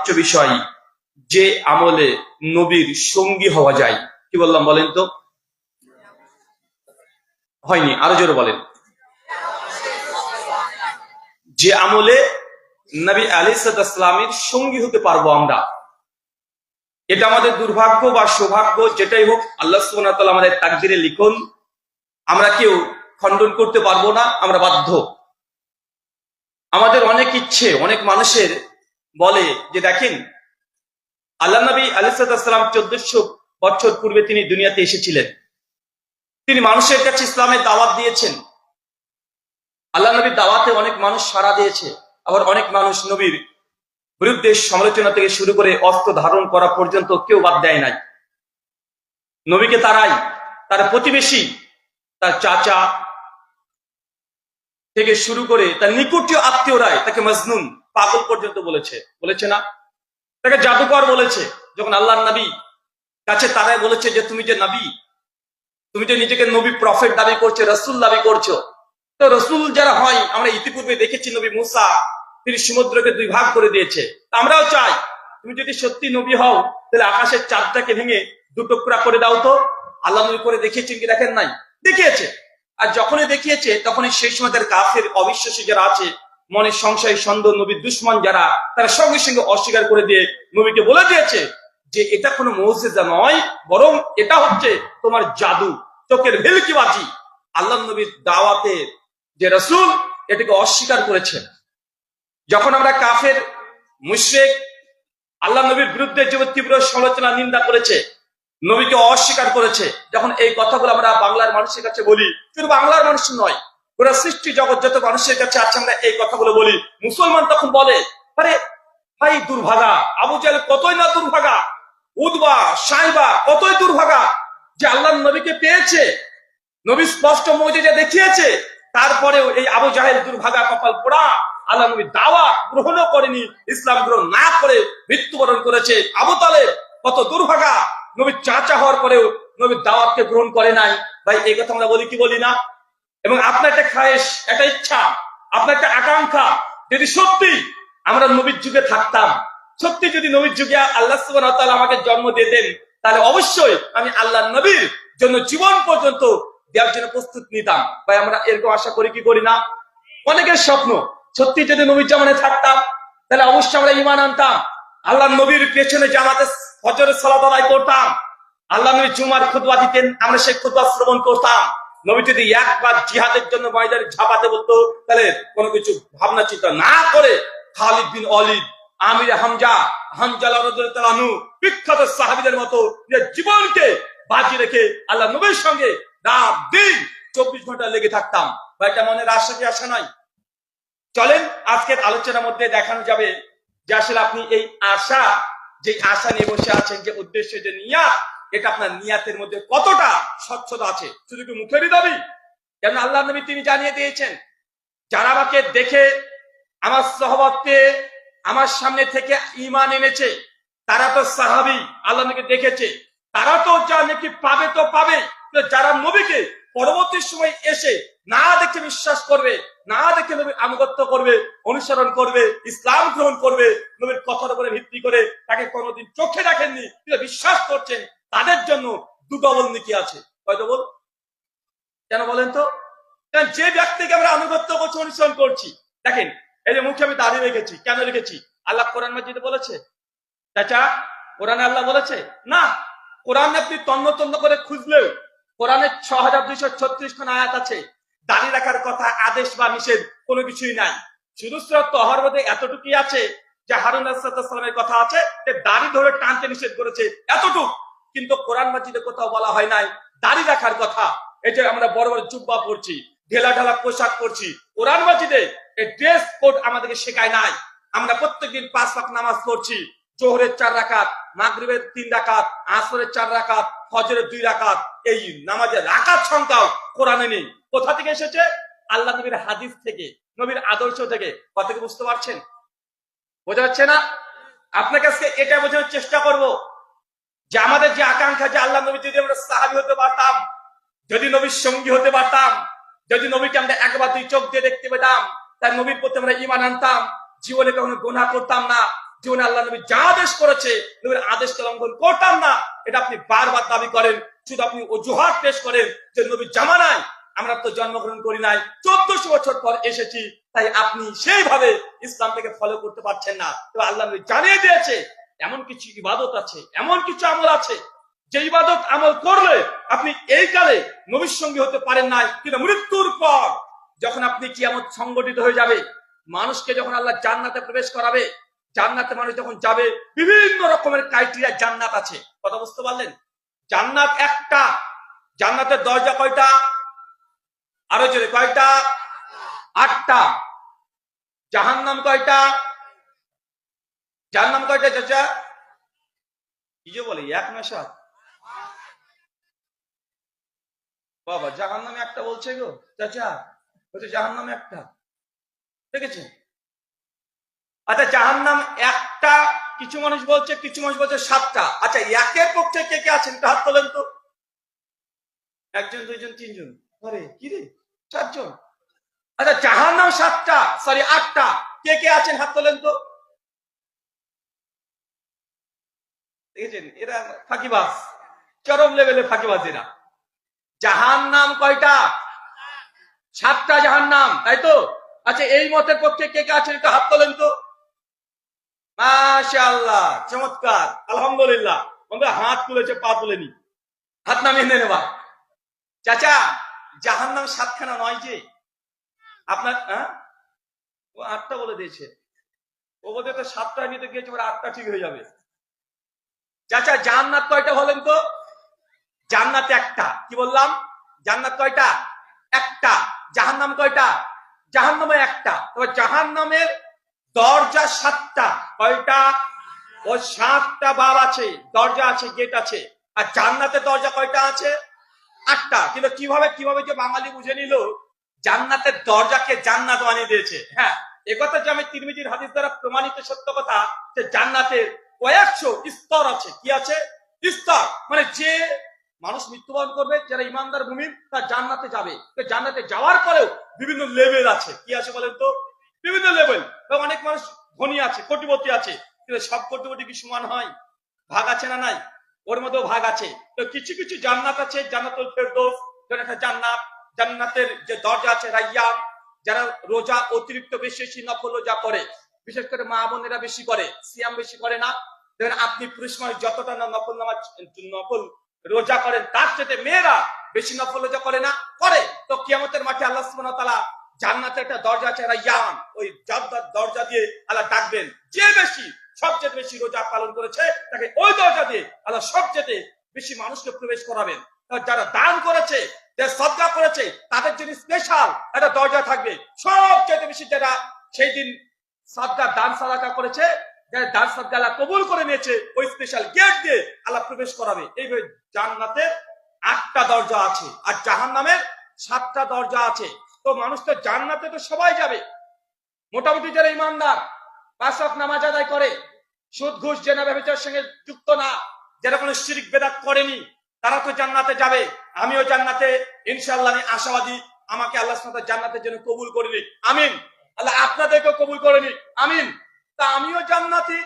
আলোচ্য বিষয়, যে আমলে নবীর সঙ্গী হওয়া যায়। কি বললাম বলেন তো? হয়নি, আরো জোরে বলেন। যে আমলে নবী আলাইহিস সালামের সঙ্গী হতে পারবো আমরা, এটা আমাদের দুর্ভাগ্য বা সৌভাগ্য যেটাই হোক, আল্লাহ সুবহানাহু ওয়া তাআলা আমাদের তাকদীরে লিখন। আমরা কেউ খণ্ডন করতে পারবো না, আমরা বাধ্য। আমাদের অনেক ইচ্ছে, অনেক মানুষের বলে যে দেখেন, আল্লাহ নবী আলাইহিস সালাম 1400 বছর পূর্বে তিনি দুনিয়াতে এসেছিলেন, তিনি মানুষের কাছে ইসলামের দাওয়াত দিয়েছেন। আল্লাহ নবীর দাওয়াতে অনেক মানুষ সাড়া দিয়েছে, আবার অনেক মানুষ নবীর বিরুদ্ধে সমালোচনা থেকে শুরু করে অস্ত্র ধারণ করা পর্যন্ত কেউ বাদ দেয় নাই। নবীকে তারাই, তার প্রতিবেশী, তার চাচা থেকে শুরু করে তার নিকটীয় আত্মীয়রাই তাকে মজনুন, পাগল পর্যন্ত বলেছে না? তাকে জাদুকর বলেছে। যখন আল্লাহর নবী কাছে তারাই বলেছে যে তুমি যে নবী, তুমি যে নিজেকে নবী প্রফেট দাবি করছো, রসুল দাবি করছো, তো রসুল যারা হয় আমরা ইতিপূর্বে দেখেছি, নবী মুসা তিনি সমুদ্রকে 2 ভাগ করে দিয়েছে। আমরাও চাই তুমি যদি সত্যি নবী হও তাহলে আকাশের চাঁদটাকে ভেঙে 2 টুকরা করে দাও তো। আল্লাহ নবী করে দেখিয়েছেন কি দেখেন নাই? দেখিয়েছে। আর যখনই দেখিয়েছে তখনই সেই সময় তার কাফের অবিশ্বাসী যারা আছে, মনে সংশয় সন্দেহ, নবীর দুশমন যারা, তারা সঙ্গে সঙ্গে অস্বীকার করে দিয়ে নবীকে বলে দিয়েছে যে এটা কোনো মুজিজা নয়, বরং এটা হচ্ছে তোমার জাদু, চোখের ভেলকিবাজি। আল্লাহ নবীর দাওয়াতে যে রাসূল, এটাকে অস্বীকার করেছেন। যখন আমরা কাফের মুশরিক আল্লাহ নবীর বিরুদ্ধে যে তীব্র সমালোচনা নিন্দা করেছে, নবীকে অস্বীকার করেছে, যখন এই কথাগুলো আমরা বাংলার মানুষের কাছে বলি, শুধু বাংলার মানুষ নয়, পুরো সৃষ্টি জগৎ যত মানুষের কাছে আছে আমরা এই কথাগুলো বলি, মুসলমান তখন বলে আরে ভাই দুর্ভাগা, আবু জাহেল কতই না দুর্ভাগা, উতবা সাইবা কতই দুর্ভাগা, যে আল্লাহ নবীকে পেয়েছে, নবী স্পষ্ট মুজিজা দেখিয়েছে, তারপরেও এই আবু জাহেল দুর্ভাগা, কপাল পোড়া, আল্লাহ নবী দাওয়াত গ্রহণ করেনি, ইসলাম গ্রহণ না করে মৃত্যুবরণ করেছে। আবু তালেব কত দুর্ভাগা, নবীর চাচা হওয়ার পরেও নবীর দাওয়াতকে গ্রহণ করে নাই। ভাই এই কথা আমরা বলি কি বলি না? এবং আপনার একটা খায়েশ, একটা ইচ্ছা, আপনার একটা আকাঙ্ক্ষা, যদি সত্যি আমরা নবীর যুগে থাকতাম, সত্যি যদি নবীর যুগে আল্লাহ সুবহানাহু ওয়া তাআলা আমাকে জন্ম দিতেন, তাহলে অবশ্যই আমি আল্লাহ নবীর জন্য জীবন পর্যন্ত দেওয়ার জন্য প্রস্তুত নিতাম। ভাই আমরা এরকম আশা করি কি করি না? অনেকের স্বপ্ন, সত্যি যদি নবীর জামানে থাকতাম তাহলে অবশ্যই আমরা ঈমান আনতাম, আল্লাহ নবীর পেছনে জামাতে ফজরের সালাত আদায় করতাম, আল্লাহ নবী জুমার খুতবা দিতেন, আমরা সেই খুতবা শ্রবণ করতাম। নবী যদি একবার জিহাদের জন্য ময়দানে ঝাঁপাতে বলতো, তাহলে কোনো কিছু ভাবনা চিন্তা না করে খালিদ বিন ওয়ালিদ, আমির হামজা, হানজালা রাদিয়াল্লাহু আনহু, বিখ্যাত সাহাবীদের মতো জীবনকে বাজি রেখে আল্লাহ নবীর সঙ্গে রাত দিন 24 ঘন্টা লেগে থাকতাম। ভাই এটা মনের আশা কি আশা নাই? চলেন আজকের আলোচনার মধ্যে দেখানো যাবে যে আসলে আপনি এই আশা, যে আশা নিয়ে বসে আছেন, যে উদ্দেশ্য, যে নিয়াত, এটা আপনার নিয়াতের মধ্যে কতটা স্বচ্ছতা আছে। শুধু কি মুখেরই দাবি? কেন আল্লাহ নবী তিনি জানিয়ে দিয়েছেন, যারা আমাকে দেখে আমার সহবতে আমার সামনে থেকে ঈমান এনেছে, তারা তো সাহাবী, আল্লাহ নবীকে দেখেছে, তারা তো যা নাকি পাবে তো পাবে। যারা নবীকে পরবর্তী সময় এসে না দেখে বিশ্বাস করবে, না দেখে নবীর আনুগত্য করবে, অনুসরণ করবে, ইসলাম গ্রহণ করবে, নবীর কথার উপরে ভিত্তি করে তাকে কোনোদিন চোখে দেখেননি কিন্তু বিশ্বাস করছেন, তাদের জন্য 2 ডবল নেকি আছে। কয় ডবল? কেন বলেন তো? কারণ যে ব্যক্তিকে আমরা আনুগত্য করছি, অনুসরণ করছি, দেখেন এই যে মুখে আমি দাঁড়িয়ে রেখেছি, কেন রেখেছি? আল্লাহ কোরআন মাজিদে বলেছে? চাচা কোরআনে আল্লাহ বলেছে না? কোরআনে আপনি তন্ন তন্ন করে খুঁজলেও কোরআনে 6236 খান আয়াত আছে, দাঁড়িয়ে রাখার কথা আদেশ বা নিষেধ কোনো কিছুই নাই। শুধু সূরা তহার মধ্যে এতটুকুই আছে যে হারুন আলাইহিস সালামের কথা আছে যে দাড়ি ধরে টানতে নিষেধ করেছে, এতটুকু। কিন্তু কোরআন মাজিদে কোথাও বলা হয় নাই দাড়ি রাখার কথা। এই যে আমরা বড় বড় জুব্বা পরছি, ঢেলা ঢালা পোশাক পরছি, কোরআন মাজিদে এই ড্রেস কোড আমাদেরকে শেখায় নাই। আমরা প্রত্যেকদিন 5 ওয়াক্ত নামাজ পড়ছি, জোহরের 4 রাকাত, মাগরিবের 3 রাকাত, আসরের 4 রাকাত, ফজরের 2 রাকাত। এই নামাজের রাকাত সংখ্যাও কোরআনে নেই। কোথা থেকে এসেছে? আল্লাহ নবীর হাদিস থেকে, নবীর আদর্শ থেকে। কথা কি বুঝতে পারছেন? বোঝা যাচ্ছে না? আপনার কাছে এটা বোঝানোর চেষ্টা করব যে আমাদের যে আকাঙ্ক্ষা, যে আল্লাহ নবী যদি আমরা সাহাবী হতে পারতাম, যদি নবীর সঙ্গী হতে পারতাম, যদি নবীকে আমরা একবার 2 চোখ দিয়ে দেখতে পেতাম, তার নবীর প্রতি আমরা ঈমান আনতাম, জীবনে কখনো গুনাহ করতাম না, জীবনে আল্লাহ নবী যা আদেশ করেছে নবীর আদেশকে লঙ্ঘন করতাম না, এটা আপনি বারবার দাবি করেন, শুধু আপনি অজুহাত পেশ করেন যে নবীর জামানায় আমরা তো জন্মগ্রহণ করি নাই, 1400 বছর পর এসেছি, তাই আপনি সেইভাবে ইসলাম থেকে ফলো করতে পারছেন না। তো আল্লাহ নবী জানিয়ে দিয়েছে এমন কিছু ইবাদত আছে, এমন কিছু আমল আছে যে ইবাদত আমল করলে আপনি এই কালে নবীর সঙ্গী হতে পারেন নাই, কিন্তু মৃত্যুর পর যখন আপনি কিয়ামত সংগঠিত হয়ে যাবে, মানুষকে যখন আল্লাহ জান্নাতে প্রবেশ করাবে, জান্নাতে মানুষ যখন যাবে, বিভিন্ন রকমের ক্রাইটেরিয়া জান্নাত আছে। কথা বুঝতে পারলেন? জান্নাত একটা, জান্নাতের দরজা কয়টা? আরো জোরে, কয়টা? 8টা। জাহান্নাম কয়টা? জাহান্নাম কয়টা চাচা? কি যে বলে এক না 7? বাবা জাহান্নামে একটা বলছে গো চাচা, বলছে জাহান্নামে একটা, দেখেছেন? আচ্ছা জাহান্নাম একটা, কিছু মানুষ বলছে, কিছু মানুষ বলছে 7টা। আচ্ছা একের পক্ষে কে কে আছেন হাত তোলেন তো? 1 জন 2 জন 3 জন, আরে কি রে 4 জন। আচ্ছা জাহান্নাম 7টা, সরি 8টা, কে কে আছেন হাত তোলেন তো? দেখেছেন এরা ফাঁকিবাজ, চরম লেভেলে ফাঁকিবাজ এরা। জাহান্নাম কয়টা? 7টা জাহান্নাম, তাই তো? আচ্ছা এই মতের পক্ষে কে কে আছেন একটু হাত তোলেন তো? মাশাআল্লাহ, চমৎকার, আলহামদুলিল্লাহ। বন্ধুরা হাত তুলেছে, পা তুলেনি, হাত নামিয়ে নেন এবার। চাচা জাহান্নাম 7খানা নয় যে আপনার, ও 8টা বলে দিয়েছে, ও বলতে তো 7টা নিতে গিয়েছে, 8টা ঠিক হয়ে যাবে। চাচা জান্নাত কয়টা বলেন তো? জান্নাত একটা। কি বললাম? জান্নাত কয়টা? একটা। জাহান্নাম কয়টা? জাহান্নামে একটা। তবে জাহান্নামের দরজা 7টা। কয়টা? ও 7টা বাব আছে, দরজা আছে, গেট আছে। আর জান্নাতের দরজা কয়টা আছে? 8টা। কিন্তু কিভাবে কিভাবে যে বাঙালি বুঝে নিল জান্নাতের দরজাকে জান্নাত বানিয়ে দিয়েছে। হ্যাঁ, একথা যে আমি তিরমিজির হাদিস দ্বারা প্রমাণিত সত্য কথা, যে জান্নাতের কয়েকশো স্তর আছে। কি আছে? স্তর। মানে যে মানুষ মৃত্যুবরণ করবে, যারা ইমানদার মুমিন, তারা জান্নাতে যাবে। জান্নাতে যাওয়ার পরেও বিভিন্ন লেভেল আছে। কি আছে বলেন তো? বিভিন্ন লেভেল। অনেক মানুষ ধনী আছে, কোটিপতি আছে, কিন্তু সব কোটিপতি কি সমান হয়? ভাগ আছে না নাই? ওর মধ্যেও ভাগ আছে। তো কিছু কিছু জান্নাত আছে, জান্নাতুল ফেরদৌস, একটা জান্নাত, জান্নাতের যে দরজা আছে রাইয়ান, যারা রোজা অতিরিক্ত বেশি বেশি নফল রোজা করে, বিশেষ করে মা বোনেরা বেশি করে, সিয়াম বেশি করে না। দেখেন আপনি পুরুষ মানুষ যতটা না নফল নামাজ, নফল রোজা করেন, তার চেয়ে মেয়েরা বেশি নফল রোজা করে না? করে। তো কিয়ামতের মাঠে আল্লাহ সুবহানাহু ওয়া তাআলা জান্নাতের একটা দরজা আছে রাইয়ান, ওই দরজা দিয়ে আল্লাহ ডাকবেন, যে বেশি সবচেয়ে বেশি রোজা পালন করেছে তাকে ওই দরজা দিয়ে আল্লাহ সবচেয়ে বেশি মানুষকে প্রবেশ করাবেন। যারা দান করেছে, যারা সদকা করেছে, তাদের জন্য স্পেশাল একটা দরজা থাকবে। সবচেয়ে বেশি যারা সেই দিন সদকা দান সাদাকা করেছে, যারা দান সাদকা আল্লাহ কবুল করে নিয়েছে, ওই স্পেশাল গেট দিয়ে আল্লাহ প্রবেশ করাবে। এইভাবে জান্নাতের 8টা দরজা আছে, আর জাহান্নামের 7টা দরজা আছে। তো মানুষ তো জান্নাতে তো সবাই যাবে, মোটামুটি যারা ইমানদার, 5 ওয়াক্ত নামাজ আদায় করে, সুদ ঘুষ জেনা ব্যভিচারের সঙ্গে যুক্ত না, যারা কোনো শিরক বেদাত করেনি, তারা তো জান্নাতে যাবে। আমিও জান্নাতে ইনশাআল্লাহ আমি আশাবাদী, আমাকে আল্লাহ সুবহানাহু ওয়া তাআলা জান্নাতের জন্য কবুল করে নিক, আমিন। আল্লাহ আপনাদেরকেও কবুল করে নিক, আমিন। তা আমিও জান্নাতি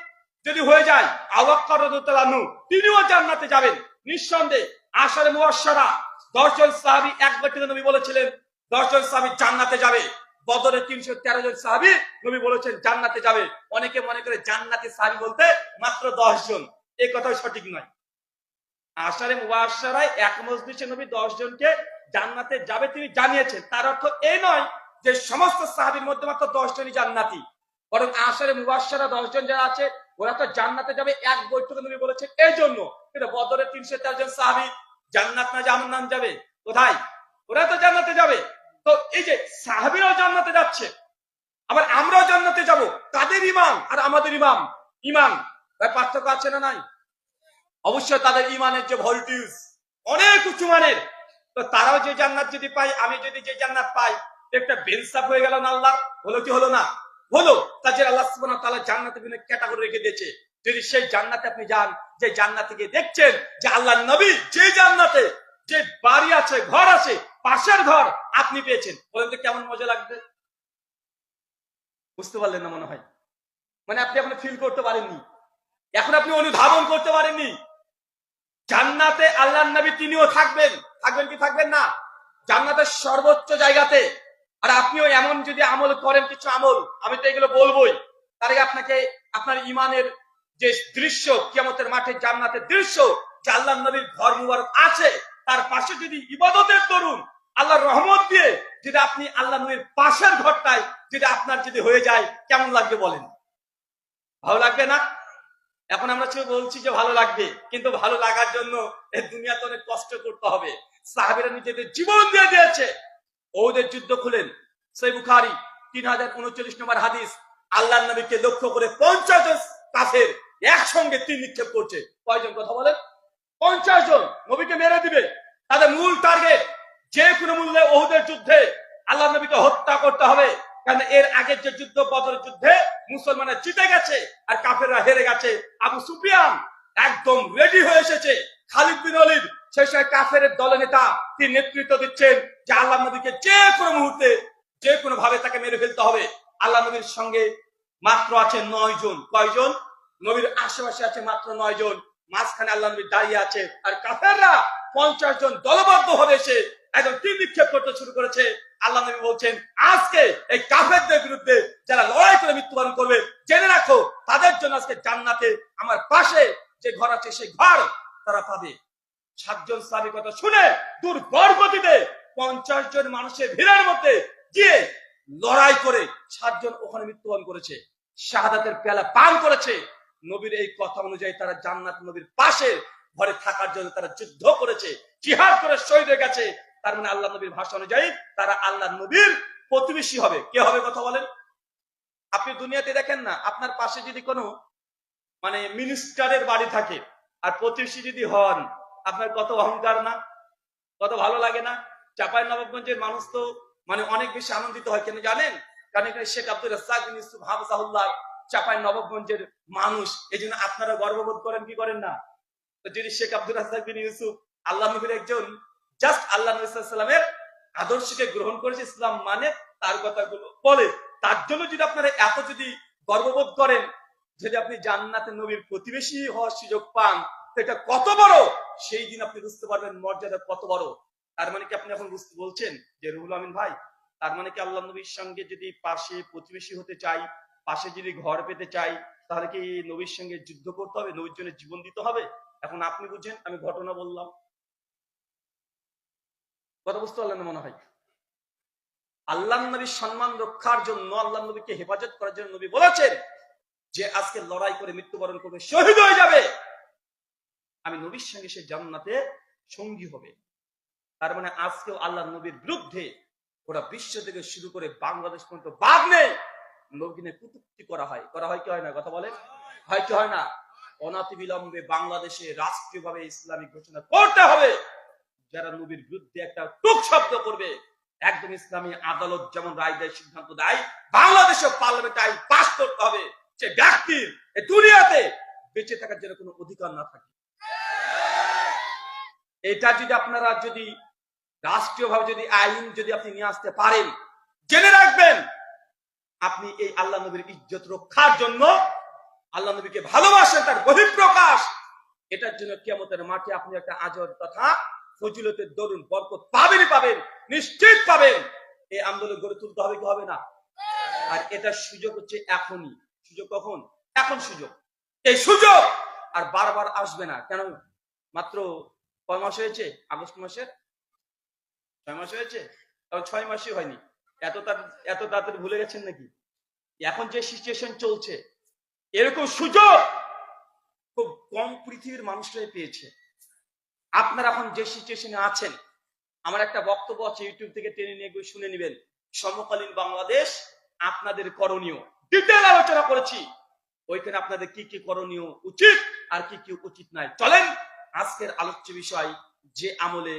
যদি হয়ে যায়, আবু বকর রাদিয়াল্লাহু আনহু তিনিও জান্নাতে যাবেন নিঃসন্দেহে। আশারে মুবাশশারা 10 জন সাহাবী, একবার থেকে নবী বলেছিলেন 10 জন সাহাবী জান্নাতে যাবে। বদরে 313 জন সাহাবী নবী বলেছেন জান্নাতে যাবে। অনেকে মনে করে জান্নাতি সাহাবী বলতে মাত্র 10 জন, এই কথাও সঠিক নয়। আশারে মুবাশশারায় এক মজলিসে নবী 10 জনকে জান্নাতে যাবে তিনি জানিয়েছেন। তার অর্থ এই নয় যে সমস্ত সাহাবীর মধ্যে মাত্র 10 জনই জান্নাতি, বরং আশারে মুবাশশারা 10 জন যারা আছে ওরা তো জান্নাতে যাবে এক বৈঠকে নবী বলেছেন এই জন্য। কিন্তু বদরে 313 জন সাহাবী জান্নাত না জাহান্নাম যাবে? কোথায়? ওরা তো জান্নাতে যাবে। তো এই যে সাহাবীরাও জান্নাতে যাচ্ছে, আবার আমরাও জান্নাতে যাব, তাদের ইমান আর আমাদের ইমান পার্থক্য আছে না নাই? অবশ্যই তাদের ইমানের যে ভোল্টেজ অনেক উঁচু মানের। তো তারাও যে জান্নাত যদি পায়, আমি যদি যে জান্নাত পাই, একটা বেনসাফ হয়ে গেল না? আল্লাহ হলো কি হলো না? হলো। তাদের আল্লাহ সুবহানাহু ওয়া তাআলা জান্নাতে বিভিন্ন ক্যাটাগরি রেখে দিয়েছে। যদি সেই জান্নাতে আপনি যান, যে জান্নাতে গিয়ে দেখছেন যে আল্লাহর নবী যে জান্নাতে যে বাড়ি আছে, ঘর আছে, পাশের ঘর আপনি পেয়েছেন, বলেন তো কেমন মজা লাগবে? বুঝতে পারলেন না মনে হয়? মানে আপনি এখন ফিল করতে পারেননি, এখন আপনি অনুধাবন করতে পারেননি। জান্নাতে আল্লাহর নবী তিনিও থাকবেন, থাকবেন কি থাকবেন না? জান্নাতের সর্বোচ্চ জায়গাতে। আর আপনিও এমন যদি আমল করেন, কিছু আমল, আমি তো এগুলো বলবোই, তার আগে আপনাকে আপনার ইমানের যে দৃশ্য, কিয়ামতের মাঠে জান্নাতের দৃশ্য, যে আল্লাহর নবীর ঘর মুবারক আছে, তার পাশে যদি ইবাদতের দরুন আল্লাহর রহমত দিয়ে যদি আপনি আল্লাহ নবীর পাশের ঘরটায় যদি আপনার যদি হয়ে যায়, কেমন লাগবে বলেন? ভালো লাগবে না? এখন আমরা বলছি যে ভালো লাগবে, কিন্তু ভালো লাগার জন্য এই দুনিয়াতে অনেক কষ্ট করতে হবে। সাহাবীরা নিজেদের জীবন দিয়ে দিয়েছে। ওদের যুদ্ধ খুলেন, সহিহ বুখারী 3039 নম্বর হাদিস, আল্লাহর নবীকে লক্ষ্য করে 50 জন কাফের একসঙ্গে তীর নিক্ষেপ করছে। কয়জন? কথা বলেন। 50 জন নবীকে মেরে দিবে। তাদের মূল টার্গেট যে কোনো মূল্যে ওহুদের যুদ্ধে আল্লাহর নবীকে হত্যা করতে হবে। কারণ এর আগের যে যুদ্ধ, বদরের যুদ্ধে মুসলমানরা জিতে গেছে আর কাফেররা হেরে গেছে। আবু সুফিয়ান একদম রেডি হয়ে এসেছে। খালিদ বিন ওয়ালিদ সেই সময় কাফের দলনেতা, তিনি নেতৃত্ব দিচ্ছেন যে আল্লাহ নবীকে যে কোনো মুহূর্তে যে কোনো ভাবে তাকে মেরে ফেলতে হবে। আল্লাহ নবীর সঙ্গে মাত্র আছে 9 জন। কয়জন? নবীর আশেপাশে আছে মাত্র 9 জন। মাঝখানে আল্লাহ নবী দাঁড়িয়ে আছে, আর কাফেররা 50 জন দলবদ্ধ ভাবে এসে একদম তীর নিক্ষেপ করতে শুরু করেছে। আল্লাহ নবী বলছেন, আজকে এই কাফেরদের বিরুদ্ধে যারা লড়াই করে মৃত্যুবরণ করবে, জেনে রাখো তাদের জন্য আজকে জান্নাতে আমার পাশে যে ঘর আছে সেই ঘর তারা পাবে। 7 জন সাহাবী কথা শুনে দুর্বল গতিতে 50 জন মানুষের ভিড়ের মধ্যে গিয়ে লড়াই করে 7 জন ওখানে মৃত্যুবরণ করেছে, শাহাদাতের পেয়ালা পান করেছে। নবীর এই কথা অনুযায়ী তারা জান্নাত নবীর পাশে ঘরে থাকার জন্য তারা যুদ্ধ করেছে, জিহাদ করে শহীদ হয়ে গেছে। তার মানে আল্লাহ নবীর ভাষা অনুযায়ী তারা আল্লাহ নবীর প্রতিবেশী হবে। কে হবে? কথা বলেন। আপনি দুনিয়াতে দেখেন না, আপনার পাশে যদি কোনো মানে মিনিস্টারের বাড়ি থাকে আর প্রতিবেশী যদি হন, আপনার কত অহংকার না, কত ভালো লাগে না? চাঁপাইনবাবগঞ্জের মানুষ তো মানে অনেক বেশি আনন্দিত হয়। কেন জানেন? কারণ এখানে শেখ আব্দুর রাজ্জাক বিন ইউসুফ হাফিজাহুল্লাহ চাঁপাইনবাবগঞ্জের মানুষ। এই জন্য আপনারা গর্ববোধ করেন কি করেন না? তো যদি শেখ আব্দুর রাজ্জাক বিন ইউসুফ আল্লাহ নবীর একজন জাস্ট আল্লাহ নবী সাল্লাল্লাহু আলাইহি ওয়াসাল্লামের আদর্শকে গ্রহণ করেছে, ইসলাম মানে তার কথাগুলো বলে, তার জন্য যদি আপনারা এত যদি গর্ববোধ করেন, যদি আপনি জান্নাতে নবীর প্রতিবেশী হওয়ার সুযোগ পান, তো এটা কত বড়, সেই দিন আপনি বুঝতে পারবেন মর্যাদা কত বড়। তার মানে কি আপনি এখন বুঝতে বলছেন যে রুহুল আমিন ভাই, তার মানে কি আল্লাহ নবীর সঙ্গে যদি পাশে প্রতিবেশী হতে চাই, পাশে যদি ঘর পেতে চাই, তাহলে কি নবীর সঙ্গে যুদ্ধ করতে হবে, নবীর জন্য জীবন দিতে হবে? এখন আপনি বুঝেন, আমি ঘটনা বললাম, কথা বুঝতে পারলেন না মনে হয়। আল্লাহ নবীর সম্মান রক্ষার জন্য, আল্লাহ নবীকে হেফাজত করার জন্য নবী বলেছেন যে আজকে লড়াই করে মৃত্যুবরণ করবে, শহীদ হয়ে যাবে, আমি নবীর সঙ্গে সে জান্নাতে সঙ্গী হবে। তার মানে আজকেও আল্লাহ নবীর বিরুদ্ধে গোটা বিশ্ব থেকে শুরু করে বাংলাদেশ পর্যন্ত বাদ নেই, নবীকে কটূক্তি করা হয়। করা হয় কি হয় না? কথা বলে। হয় কি হয় না? অনাতি বিলম্বে বাংলাদেশে রাষ্ট্রীয়ভাবে ইসলামিক ঘোষণা করতে হবে। যারা নবীর বিরুদ্ধে একটা টুক শব্দ করবে, একদম ইসলামী আদালত যেমন রায় দেয়, সিদ্ধান্ত দেয়, বাংলাদেশে পার্লামেন্ট আইন পাস করতে হবে, যে ব্যক্তির এই দুনিয়াতে বেঁচে থাকার জন্য কোনো অধিকার না থাকে। এটা যদি আপনারা যদি রাষ্ট্রীয়ভাবে যদি আইন যদি আপনি নিয়ে আসতে পারেন, জেনে রাখবেন আপনি এই আল্লাহ নবীর ইজ্জত রক্ষার জন্য, আল্লাহ নবীকে ভালোবাসেন, তার বহিঃপ্রকাশ, এটার জন্য কিয়ামতের মাঠে আপনি একটা আজর তথা ফজিলতের দরুন বরকত পাবেনই পাবেন, নিশ্চিত পাবেন। এই আন্দোলন গড়ে তুলতে হবে কি হবে না? আর এটার সুযোগ হচ্ছে এখনই। সুযোগ কখন? এখন সুযোগ। এই সুযোগ আর বারবার আসবে না। কেন? মাত্র কয় মাস হয়েছে? আগস্ট মাসের 6 মাস হয়েছে, তবে 6 মাসই হয়নি। এত তাড়াতাড়ি ভুলে গেছেন নাকি? এখন যে সিচুয়েশন চলছে, এরকম সুযোগ খুব কম পৃথিবীর মানুষরাই পেয়েছে। আপনারা এখন যে সিচুয়েশনে আছেন, আমার একটা বক্তব্য আছে, ইউটিউব থেকে টেনে নিয়ে গিয়ে শুনে নেবেন। সমকালীন বাংলাদেশ আপনাদের করণীয় ডিটেল আলোচনা করেছি। ওইখানে আপনাদের কি কি করণীয় উচিত আর কি কি উচিত নাই। চলেন আজকের আলোচ্য বিষয়, যে আমলে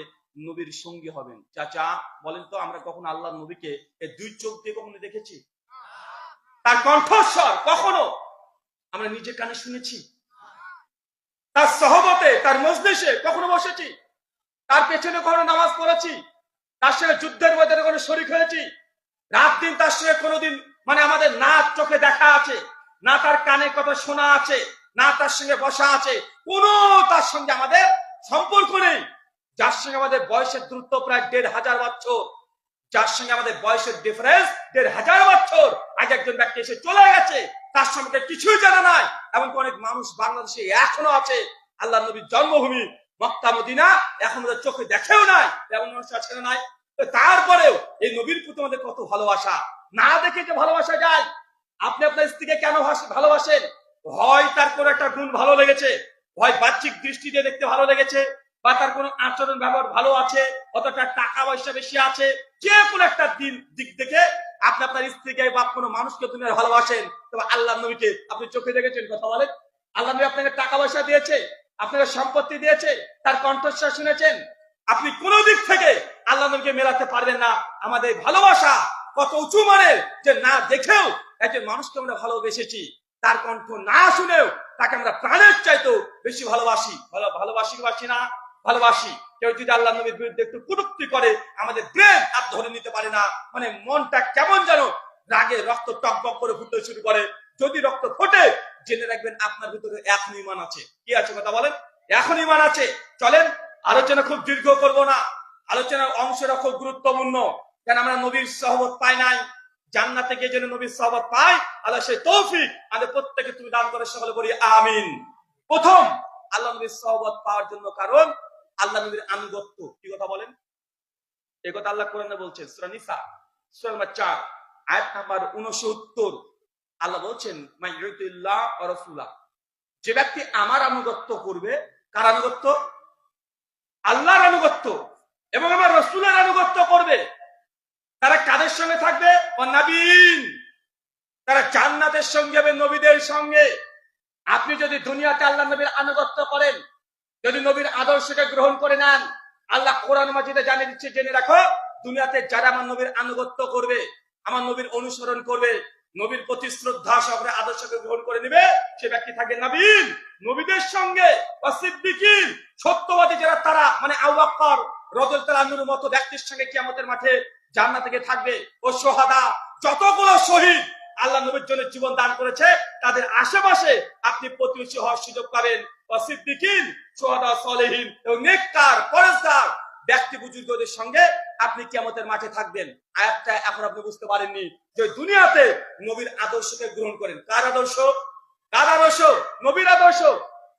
নবীর সঙ্গী হবেন। চাচা বলেন তো, আমরা কখনো আল্লাহ নবীকে এই দুই চোখ দিয়ে কখনো দেখেছি? তার কণ্ঠস্বর কখনো আমরা নিজের কানে শুনেছি? তার সহবতে, তার মজলিসে কখনো বসেছি? তার পেছনে কখনো নামাজ পড়েছি? তার সঙ্গে যুদ্ধের ময়দানে কোনো শরীক হয়েছি? রাত দিন তার সঙ্গে কোনোদিন মানে আমাদের নাচ চোখে দেখা আছে? না তার কানে কথা শোনা আছে, না তার সঙ্গে বসা আছে, কোনো তার সঙ্গে আমাদের সম্পর্ক নেই। যার সঙ্গে আমাদের বয়সের দূরত্ব প্রায় ১,৫০০ বছর, যার সঙ্গে আমাদের বয়সের ডিফারেন্স ১,৫০০ বছর, আজ একজন ব্যক্তি এসে চলে গেছে, তার সম্পর্কে কিছুই জানা নাই। এমনকি অনেক মানুষ বাংলাদেশে এখনো আছে, আল্লাহ নবীর জন্মভূমি মক্কা মদিনা এখন ওদের চোখে দেখেও নাই, এমন মানুষ আছে না নাই? তারপরেও এই নবীর প্রতি আমাদের কত ভালোবাসা, না দেখে যে ভালোবাসা যায়। আপনি আপনার স্ত্রীকে কেন ভালোবাসেন? হয় তার কোনো একটা গুণ ভালো লেগেছে, হয় বাহ্যিক দৃষ্টি দিয়ে দেখতে ভালো লেগেছে, বা তার কোনো আচরণ ব্যবহার ভালো আছে, অতটা টাকা পয়সা বেশি আছে, যে কোনো একটা দিক দেখে আপনি আপনার স্ত্রীকে বা কোনো মানুষকে তুমি ভালোবাসেন। তবে আল্লাহ নবীকে আপনি চোখে দেখেছেন? কথা বলেন। আল্লাহ নবী আপনাকে টাকা পয়সা দিয়েছে, আপনাকে সম্পত্তি দিয়েছে, তার কণ্ঠস্বর শুনেছেন? আপনি কোন দিক থেকে আল্লাহ নবীকে মেলাতে পারবেন না। আমাদের ভালোবাসা কত উঁচু মানের, যে না দেখেও একজন মানুষকে আমরা ভালোবেসেছি, তার কণ্ঠ না শুনেও তাকে আমরা প্রাণের চাইতেও বেশি ভালোবাসি। ভালোবাসি না? ভালোবাসি। কেউ যদি আল্লাহ নবীর বিরুদ্ধে একটু কটূক্তি করে, আমাদের ব্রেন আর ধরে নিতে পারে না, মানে মনটা কেমন যেন রাগে রক্ত টকবক করে ফুটতে শুরু করে। যদি রক্ত ফোটে, জেনে রাখবেন আপনার ভিতরে এখন ঈমান আছে। কি আছে? কথা বলেন। এখন ঈমান আছে। চলেন, আলোচনা খুব দীর্ঘ করব না, আলোচনার অংশটা খুব গুরুত্বপূর্ণ। কেন আমরা নবীর সহবত পাই নাই, জান্নাতে গিয়ে যেন নবীর সহবত পাই, আল্লাহ সেই তৌফিক আমাদের প্রত্যেকে তুমি দান করে, সকলে বলি আমিন। প্রথম আল্লাহ নবীর সহবত পাওয়ার জন্য কারণ আল্লাহ নবীর আনুগত্য। কি কথা বলেন? এই কথা আল্লাহ কোরআনে বলছেন, সূরা নিসা সূরা নম্বর ৪ আয়াত নাম্বার ৬৯। আল্লাহ বলছেন, মাইয়ুতিল্লাহ ওয়া রাসূলা, যে ব্যক্তি আমার আনুগত্য করবে। কার আনুগত্য? আল্লাহর আনুগত্য এবং আমার রাসূলের আনুগত্য করবে। তারা কাদের সঙ্গে থাকবে? নবীন। তারা জান্নাতের সঙ্গে হবে, নবীদের সঙ্গে। আপনি যদি দুনিয়াতে আল্লাহ নবীর আনুগত্য করেন, যদি নবীর আদর্শকে গ্রহণ করে নেন, আল্লাহ কোরআন মাজিদে জানিয়ে দিচ্ছে, জেনে রাখো, দুনিয়াতে যারা আমার নবীর আনুগত্য করবে, আমার নবীর অনুসরণ করবে, নবীর প্রতি শ্রদ্ধা সহকারে আদর্শকে গ্রহণ করে নেবে, সে ব্যক্তি থাকে নবীন, নবীদের সঙ্গে। সিদ্দিকিন, সত্যবাদী যারা, তারা মানে আবু বকর রাদিয়াল্লাহু আনহুর মতো ব্যক্তির সঙ্গে কিয়ামতের মাঠে জান্নাতে গিয়ে থাকবে। ও সোহাদা, যতগুলো শহীদ আল্লাহ নবীর জন্য জীবন দান করেছে, তাদের আশেপাশে আপনি প্রতিবেশী হওয়ার সুযোগ পাবেন। সিদ্দিকিন, শুহাদা, সালেহিন এবং নেককার পরেজগার ব্যক্তি বুজুর্গদের সঙ্গে আপনি কিয়ামতের মাঠে থাকবেন। আয়াতটা এখন আপনি বুঝতে পারেননি যে দুনিয়াতে নবীর আদর্শকে গ্রহণ করেন। কার আদর্শ? কার আদর্শ? নবীর আদর্শ।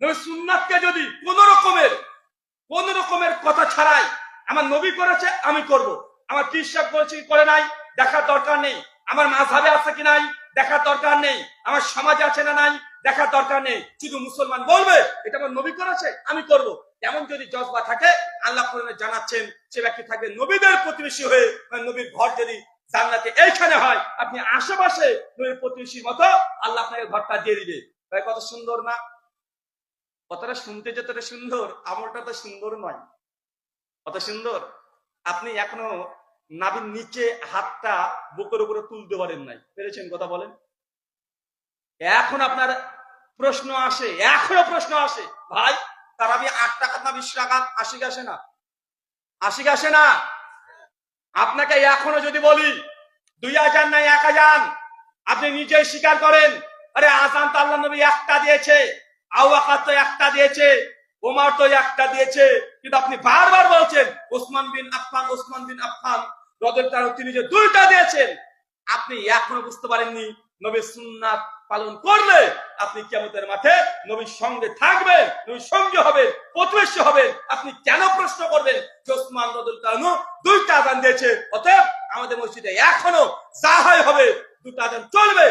নবীর সুন্নাতকে যদি কোন রকমের কথা ছাড়াই আমার নবী করেছে আমি করব, আমার পীর সাহেব করেছে কি করে নাই দেখার দরকার নেই, আমার মাযহাবে আছে কি নাই দেখার দরকার নেই, আমার সমাজে আছে না নাই দেখার দরকার নেই, শুধু মুসলমান বলবে এটা আমার নবী করেছে আমি করব, এমন যদি জজবা থাকে, আল্লাহ কোরআনে জানাচ্ছেন সে ব্যক্তি থাকবে নবীদের প্রতিবেশী হয়ে। নবীর ঘর যদি জান্নাতে এইখানে হয়, আপনি আশেপাশে নবীর প্রতিবেশীর মতো আল্লাহ আপনাকে ঘরটা দিয়ে দিবে। ভাই কত সুন্দর না? কথাটা শুনতে যতটা সুন্দর, আমলটা তো সুন্দর নয়। কত সুন্দর! আপনি এখনো নাভির নিচে হাতটা বুকের উপরে তুলতে পারেন নাই, পেরেছেন? কথা বলেন। এখন আপনার প্রশ্ন আসে, এখনো প্রশ্ন আসে, ভাই তারাবি ৮ টাকা না ২০ টাকা? ৮০ আসে না? ৮০ আসে না? আপনাকে এখনো যদি বলি ২০০০ না ১০০০, আপনি নিজেই স্বীকার করেন, আরে আযান তো আল্লাহ নবী একটা দিয়েছে, আবু বকর তো একটা দিয়েছে, ওমর তো একটা দিয়েছে, কিন্তু আপনি বারবার বলছেন ওসমান বিন আফফান রাদিয়াল্লাহু আনহু তিনি যে ২টা দিয়েছেন। আপনি এখনো বুঝতে পারেননি নবীর সুন্নাত পালন করলে আপনি কিয়ামতের মাঠে নবীর সঙ্গে থাকবেন, নবীর সঙ্গে হবেন, প্রতিবেশী হবেন। আপনি কেন প্রশ্ন করবেন যে ওসমান রাদিয়াল্লাহু আনহু ২টা আযান দিয়েছে, অতএব আমাদের মসজিদে এখনো যাহাই হবে ২টা আযান চলবে?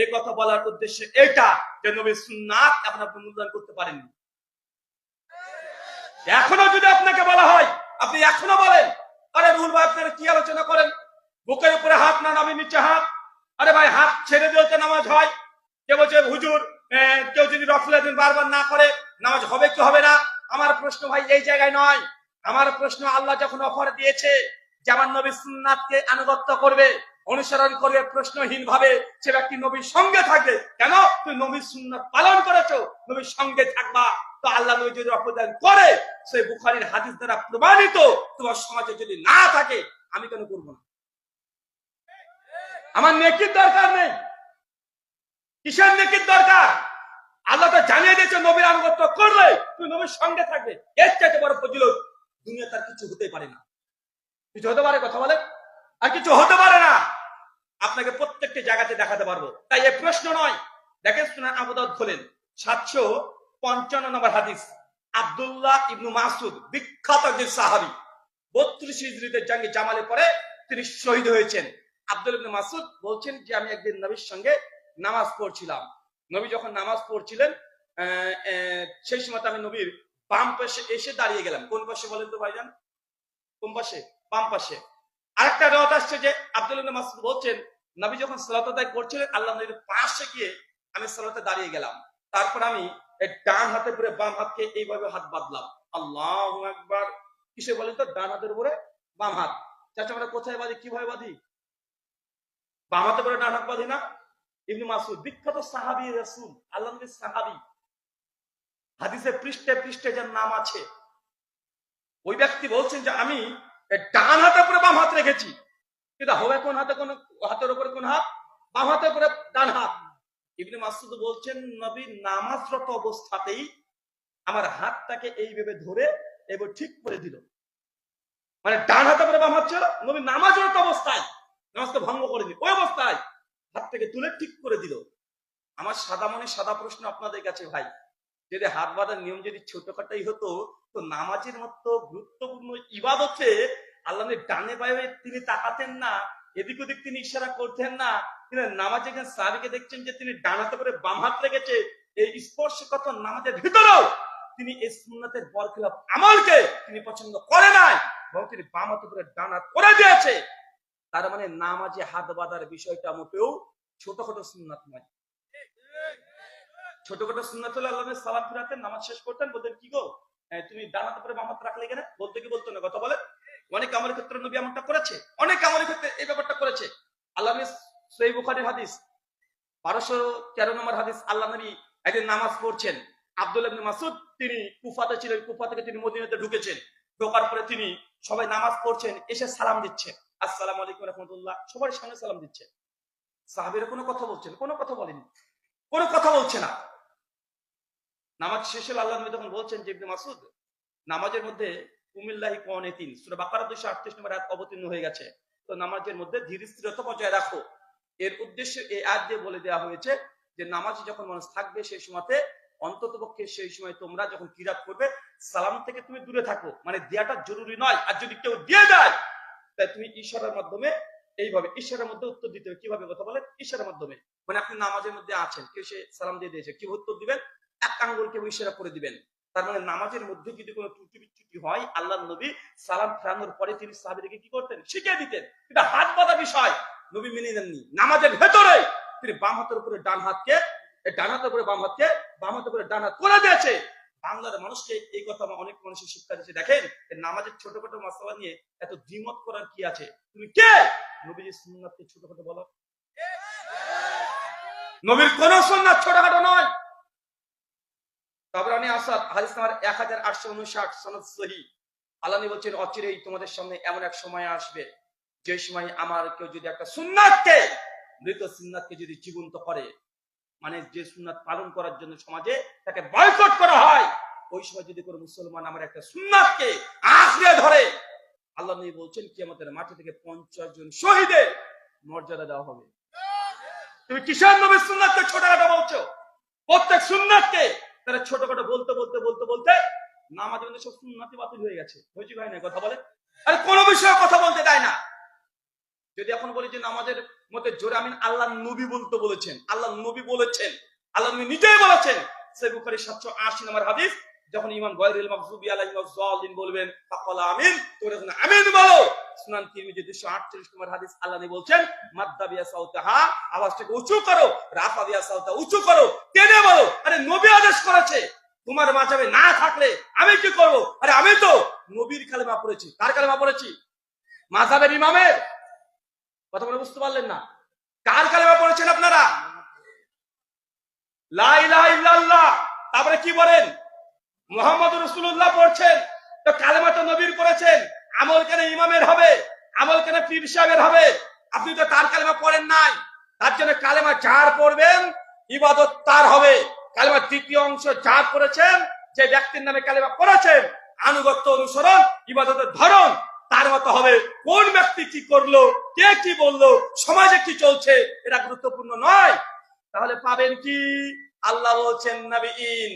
এই কথা বলার উদ্দেশ্য এটা যে নবীর সুন্নাত এখন আপনি মূল্যায়ন করতে পারেননি। এখনো যদি আপনাকে বলা হয়, আপনি এখনো বলেন, আরে রুহুল ভাই আপনারা কি আলোচনা করেন, বুকের উপরে হাত না নামিয়ে নিচে হাত, আরে ভাই হাত ছেড়ে দিয়েও তো নামাজ হয়। কেউ বলছে হুজুর কেউ যদি রফুলের দিন বারবার না করে নামাজ হবে কি হবে না? আমার প্রশ্ন ভাই এই জায়গায় নয়। আমার প্রশ্ন, আল্লাহ যখন অফার দিয়েছে যে আমার নবীর সুন্নাতকে আনুগত্য করবে, অনুসরণ করবে প্রশ্নহীন ভাবে, সে ব্যক্তি নবীর সঙ্গে থাকবে। কেন? তুই নবীর সুন্নাত পালন করেছো, নবীর সঙ্গে থাকবা। তো আল্লাহ নবী যদি অপদান করে, সেই বুখারীর হাদিস দ্বারা প্রমাণিত, তোমার সমাজে যদি না থাকে, আমি কেন করবো না? আমার নেকির দরকার নেই, কিসের নেকির দরকার? আল্লাহ তো জানিয়ে দিয়েছে নবীর আনুগত্য করলে তুই নবীর সঙ্গে থাকবে, এর চাইতে বড় ফজিলত দুনিয়া তার কিছু হতে পারে না। কিছু হতে পারে? কথা বলেন। আর কিছু হতে পারে না। আপনাকে প্রত্যেকটি জায়গাতে দেখাতে পারবো। তাই এই প্রশ্ন নয়। দেখেন সুনান আবু দাউদ খোলেন 755 নম্বর হাদিস। আব্দুল্লাহ ইবনু মাসউদ বিখ্যাত একজন সাহাবী, 32 হিজরিতে জঙ্গে জামালে পরে তিনি শহীদ হয়েছেন। আব্দুল্লাহ ইবনু মাসউদ বলছেন যে আমি একদিন নবীর সঙ্গে নামাজ পড়ছিলাম। নবী যখন নামাজ পড়ছিলেন সেই সময় আমি নবীর বাম পাশে এসে দাঁড়িয়ে গেলাম। কোন পাশে বলেন তো ভাইজান? কোন পাশে? বাম পাশে। আরেকটা রাওয়াত আসছে যে আব্দুল্লাহ ইবনে মাসউদ বলছেন নবী যখন সালাত আদায় করছিলেন আল্লাহ নবীর পাশে গিয়ে আমি সালাতে দাঁড়িয়ে গেলাম। তারপর আমি এই ডান হাতে পরে বাম হাতকে এইভাবে হাত বাঁধলাম। আল্লাহু আকবার। কিসে বলেন তো? ডান হাতের উপরে বাম হাত। চাচা আমরা কোথায় বাঁধি, কিভাবে বাঁধি? বাম হাতে পরে ডান হাত বাঁধি না? ইবনে মাসউদ বিখ্যাত সাহাবী রাসূল, আল্লাহ নবীর সাহাবী, হাদিসে পৃষ্ঠে পৃষ্ঠে যার নাম আছে, ওই ব্যক্তি বলছেন যে আমি ডান হাতের উপরে বাম হাত রেখেছি। কিন্তু হবে কোন হাতে? কোন হাতের উপরে কোন হাত? বাম হাতের উপরে ডান হাত। ইবনে মাসউদ বলছেন নবী নামাজরত অবস্থাতেই আমার হাতটাকে এইভাবে ধরে এবার ঠিক করে দিল। মানে ডান হাতে উপরে বাম হাত ছিল, নবী নামাজরত অবস্থায়, নামাজকে ভঙ্গ করে দিল, ওই অবস্থায় হাত থেকে তুলে ঠিক করে দিল। আমার সাদা মনে সাদা প্রশ্ন আপনাদের কাছে ভাই, যদি হাত বাঁধার নিয়ম যদি ছোটখাটাই হতো তো নামাজের মতো গুরুত্বপূর্ণ ইবাদতে আল্লাহ ডানে বায়ে তিনি তাকাতেন না, এদিক ওদিক তিনি ইশারা করতেন না। তিনি নামাজে সাহাবীকে দেখছেন যে তিনি ডান হাতে করে বাম হাত রেখেছে, এই স্পর্শগত নামাজের ভিতরেও তিনি এই সুন্নাতের বরখিলাফ আমলকে তিনি পছন্দ করে নাই, বরং তিনি বাম হাতে করে ডান হাত করে দিয়েছে। তার মানে নামাজে হাত বাঁধার বিষয়টা মোটেও ছোটখাটো সুন্নাত নয়। ছোটখাটো সুন্নাত হলে আল্লাহ সালাম ফিরাতেন, নামাজ শেষ করতেন, বলতেন কি গো তুমি ডান হাতে করে বাম হাত রাখলে কেন? বলতে কি বলতো না? কথা বলে। অনেক আমলের ক্ষেত্রে নবী এমনটা করেছে, অনেক আমলের ক্ষেত্রে এই ব্যাপারটা করেছে। আল্লাহ নবী সহিহ বুখারীর হাদিস 1213 নম্বর হাদিস, আল্লাহ নবী একদিন নামাজ পড়ছেন। আব্দুল্লাহ ইবনে মাসউদ তিনি কুফাতে ছিলেন, কুফা থেকে তিনি মদিনাতে ঢুকেছেন। ঢোকার পরে তিনি সবাই নামাজ পড়ছেন, এসে সালাম দিচ্ছেন, আসসালামু আলাইকুম ওয়া রাহমাতুল্লাহ, সবার সামনে সালাম দিচ্ছে। সাহাবীরা কোনো কথা বলছেন? কোনো কথা বলেনি, কোনো কথা বলছে না। নামাজ শেষে আল্লাহ নবী তখন বলছেন যে ইবনে মাসউদ, নামাজের মধ্যে কুমিল্লাহি কুনিতিন সূরা বাকারা 238 নম্বর আয়াত অবতীর্ণ হয়ে গেছে, তো নামাজের মধ্যে ধীর স্থিরতা বজায় রাখো। এর উদ্দেশ্যে এই আয়াত দিয়ে বলে দেওয়া হয়েছে যে নামাজে যখন মানুষ থাকবে সেই সময়তে অন্ততপক্ষে সেই সময় তোমরা যখন কিরাত করবে সালাম থেকে তুমি দূরে থাকো, মানে দেয়াটা জরুরি নয়। আর যদি কেউ দিয়ে দেয় তাই তুমি ইশারার মাধ্যমে, এইভাবে ইশারার মধ্যে উত্তর দিতে হবে। কিভাবে? কথা বলেন। ইশারার মাধ্যমে, মানে আপনি নামাজের মধ্যে আছেন, কেউ সে সালাম দিয়ে দিয়েছে, কি উত্তর দিবেন? এক আঙ্গুলকে ইশারা করে দিবেন। তার মানে নামাজের মধ্যে যদি কোনো ত্রুটি বিচ্যুতি হয় আল্লাহ নবী সালাম ফেরানোর পরে তিনি সাহাবীদেরকে কি করতেন? শিখিয়ে দিতেন। এটা হাত বাঁধা বিষয় নবী মেনে নেননি। নামাজের ভেতরে তিনি বাম হাতের উপরে ডান হাতকে, ডান হাতের উপরে বাম হাতকে, বাম হাতের উপরে ডান হাত করে দিয়েছে। বাংলার মানুষকে এই কথা অনেক মানুষের শিক্ষা দিচ্ছে। দেখেন নামাজের ছোটখাটো মাসালা নিয়ে এত দ্বিমত করার কি আছে? তুমি কে? নবীজির সুন্নাতকে ছোটখাটো বলো? নবীর কোন সুন্নাত ছোটখাটো নয়। তাবরানী আসাদ হাদিস নাম্বার 1859 সনদ সহিহ। আল্লাহ নবী বলেন অচিরেই তোমাদের সামনে এমন এক সময় আসবে যে সময় আমার কেউ যদি একটা সুন্নাতকে, মৃত সুন্নাতকে যদি জীবন্ত করে, মানে যে সুন্নাত পালন করার জন্য সমাজে তাকে বয়কট করা হয়, ওই সময় যদি কোনো মুসলমান আমার একটা সুন্নাতকে আঁকড়ে ধরে, আল্লাহ নবী বলছেন কিয়ামতের মাঠে থেকে 50 জন শহীদের মর্যাদা দেওয়া হবে। তুমি কিসের নবীর সুন্নাতকে ছোটখাটো বলছো? প্রত্যেক সুন্নাতকে তারা ছোটখাটো বলতে বলতে বলতে বলতে নামাজের মধ্যে সব সুন্নাতই বাতিল হয়ে গেছে। হয়েছে ভাই না? কথা বলে। আরে কোনো বিষয়ে কথা বলতে দেয় না। যদি এখন বলি যে নামাজের মধ্যে জোরে আমিন আল্লাহ নবী বলতে বলেছেন, আল্লাহ নবী বলেছেন, আল্লাহ নবী নিজেই বলেছেন। সহিহ বুখারী 780 নম্বর হাদিস, যখন ইমাম গায়রুল মাগদুবি আলাইহিম ওয়াস-সাল্লিন বলবেন ফাকাল আমিন, তোমরা যখন আমিন বলো। সুনান তিরমিজি 248 নম্বর হাদিস, আল্লাহ নবী বলছেন মাদ্দা বিয়া সাউতাহা, আওয়াজটাকে উঁচু করো, রাফা বিয়া সাউতা, উঁচু করো, টেনে বলো। আরে নবী আদেশ করেছে, তোমার মাঝাবে না থাকলে আমি কি করব? আরে আমি তো নবীর কালেমা পড়েছি। কার কালেমা পড়েছি? মাযহাবের ইমামের। কথা বলে বুঝতে পারলেন না? কার কালেমা পড়েছেন আপনারা? লা ইলাহা ইল্লাল্লাহ। তারপরে কি বলেন? মুহাম্মদুর রাসূলুল্লাহ পড়ছেন। তো কালেমা তো নবীর পড়েছেন, আমল কেন ইমামের হবে? আমল কেন পীর সাহেবের হবে? আপনি তো তার কালেমা পড়েন নাই। তার জন্য কালেমা যার পড়বেন ইবাদত তার হবে। কালেমার তৃতীয় অংশ যা করেছেন, যে ব্যক্তির নামে কালেমা পড়েছেন, আনুগত্য অনুসরণ ইবাদতের ধরন তার মতো হবে। কোন ব্যক্তি কি করলো, কে কি বললো, সমাজে কি চলছে, এটা গুরুত্বপূর্ণ নয়। তাহলে পাবেন কি? আল্লাহ বলছেন নবীন,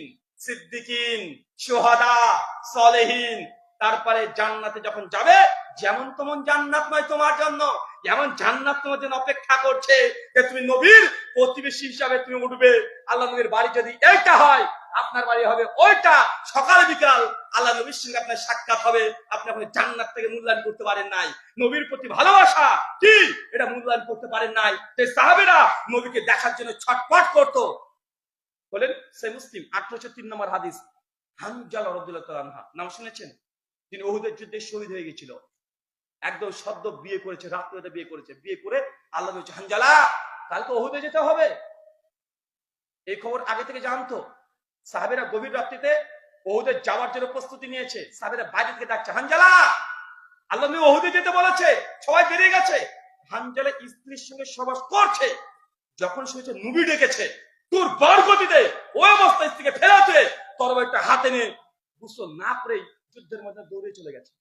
সিদ্দিকিন, শুহাদা, সালেহিন। তারপরে জান্নাতে যখন যাবে, যেমন তেমন জান্নাত নয় তোমার জন্য, এমন জান্নাত তোমার জন্য অপেক্ষা করছে যে তুমি নবীর প্রতিবেশী হিসাবে তুমি উঠবে। আল্লাহ নবীর বাড়ি যদি এইটা হয়, আপনার বাড়ি হবে ওইটা। সকাল বিকাল আল্লাহ নবীর সঙ্গে আপনার সাক্ষাৎ হবে। আপনি এখন জান্নাত থেকে মূল্যায়ন করতে পারেন নাই। নবীর প্রতি ভালোবাসা কি, এটা মূল্যায়ন করতে পারেন নাই। যে সাহাবীরা নবীকে দেখার জন্য ছটফট করতো। বলেন সে মুসলিম 803 নম্বর হাদিস, হানজালা রাদিয়াল্লাহু তাআলা আনহা, নাম শুনেছেন? তিনি উহুদের যুদ্ধে শহীদ হয়ে গেছিল। একদম সদ্য বিয়ে করেছে, রাত্রিতে বিয়ে করেছে। বিয়ে করে আল্লাহ বলছে, হানজালা কালকে উহুদে যেতে হবে। এই খবর আগে থেকে জানতো। সাহাবেরা গভীর রাত্রিতে উহুদে যাওয়ার জন্য প্রস্তুতি নিয়েছে। সাহাবেরা বাইরে থেকে ডাকছে, হানজালা আল্লাহ নবী উহুদে যেতে বলেছে, সবাই বেরিয়ে গেছে। হানজালা স্ত্রীর সঙ্গে সবাস করছে। যখন শুনেছে নবী ডেকেছে, তোর বরগতিতে ওই অবস্থা স্ত্রীকে ফেরাতে তরবারিটা হাতে নিয়ে গোসল না করেই যুদ্ধের মধ্যে দৌড়ে চলে গেছে।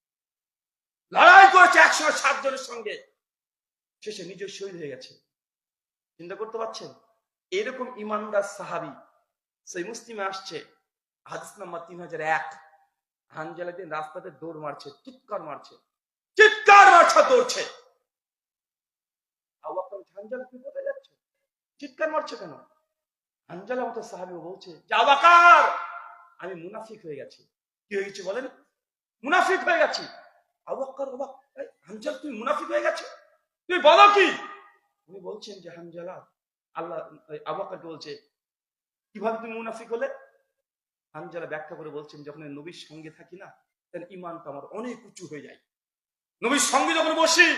লড়াই করেছে 107 জনের সঙ্গে, শেষে নিজে শহীদ হয়ে গেছে। চিন্তা করতে পারছেন? এরকম ইমানদার সাহাবী সেই মুসলিমে আসছে হাদিস নাম্বার 3001। হানজালা দিন রাস্তাতে দৌড় মারছে, চিৎকার মারছে, দৌড়ছে। আবু বকর হানজালা কি কোথায় যাচ্ছে, চিৎকার মারছে কেন? হানজালা মতো সাহাবী বলছে, আবু বকর আমি মুনাফিক হয়ে গেছি। কি হয়ে গেছে বলেন? মুনাফিক হয়ে গেছি। আবু বকর অবাক, হানজালা তুমি মুনাফিক হয়ে গেছো, তুমি বলো কি? উনি বলছেন যে হানজালা, আল্লাহ আবু বকরকে বলছে, কিভাবে তুমি মুনাফিক হলে? হানজালা ব্যাখ্যা করে বলছেন, যখন নবীর সঙ্গে থাকি না, তাহলে ইমানটা আমার অনেক উঁচু হয়ে যায়। নবীর সঙ্গে যখন বসি,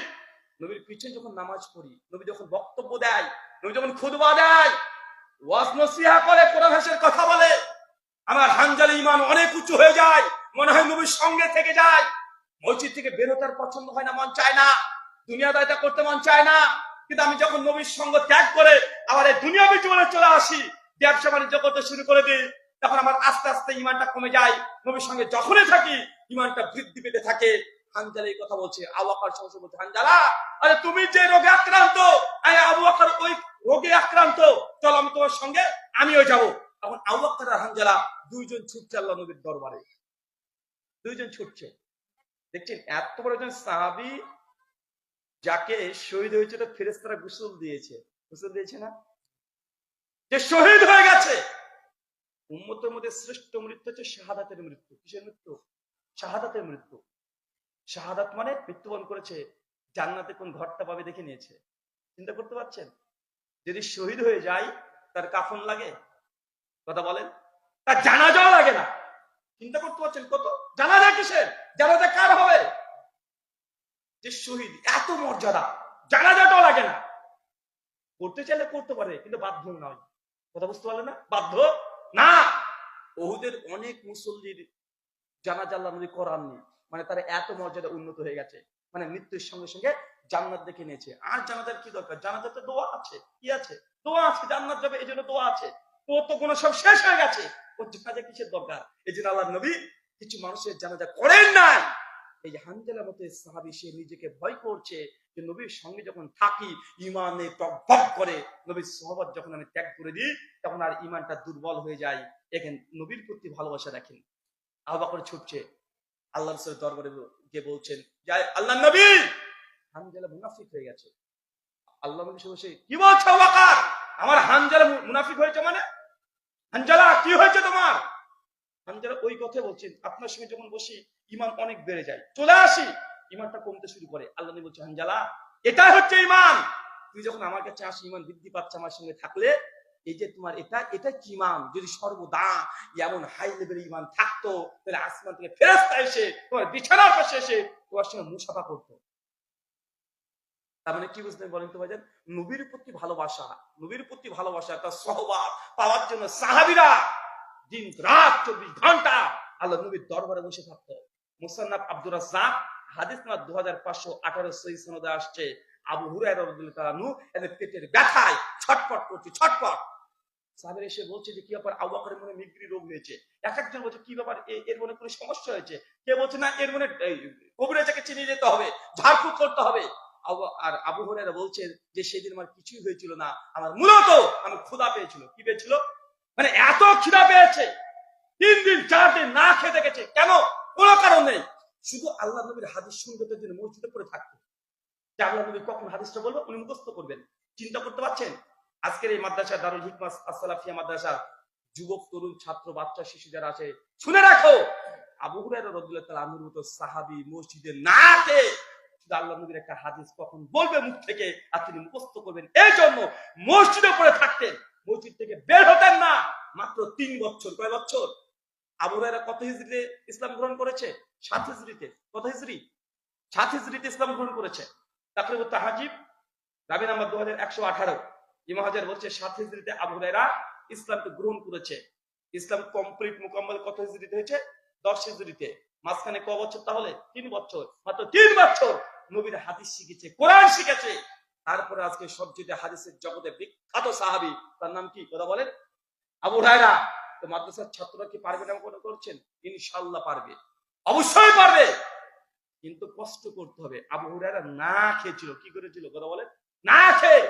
নবীর পিছনে যখন নামাজ পড়ি, নবী যখন বক্তব্য দেয়, নবী যখন খুতবা দেয়, ওয়াজ নসিহত করে, কোরআন হাদিসের কথা বলে, আমার হানজালা ইমান অনেক উঁচু হয়ে যায়। মনে হয় নবীর সঙ্গে থেকে যায়। মসজিদ থেকে বের হতে আর পছন্দ হয় না, মন চায় না, দুনিয়াদারিতা করতে মন চায় না। কিন্তু আমি যখন নবীর সঙ্গ ত্যাগ করে আবার এই দুনিয়াবী জীবনে চলে আসি, ব্যবসা বাণিজ্য করতে শুরু করে দিই, তখন আমার আস্তে আস্তে ইমানটা কমে যায়। নবীর সঙ্গে যখনই থাকি ইমানটা বৃদ্ধি পেতে থাকে। হানজালা এই কথা বলছে। আবু বকর সঙ্গে বলছে, হানজালা আরে তুমি যে রোগে আক্রান্ত, আবু বকর ওই রোগে আক্রান্ত, চল আমি তোমার সঙ্গে আমিও যাবো। তখন আবু বকর আর হানজালা দুইজন ছুটছে আল্লাহ নবীর দরবারে। দুইজন ছুটছে। দেখছেন এত বড় একজন সাহাবী, যাকে শহীদ হয়েছিল ফেরেশতারা গোসল দিয়েছে। গোসল দিয়েছে না? যে শহীদ হয়ে গেছে। উম্মতের মধ্যে শ্রেষ্ঠ মৃত্যু হচ্ছে শাহাদাতের মৃত্যু। কিসের মৃত্যু? শাহাদাতের মৃত্যু। শাহাদাত মানে মৃত্যুবরণ করেছে, জান্নাতে কোন ঘরটা পাবে দেখে নিয়েছে। চিন্তা করতে পারছেন? যদি শহীদ হয়ে যায়, তার কাফন লাগে? কথা বলেন। তার জানাজাও লাগে না। চিন্তা করতে পারছেন কত? জানাজা কিসের? জানাজা কার হবে? যে শহীদ, এত মর্যাদা, জানাজাটাও লাগে না। করতে চাইলে করতে পারে, কিন্তু বাধ্য নয়। কথা বুঝতে পারলেন না? বাধ্য না। উহুদের অনেক মুসল্লির জানাজা আল্লাহ নবী করাননি। মানে তারা এত মর্যাদা উন্নত হয়ে গেছে, মানে মৃত্যুর সঙ্গে সঙ্গে জান্নাত দেখে নিয়েছে। আর জানাজার কি দরকার? জানাজাতে দোয়া আছে। কি আছে? দোয়া আছে। জান্নাত যাবে এই জন্য দোয়া আছে। তো কোনো সব শেষ হয়ে গেছে, ওর জানাজা কিসের দরকার? এই জন্য আল্লাহ নবী কিছু মানুষের জানাজা করেন নাই। এই যে হানজালা মতো সাহাবী, সে নিজেকে ভয় করছে যে নবীর সঙ্গে যখন থাকি ইমানে টকবক করে, নবীর সোহবত যখন আমি ত্যাগ করে দিই, তখন আর ইমানটা দুর্বল হয়ে যায়। এখানে নবীর প্রতি ভালোবাসা দেখেন। আবু বকর ছুটছে আল্লাহ রাসূলের দরবারে গিয়ে বলছেন, আল্লাহ নবী, হানজালা মুনাফিক হয়ে গেছে। আল্লাহ নবী বসে, কি বলছো আবু বকর? আমার হানজালা মুনাফিক হয়েছে মানে? হানজালা কি হয়েছে তোমার? হানজালা ওই কথা বলছেন, আপনার সঙ্গে যখন বসি ইমান অনেক বেড়ে যায়, চলে আসি ইমানটা কমতে শুরু করে। আল্লাহ নবী বলছে, হানজালা এটাই হচ্ছে ইমান। তুই যখন আমার কাছে আসি ইমান বৃদ্ধি পাচ্ছে আমার সঙ্গে থাকলে। এই যে তোমার এটা কি ইমান? যদি সর্বদা এমন হাই লেভেলের ইমান থাকতো, তাহলে আসমান থেকে ফেরেশতা এসে তোমার বিছানার পাশে এসে তোমার সঙ্গে মুসাফা করতো। তার মানে কি বুঝলেন বলেন তো ভাইজান? নবীর প্রতি ভালোবাসা, নবীর প্রতি ভালোবাসা, তার সহবাত পাওয়ার জন্য সাহাবীরা দিন রাত 24 ঘন্টা আল্লাহ নবীর দরবারে বসে থাকতো। মুসান্নাফ আব্দুর রাজ্জাক হাদিস নাম্বার 2518 সহিহ সনদে আসছে, আবু হুরায়রা রাদিয়াল্লাহু তাআলা আনহু এদের পেটের ব্যথায় ছটফট করছে, ছটফট। সাহাবীরা এসে বলছে যে কি ব্যাপার, আবু বকরের মনে মিগ্রি রোগ হয়েছে। এক একজন বলছে কি ব্যাপার, এর মনে কোনো সমস্যা হয়েছে। কে বলছে না এর মনে কবিরাজাকে চিনিয়ে যেতে হবে, ঝাড়ফুঁক করতে হবে। আর আবু হুরায়রা বলছেন যে সেদিন আমার কিছুই হয়েছিল না, আমার মূলত আমি ক্ষুধা পেয়েছিল। কি পেয়েছিল? মানে এত খিদা পেয়েছে, 3 দিন 4 দিন না খেতে গেছে। কেন? কোনো কারণ নেই, শুধু আল্লাহ নবীর হাদিস শুনতে জন্য মসজিদে পড়ে থাকতো। যে আল্লাহ নবী কখন হাদিসটা বলবো উনি মুখস্থ করবেন। চিন্তা করতে পারছেন আজকের এই মাদ্রাসা দারুল হিকমা আসসালাফিয়া মাদ্রাসা যুবক তরুণ ছাত্র বাচ্চা শিশু যারা আছে, শুনে রাখো, আবু হুরায়রা রাদিয়াল্লাহু তাআলা আনহুর মতো সাহাবী মসজিদে না খেয়ে শুধু আল্লাহ নবীর একটা হাদিস কখন বলবে মুখ থেকে আর তিনি মুখস্থ করবেন, এই জন্য মসজিদে পড়ে থাকতেন, মসজিদ থেকে বের হতেন না। মাত্র 3 বছর। কয় বছর? আবু হুরায়রা কত হিজরিতে ইসলাম গ্রহণ করেছে? 7 হিজরিতে। কত হিজরি? 7 হিজরিতে ইসলাম গ্রহণ করেছে। তাকরিবুত তাহজিব রাবি নাম্বার 2118 ইমাম হাজার বলছে 7 হিজরিতে আবু হুরায়রা ইসলামকে গ্রহণ করেছে। ইসলাম কমপ্লিট মুকাম্মাল কত হিজরিতে হয়েছে? 10 হিজরিতে। মাঝখানে ক বছর? তাহলে 3 বছর। মাত্র 3 বছর নবীর হাদিস শিখেছে, কোরআন শিখেছে। তারপরে আজকে সবচেয়ে হাদিসের জগতে বিখ্যাত সাহাবী, তার নাম কি? কথা বলেন। আবু হুরায়রা। তো মাদ্রাসার ছাত্ররা কি পারবে না মনে করছেন? ইনশাআল্লাহ পারবে, অবশ্যই পারবে, কিন্তু কষ্ট করতে হবে। আবু হুরায়রা না খেয়েছিল। কি করেছিল? কথা বলেন। না খেয়ে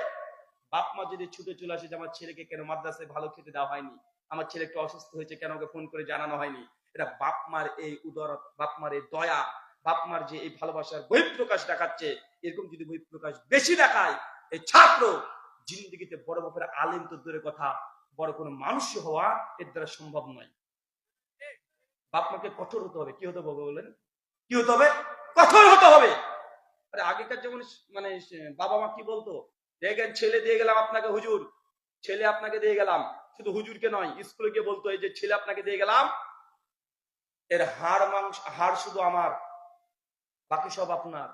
বাপ মা যদি ছুটে চলে আসে যে আমার ছেলেকে কেন মাদ্রাসায় ভালো খেতে দেওয়া হয়নি, আমার ছেলে একটু অসুস্থ হয়েছে কেন ওকে ফোন করে জানানো হয়নি, এটা বাপ মার এই উদারত, বাপ মার এই দয়া, বাপ মার যে এই ভালোবাসার বহিঃপ্রকাশ দেখাচ্ছে। এরকম যদি বহিঃপ্রকাশ বেশি দেখায় এই ছাত্র, জিন্দেগিতে বড় বাপের আলেম তো দূরের কথা, বড় কোনো মানুষ হওয়া এর দ্বারা সম্ভব নয়। বাপ মাকে কঠোর হতে হবে। কি হতে হবে বলেন? কি হতে হবে? কঠোর হতে হবে। আরে আগেকার যেমন মানে বাবা মা কি বলতো, দেখেন ছেলে দিয়ে গেলাম আপনাকে হুজুর, ছেলে আপনাকে দিয়ে গেলাম। শুধু হুজুরকে নয়, স্কুলে গিয়ে বলতো এই যে ছেলে আপনাকে দিয়ে গেলাম, এর হাড় মাংস, হাড় শুধু আমার, বাকি সব আপনার।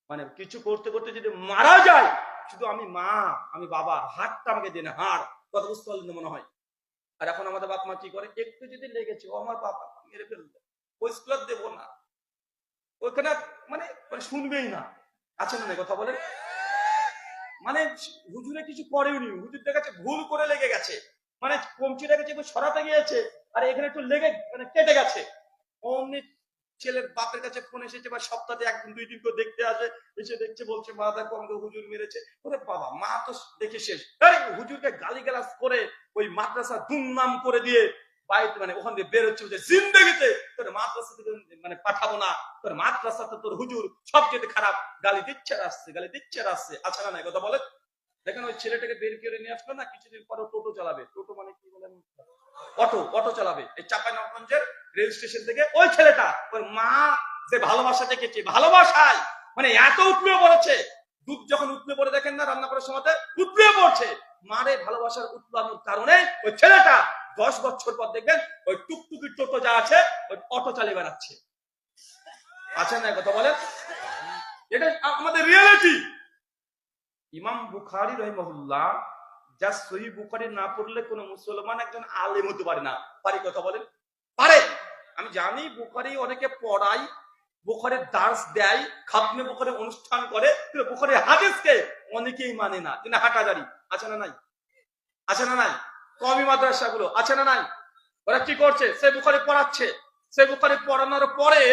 মানে কিছু করতে করতে যদি মারা যায়, শুধু আমি মা, আমি বাবা, হাড়টা আমাকে দেন, হাড়। কথা বুঝতে পারলেন মনে হয়। আর এখন আমাদের বাপ মা কি করে, একটু যদি লেগেছে, ও আমার বাবা মেরে ফেলবে, ওই স্কুলে দেবো না, ওইখানে মানে শুনবেই না। আছে না কথা বলেন? মানে হুজুরে কিছু করেওনি, হুজুর দেখাচ্ছে ভুল করে লেগে গেছে, মানে কমচিটা গেছে সরাতে গিয়েছে, আর এখানে একটু লেগে মানে কেটে গেছে। অমনি ছেলের বাপের কাছে ফোন এসেছে, বা সপ্তাহে 1 দিন 2 দিন করে দেখতে আসে, এসে দেখছে, বলছে মা দেখো আমাকে হুজুর মেরেছে। ওরে বাবা, মা তো দেখে শেষ। হুজুরকে গালিগালাজ করে ওই মাদ্রাসা দুমনাম করে দিয়ে বাইরে মানে ওখান দিয়ে বের হচ্ছে, যে জিন্দেগিতে তোর মাদ্রাসা থেকে মানে পাঠাবো না, তোর মাদ্রাসাতে তোর হুজুর সবচেয়ে খারাপ, গালি দিচ্ছে আর আসছে, গালি দিচ্ছে আর আসছে। আচ্ছা না কথা বলে। দেখেন ওই ছেলেটাকে বের করে নিয়ে আসলো না, কিছুদিন পরে টোটো চালাবে। টোটো মানে কি বলেন? অটো, অটো চালাবে এই চাঁপাইনবাবগঞ্জের রেল স্টেশন থেকে। ওই ছেলেটা ওর মা যে ভালোবাসা দেখেছে, ভালোবাসায় মানে এত উঠলে পড়েছে, দুধ যখন উঠলে পড়ে দেখেন না রান্না করার সময় উঠলে পড়ছে, মারে ভালোবাসার উৎপাদনের কারণে ওই ছেলেটা 10 বছর পর দেখবেন ওই টুকটুকি টোটো যা আছে ওই অটো চালিয়ে বেড়াচ্ছে। আছেন না কথা বলেন? এটা আমাদের রিয়েলিটি। ইমাম বুখারী রাহিমাহুল্লাহ, যা সহিহ বুখারী না পড়লে কোন মুসলমান একজন আলেম হতে পারে না। পারি কথা বলেন? পারে। আমি জানি বুখারী অনেকে পড়াই, বুখারীর দার্স দেয়, খাতমে বুখারী অনুষ্ঠান করে, কিন্তু বুখারীর হাদিসকে অনেকেই মানে না, কিন্তু হাঁটাজারি। আছে না নাই? আছে না নাই? কওমি মাদ্রাসাগুলো আছে না নাই? ওরা কি করছে? সে বুখারী পড়াচ্ছে, সে বুখারী পড়ানোর পরে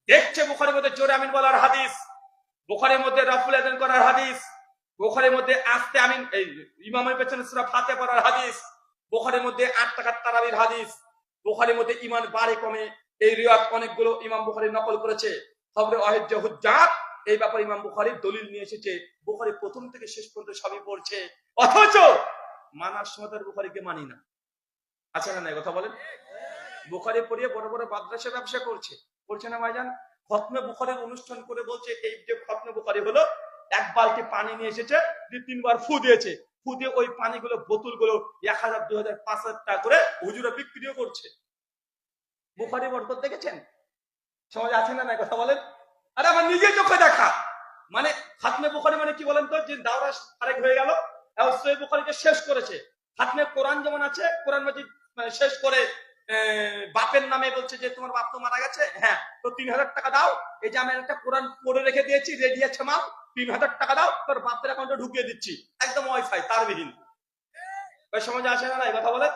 দেখছে বুখারীর মধ্যে জোরে আমিন বলার হাদিস, বুখারীর মধ্যে রাফুল আযান করার হাদিস, বুখারীর মধ্যে আস্তে আমিন এই ইমামের পেছনে সূরা ফাতিহা পড়ার হাদিস, বুখারীর মধ্যে 8 টাকার তারাবির হাদিস, বুখারীর মধ্যে ঈমান বাড়ে কমে এই রিওয়ায়াত অনেকগুলো ইমাম বুখারী নকল করেছে। খবরে ওয়াহিদ হুজ্জাত এই ব্যাপারে ইমাম বুখারী দলিল নিয়ে এসেছে। বুখারী প্রথম থেকে শেষ পর্যন্ত সবই পড়ছে, অথচ মানার সময় তার বুখারীকে মানি না। আচ্ছা না কথা বলেন? বুখারী পড়িয়ে বড় বড় মাদ্রাসা ব্যবসা করছে, করছে না ভাইজান? খতমে বুখারীর অনুষ্ঠান করে বলছে এই যে খতমে বুখারী হলো, 1 বালতি পানি নিয়ে এসেছে, 2-3 বার ফু দিয়েছে, ফু দিয়ে ওই পানিগুলো বোতলগুলো 1000, 2000, 5000 টাকা করে হুজুরা বিক্রিও করছে। বুখারী বরকত দেখেছেন? সমাজে আছে না কথা বলেন? আরে আমার নিজের চোখে দেখা। মানে খাতমে বুখারী মানে কি বলেন তো, যে দাওরা আরেক হয়ে গেল, এবং সহিহ বুখারীকে শেষ করেছে। খাতমে কোরআন যেমন আছে, কোরআন মাজিদ মানে শেষ করে বাপের নামে বলছে যে তোমার বাপ তো মারা গেছে, হ্যাঁ তো 3000 টাকা দাও, এই যে আমি একটা কোরআন পড়ে রেখে দিয়েছি, রেডি আছে মাল, 3000 টাকা দাও, তোর বাপের অ্যাকাউন্টে ঢুকিয়ে দিচ্ছি, একদম ওয়াইফাই তারবিহীন। ওই সমাজে আছে না নাই কথা বলে?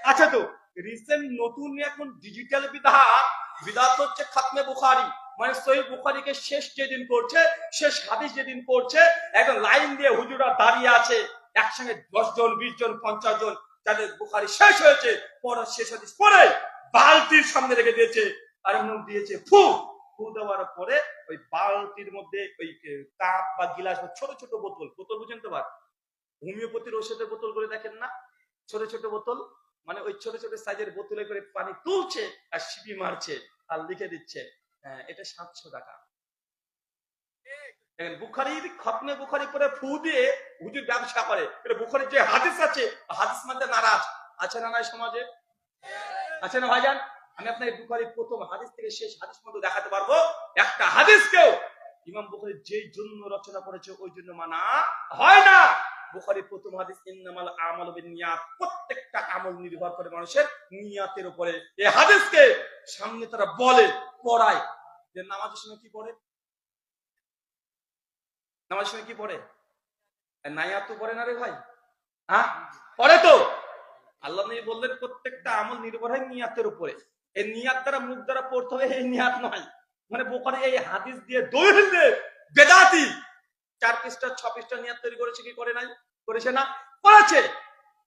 আচ্ছা, তো রিসেন্ট নতুন এখন ডিজিটাল বিধাত, বিধাত হচ্ছে খাতমে বুখারী, মানে সহিহ বুখারীকে শেষ যেদিন করছে, শেষ হাদিস যেদিন পড়ছে, একদম লাইন দিয়ে হুজুরা দাঁড়িয়ে আছে একসঙ্গে 10 জন 20 জন 50 জন, যাদের বুখারী শেষ হয়েছে পড়া শেষ হাদিস পড়ে বালতির সামনে রেখে দিয়েছে, আর এমন দিয়েছে ফু, ফু দেওয়ার পরে ওই বালতির মধ্যে ওই কাপ বা গিলাস বা ছোট ছোট বোতল, বোতল বুঝেন তো? হোমিওপ্যাথির ওষুধের বোতল করে দেখেন না, ছোট ছোট বোতল, মানে ওই ছোট ছোট সাইজের বোতলে করে পানি তুলছে আর সিপি মারছে আর লিখে দিচ্ছে এটা 700 টাকা। বুখারীর খতমে বুখারী পরে ফু দিয়ে হুজুর ব্যবসা করে। এটা বুখারীর যে হাদিস আছে, হাদিস মানতে নারাজ আছে না নাই সমাজে? আছে না ভাইজান? আমি আপনাকে বুখারীর প্রথম হাদিস থেকে শেষ হাদিস পর্যন্ত দেখাতে পারবো। একটা হাদিসকেও ইমাম বুখারী যেই জন্য রচনা করেছে ওই জন্য মানা হয় না। বুখারীর প্রথম হাদিস ইন্নামাল আমালু বিন্নিয়াত, প্রত্যেকটা আমল নির্ভর করে মানুষের নিয়াতের উপরে। এই হাদিসকে সামনে তারা বলে, পড়ায় যে নামাজের সময় কি পড়ে, নামাজের সময় কি পড়ে, নায়াত তো পড়ে না রে ভাই, হ্যাঁ পড়ে তো। আল্লাহ নবী বললেন প্রত্যেকটা আমল নির্ভর হয় নিয়াতের উপরে। এই নিয়াত দ্বারা মুখ দ্বারা পড়তে হবে এই নিয়াত নয়। মানে বুখারী এই হাদিস দিয়ে দলিল দিয়ে বেদাতি 4 পৃষ্ঠা 6 পৃষ্ঠা নিয়াত তৈরি করেছে কি করে নাই? করেছে না? করেছে।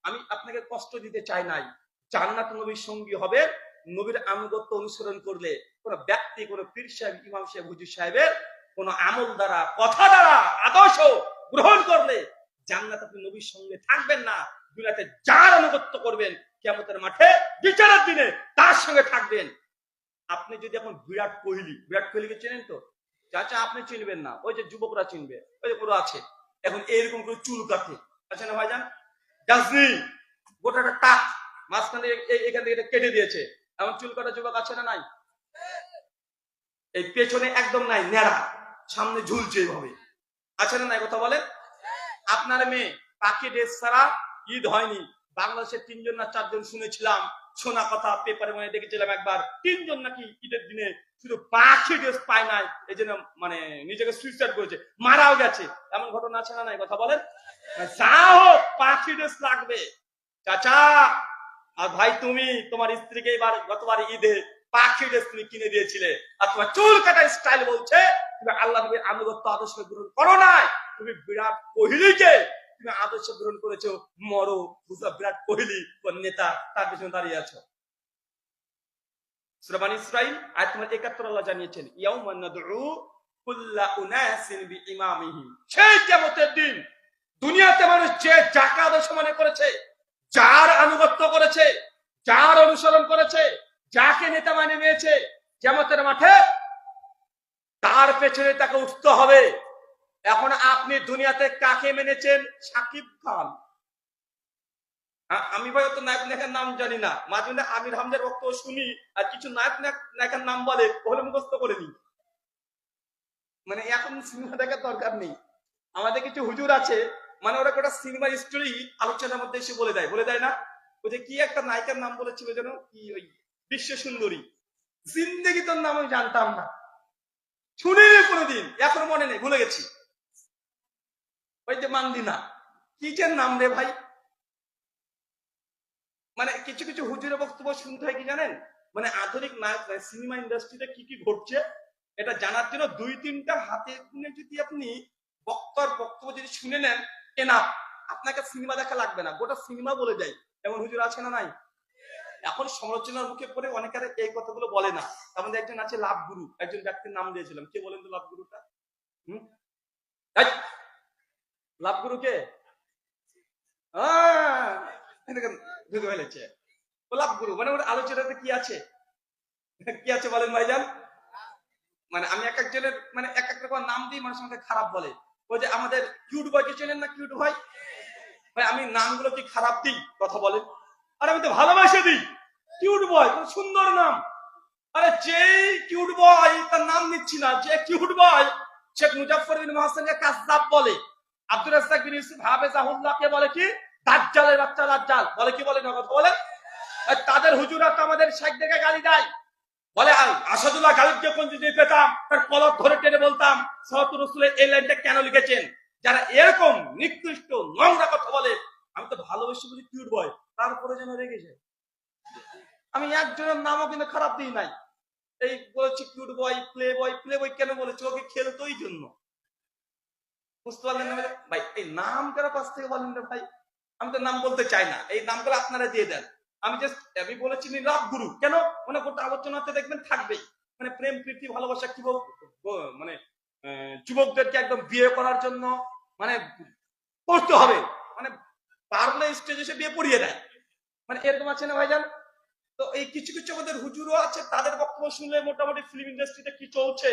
আমি আপনাকে কষ্ট দিতে চাই নাই। জান্নাত নবীর সঙ্গী হবে নবীর আনুগত্য অনুসরণ করলে। কোন ব্যক্তি, কোন পীর সাহেব, ইমাম সাহেব, হুজুর সাহেবের কোন আমল দ্বারা, কথা দ্বারা, আদর্শ গ্রহণ করলে জান্নাত আপনি নবীর সঙ্গে থাকবেন না। দুনিয়াতে যার আনুগত্য করবেন কিয়ামতের মাঠে বিচারের দিনে তার সঙ্গে থাকবেন। আপনি যদি এখন বিরাট কোহলিকে চেনেন তো? চাচা আপনি চিনবেন না, ওই যে যুবকরা চিনবে, ওই যে পুরো আছে এখন এইরকম করে চুল কাটে, আছে না ভাইজান? গাজনি গোটাটা টাক মাঝখানে এখান থেকে কেটে দিয়েছে, এমন চুল কাটা যুবক আছে না নাই? এই পেছনে একদম নাই, নেড়া, সামনে ঝুলছে এইভাবে, আছে না নাই কথা বলেন? আপনার মেয়ে পাখি ড্রেস ছাড়া ঈদ হয়নি। বাংলাদেশে 3 জন না 4 জন শুনেছিলাম, শোনা কথা, পেপারে মনে দেখেছিলাম একবার, 3 জন নাকি ঈদের দিনে শুধু পাখি ড্রেস পায় নাই, এই জন্য মানে নিজেকে সুইসাইড করেছে, মারাও গেছে। এমন ঘটনা আছে না নাই কথা বলেন? যা হোক পাখি ড্রেস লাগবে। চাচা আর ভাই, তুমি তোমার স্ত্রীকে এবার গতবার ঈদে পাখি ড্রেস তুমি কিনে দিয়েছিলে, আর তোমার চুল কাটা স্টাইল বলছে তুমি আল্লাহ নবীর আনুগত্য আদর্শ গ্রহণ করো নাই। তুমি বিরাট কোহলিকে তুমি আদর্শ গ্রহণ করেছো, মরো বুঝা বিরাট কোহলি কোন নেতা, তার পিছনে দাঁড়িয়ে আছো। সূরা বনী ইসরাঈল আয়াত নম্বর ৭১ আল্লাহ জানিয়েছেন ইয়াউমা নাদউ কুল্লা উনাসিন বিইমামিহিম। সেই কিয়ামতের দিন দুনিয়াতে মানুষ যে যাকে আদর্শ মনে করেছে, যার আনুগত্য করেছে, যার অনুসরণ করেছে, যাকে নেতা মানে নিয়েছে, কিয়ামতের মাঠে তার পেছনে তাকে উঠতে হবে। এখন আপনি দুনিয়াতে কাকে মেনেছেন? সাকিব খান। আমি ভাই তো নায়ক নায়কের নাম জানি না, মাঝে মাঝে আমির হামজার বক্তব্য শুনি আর কিছু নায়ক নায়কের নাম বলে, ওগুলো মুখস্থ করে নি। মানে এখন সিনেমা দেখার দরকার নেই। আমাদের কিছু হুজুর আছে, মানে ওরা একটা সিনেমার স্টোরি আলোচনার মধ্যে এসে বলে দেয় না? ওই যে কি একটা নায়িকার নাম বলেছিল যেন, কি ওই বিশ্ব সুন্দরী, জিন্দেগি তোর নাম আমি জানতাম না, শুনিনি কোনোদিন, এখন মনে নেই, ভুলে গেছি। ওই যে মান্দিনা, কি যে নাম রে ভাই। মানে কিছু কিছু হুজুরের বক্তব্য শুনতে হয় কি জানেন, মানে আধুনিক নায়ক সিনেমা ইন্ডাস্ট্রিতে কি কি ঘটছে এটা জানার জন্য 2-3টা হাতে গুনে যদি আপনি বক্তার বক্তব্য যদি শুনে নেন, এনা আপনাকে সিনেমা দেখা লাগবে না, গোটা সিনেমা বলে যায়। এমন হুজুর আছে না নাই? এখন সমালোচনার মুখে পড়ে অনেকের এই কথাগুলো বলে না। তার মধ্যে একজন আছে লাভ গুরু, একজন ব্যক্তির নাম দিয়েছিলাম, কে বলেন তো লাভ গুরুটা? লাভ গুরু কে? লাভ গুরু মানে ওর আলোচনাতে কি আছে, কি আছে বলেন ভাইজান? মানে আমি এক একজনের মানে এক এক রকম নাম দিই, মানুষ আমাকে খারাপ বলে। ওই যে আমাদের কিউট বয়কে চেনেন না? কিউট ভাই, ভাই আমি নামগুলো কি খারাপ দিই কথা বলেন? আর আমি তো ভালোবাসে দিই। কিউট বয় সুন্দর নাম। আরে যে কিউট বয় তার নাম নিচ্ছি না, যে কিউট বয় শেখ মুজাফফর বিন মুহসিনকে কাযযাব বলে, আব্দুর রাজ্জাক বিন ইউসুফ হাফেজাহুল্লাহকে বলে কি দাজ্জালের বাচ্চা, দাজ্জাল বলে, কি বলে না কথা বলেন? তাদের হুজুরা তো আমাদের শেখদেরকে গালি দেয়, বলে আসাদুল্লাহ গালিবকে কোন যদি পেতাম তার কলর ধরে টেনে বলতাম সালাতুর রাসূলের এই লাইনটা কেন লিখেছেন। যারা এরকম নিকৃষ্ট নোংরা কথা বলে আমি তো ভালোবেসে বলি কিউট বয়, তারপরে যেন রেগে যায়। আমি একজনের নামও কিন্তু খারাপ দিই নাই। এই বলেছি কিউট বয়, প্লে বয় কেন বলেছি? ওকে খেলতোই জন্য। বুঝতে পারলেন না ভাই? এই নাম কেন কাছ থেকে বলেন না ভাই? আমি তো নাম বলতে চাই না, এই নামগুলো আপনারা দিয়ে দেন। আমি বলেছি লাভ গুরু কেন, মানে গোটা আলোচনাতে দেখবেন থাকবেই, মানে প্রেম প্রীতি ভালোবাসা কিভাবে মানে যুবকদেরকে একদম বিয়ে করার জন্য মানে করতে হবে, মানে পারলে স্টেজে এসে বিয়ে পড়িয়ে দেয়, মানে এরকম আছে না ভাইজান? তো এই কিছু কিছু আমাদের হুজুরও আছে, তাদের বক্তব্য শুনলে মোটামুটি ফিল্ম ইন্ডাস্ট্রিতে কি চলছে,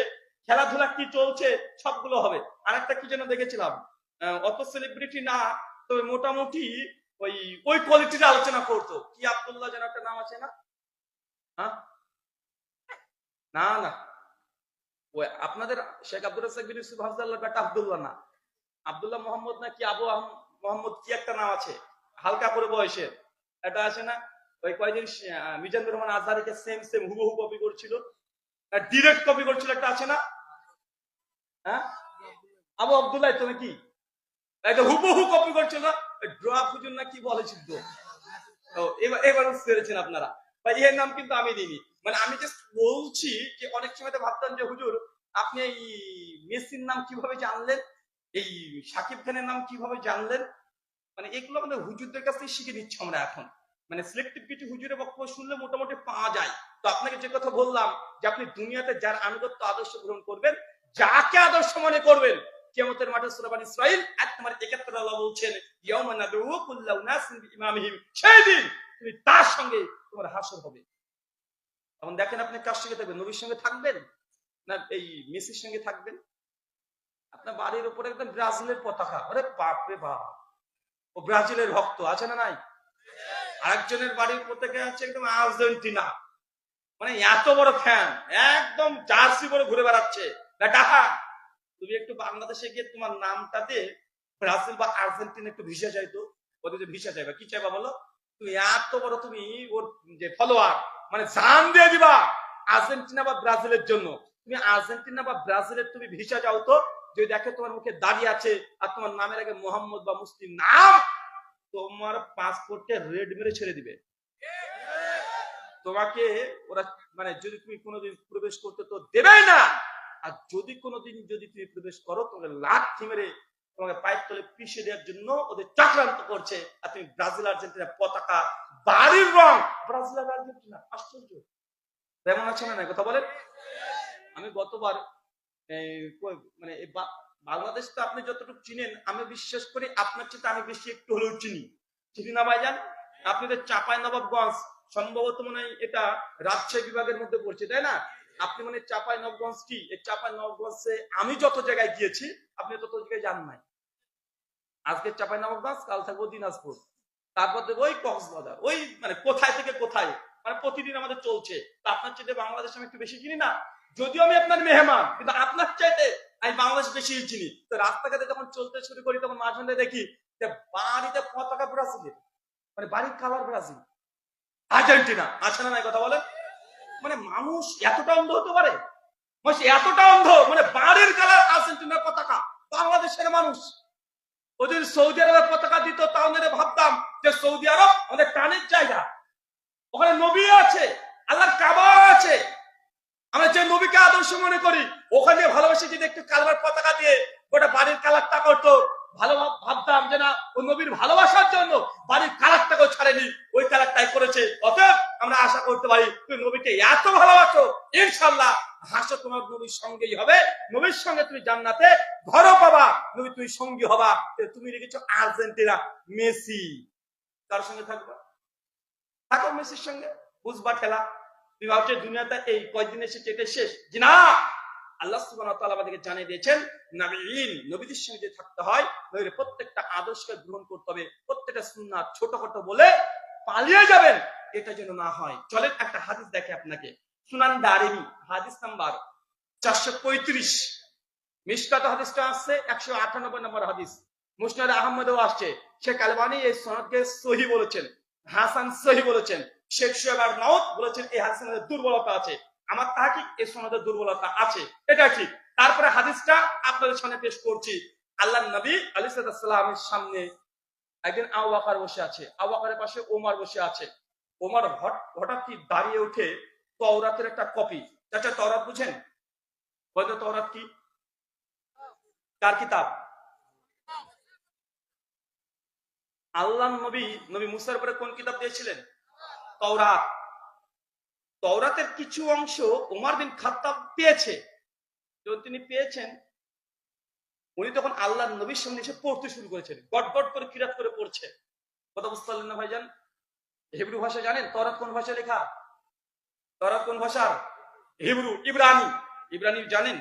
খেলাধুলা কি চলছে, সবগুলো হবে। আরেকটা কি যেন দেখেছিলাম, অত সেলিব্রিটি না, তবে মোটামুটি ওই ওই কোয়ালিটির আলোচনা করতো। কি আব্দুল্লাহ যেন একটা নাম আছে না? হ্যাঁ, না না, ওই আপনাদের শেখ আব্দুল রাজ্জাক বিন ইউসুফ হাফজাল্লাহ বেটা আব্দুল্লাহ না, আব্দুল্লাহ মোহাম্মদ না কি আবু মোহাম্মদ কি একটা নাম আছে, হালকা করে বয়সের এটা আছে না? ওই কয়েকদিন মিজানুর রহমান আজহারিকে সেম সেম হুবহু কপি করছিল, ডিরেক্ট কপি করছিল, একটা আছে না? হ্যাঁ, আবু আব্দুল্লাহ তুমি কি এটা হুবহু কপি করছিল, ড্রপ হুজুর না কি বলেছিল তো? এবার এবার বুঝতে পেরেছেন আপনারা? বা এর নাম কিন্তু আমি দিইনি, মানে আমি জাস্ট বলছি যে অনেক সময় ভাবতাম যে হুজুর আপনি এই মেসির নাম কিভাবে জানলেন, এই সাকিব খানের নাম কিভাবে জানলেন, মানে এগুলো আমাদের হুজুরদের কাছ থেকে শিখে নিচ্ছি আমরা এখন। মানে সিলেক্টিভ কিছু হুজুরের বক্তব্য শুনলে মোটামুটি পাওয়া যায়। তো আপনাকে যে কথা বললাম যে আপনি দুনিয়াতে যার আনুগত্য আদর্শ গ্রহণ করবেন, যাকে আদর্শ মনে করবেন, কিয়ামতের মাঠে সূরা বনী ইসরাঈল আয়াত নম্বর ৭১ আল্লাহ বলছেন ইয়াউমা নাদউ কুল্লা উনাসিন বিইমামিহিম, সেই দিন তুমি তার সঙ্গে তোমার হাসর হবে। তখন দেখেন আপনি কার সঙ্গে থাকবেন, নবীর সঙ্গে থাকবেন না এই মেসির সঙ্গে থাকবেন? আপনার বাড়ির উপরে একদম ব্রাজিলের পতাকা, আরে বাপ রে বাপ, ও ব্রাজিলের ভক্ত আছে না নাই? আরেকজনের বাড়ির পতাকা আছে একদম আর্জেন্টিনা, মানে এত বড় ফ্যান, একদম জার্সি পরে ঘুরে বেড়াচ্ছে। বেটা তুমি একটু বাংলাদেশে গিয়ে তোমার নামটাতে ব্রাজিল বা আর্জেন্টিনা একটু ভিসা চাইতো, ওদের যে ভিসা চাইবা, কি চাইবা বলো? তুমি এত বড়, তুমি ওর যে ফলোয়ার, মানে জান দিয়ে দিবা আর্জেন্টিনা বা ব্রাজিলের জন্য। তুমি আর্জেন্টিনা বা ব্রাজিলের তুমি ভিসা যাও তো, যদি দেখে তোমার মুখে দাঁড়িয়ে আছে আর তোমার নামের আগে মোহাম্মদ বা মুসলিম নাম, তোমার পাসপোর্টে রেড মেরে ছেড়ে দিবে তোমাকে ওরা। মানে যদি তুমি কোনোদিন প্রবেশ করতে তো দেবেই না, আর যদি কোনোদিন যদি তুমি প্রবেশ করো তোমাকে লাথি মেরে তোমাকে পায়ের তলে পিষে দেওয়ার জন্য ওদের চক্রান্ত করছে। আর তুমি ব্রাজিল আর্জেন্টিনা পতাকা, বাড়ির রং ব্রাজিল আর আর্জেন্টিনা, আশ্চর্য। কেমন আছে না কথা বলেন? আমি গতবার মানে বাংলাদেশ তো আপনি যতটুকু চিনেন, আমি বিশ্বাস করি আপনার চেয়ে আমি বেশি একটু হলেও চিনি না ভাইজান? আপনি তো চাপাই নবাবগঞ্জ, সম্ভবত মনে হয় এটা রাজশাহী বিভাগের মধ্যে পড়ছে, তাই না? আপনি মানে চাপাই নবাবগঞ্জ কি, এই চাপাই নবাবগঞ্জে আমি যত জায়গায় গিয়েছি আপনি তত জায়গায় যান নাই। আজকে চাপাই নবাবগঞ্জ, কাল থাকবো দিনাজপুর, তারপর দেখবো ওই কক্সবাজার, ওই মানে কোথায় থেকে কোথায়, মানে প্রতিদিন আমাদের চলছে। তা আপনার চাইতে বাংলাদেশ আমি একটু বেশি চিনি না, যদিও আমি আপনার মেহমান, কিন্তু আপনার চাইতে আমি বাংলাদেশ বেশি চিনি। তো রাস্তাঘাটে যখন চলতে শুরু করি তখন মাঝখানে দেখি যে বাড়িতে পতাকা ব্রাজিলের, মানে বাড়ির কালার ব্রাজিল আর্জেন্টিনা, আছে না নাই কথা বলেন? মানে মানুষ এতটা অন্ধ হতে পারে, মানুষ এতটা অন্ধ, মানে বাড়ির কালার আর্জেন্টিনার পতাকা, বাংলাদেশের মানুষ। ও যদি সৌদি আরবের পতাকা দিত তাও ভাবতাম যে সৌদি আরব আমাদের টানের জায়গা, ওখানে নবী আছে, আল্লাহর কাবা আছে, আমরা যে নবীকে আদর্শ মনে করি, ওখানে ভালোবাসে যদি একটু কালবার পতাকা দিয়ে গোটা বাড়ির কালারটা করতো, ভালো ভাবতাম যে না ও নবীর ভালোবাসার জন্য বাড়ির কালারটাকেও ছাড়েনি, ওই কালারটাই করেছে। অতএব আমরা আশা করতে পারি তুমি নবীকে এত ভালোবাসো, ইনশাল্লাহ হাসো তোমার নবীর সঙ্গেই হবে, নবীর সঙ্গে তুমি জান্নাতে ঘরও পাবা, নবী তুমি সঙ্গী হবা। তুমি রেখেছো আর্জেন্টিনা, মেসি, কার সঙ্গে থাকবা? থাকো মেসির সঙ্গে, বুঝবা খেলা। তুমি ভাবছো দুনিয়াতে এই কয়েকদিন এসেছে এটা শেষ, জি না। আল্লাহ সুবহানাহু ওয়া তাআলা আমাদেরকে জানিয়ে দিয়েছেন নবীদের সঙ্গে থাকতে হয়, নবীর প্রত্যেকটা আদর্শকে গ্রহণ করতে হবে, প্রত্যেকটা সুন্নাত ছোটখাটো বলে পালিয়ে যাবেন এটা যেন না হয়। চলেন একটা হাদিস দেখে আপনাকে, সুনান দারিমি হাদিস নাম্বার 435, মিশকাত হাদিসটা আসছে 198 নম্বর হাদিস, মুসনাদ আহমদেও আসছে। শেখ আলবানী এই সনদকে সহিহ বলেছেন, হাসান সহিহ বলেছেন, শেখ শুয়েব আরনাউত বলেছেন এই হাদিসের মধ্যে দুর্বলতা আছে। আমার তাহকিক এই সনদে দুর্বলতা আছে, এটা ঠিক। তারপরে হাদিসটা আপনাদের সামনে পেশ করছি। আল্লাহর নবী আলাইহিস সালামের সামনে একদিন আবু বকর বসে আছে, আবু বকরের পাশে ওমর বসে আছে। ওমর হঠাৎ দাঁড়িয়ে উঠে তওরাতের একটা কপি, চাচা তওরাত বুঝেন? বলতো তওরাত কি? কার কিতাব? আল্লাহ নবী মুসার উপরে কোন কিতাব দিয়েছিলেন? তওরাত। তওরাতের কিছু অংশ ওমর বিন খাত্তাব পেয়েছে। যখন তিনি পেয়েছেন, উনি তখন আল্লাহ নবীর সামনে এসে পড়তে শুরু করেছেন, গট গট করে কিরাত করে পড়ছে। কথা বুঝতে পারলেন না ভাইজান? হিব্রু ভাষা জানেন? তওরাত কোন ভাষায় লেখা? তওরাত কোন ভাষার? হিব্রু, ইব্রানি। ইব্রানি জানেন?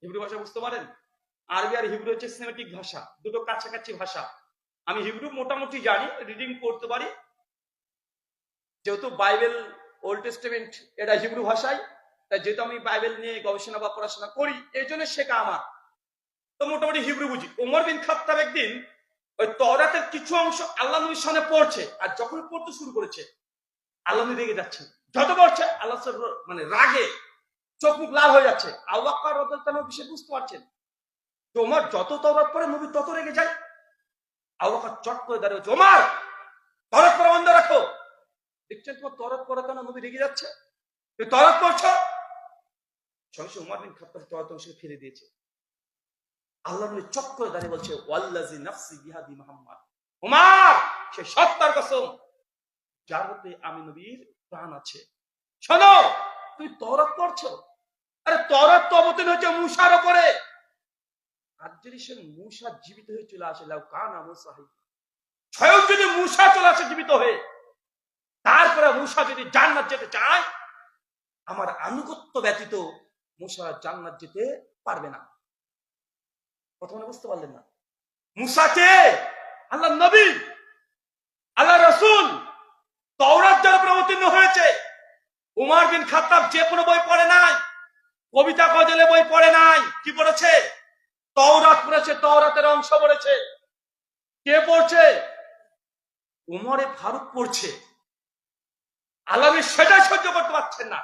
হিব্রু ভাষা বুঝতে পারেন? আরবি আর হিব্রু হচ্ছে সেমেটিক ভাষা, দুটো কাছাকাছি ভাষা। আমি হিব্রু মোটামুটি জানি, রিডিং করতে পারি। যেহেতু বাইবেল, ওল্ড টেস্টামেন্ট এটা হিব্রু ভাষায়, তাই যেহেতু আমি বাইবেল নিয়ে গবেষণা বা পড়াশোনা করি, এই জন্য শেখা আমার, তো মোটামুটি হিব্রু বুঝি। ওমর বিন খাত্তাব একদিন ওই তওরাতের কিছু অংশ আল্লাহ নবীর সামনে পড়ছে, আর যখন পড়তে শুরু করেছে আল্লাহ নবী রেগে যাচ্ছেন। যত পড়ছে আল্লাহ মানে রাগে চোখ মুখ লাল হয়ে যাচ্ছে। আবু বকর রাদিয়াল্লাহু তাআলা বিষয় বুঝতে পারছেন, ওমর যত তওরাত পড়ে নবী তত রেগে যায়। আবু বকর চট করে দাঁড়িয়ে, ওমর তওরাত পড়া বন্ধ রাখো। দেখছেন তোমার তওরাত পড়া কেন নবী রেগে যাচ্ছে? তুমি তওরাত পড়ছো। সঙ্গে ওমর বিন খাত্তাব তওরাত অংশ ফিরে দিয়েছে। আল্লাহ নবী চট করে দাঁড়িয়ে বলছে, ওয়াল্লাযী নাফসি বিয়াদি মুহাম্মদ, ওমর সে সত্তার কসম যার হাতে আমি নবীর প্রাণ আছে, শোনো তুই তওরাত পড়ছো। আরে তওরাত তো অবতীর্ণ হয়েছে মূসার উপরে। আর যদি সে মূসা জীবিত হয়ে চলে আসে, লাউ কানা মূসা স্বয়ং যদি মূসা চলে আসে জীবিত হয়ে, তারপরে মূসা যদি জান্নাত যেতে চায়, আমার আনুগত্য ব্যতীত মূসা জান্নাত যেতে পারবে না। প্রথমে বুঝতে পারলেন না? মূসা কে? আল্লাহ নবী, আল্লাহ রাসূল। তওরাত যার উপর অবতীর্ণ হয়েছে। উমর বিন খাত্তাব যে কোনো বই পড়ে নাই, কবিতা গজলে বই পড়ে নাই, কি পড়েছে? তওরাত পড়েছে, তওরাতের অংশ পড়েছে। কে পড়ছে? উমরে ফারুক পড়ছে। আল্লাহ সেটা সহ্য করতে পারছেন না।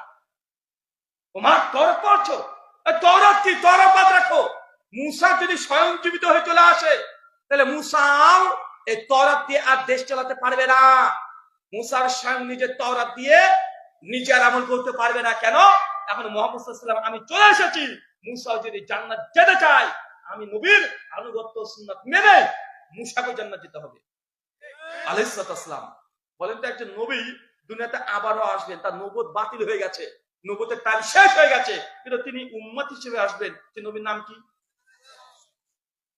উমর তওরাত পড়ছো, তওরাত কি? তওরাত বাদ রাখো। মূসা যদি স্বয়ং জীবিত হয়ে চলে আসে, তাহলে মূসাও এই তওরাত দিয়ে আর দেশ চালাতে পারবে না। মূসার স্বয়ং নিজের তওরাত দিয়ে নিজে আর আমল করতে পারবে না। কেন? এখন মুহাম্মদ সাল্লাল্লাহু আলাইহি ওয়াসাল্লাম আমি চলে এসেছি। মূসা যদি জান্নাত যেতে চায়, আমি নবীর আনুগত্য সুন্নাত মেনে মূসাকে জান্নাত যেতে হবে। আলাইহিস সালাম বলেন তো, একজন নবী দুনিয়াতে আবারও আসবেন, তার নবুয়ত বাতিল হয়ে গেছে, নবুয়তের টাইম শেষ হয়ে গেছে, কিন্তু তিনি উম্মত হিসেবে আসবেন। সে নবীর নাম কি?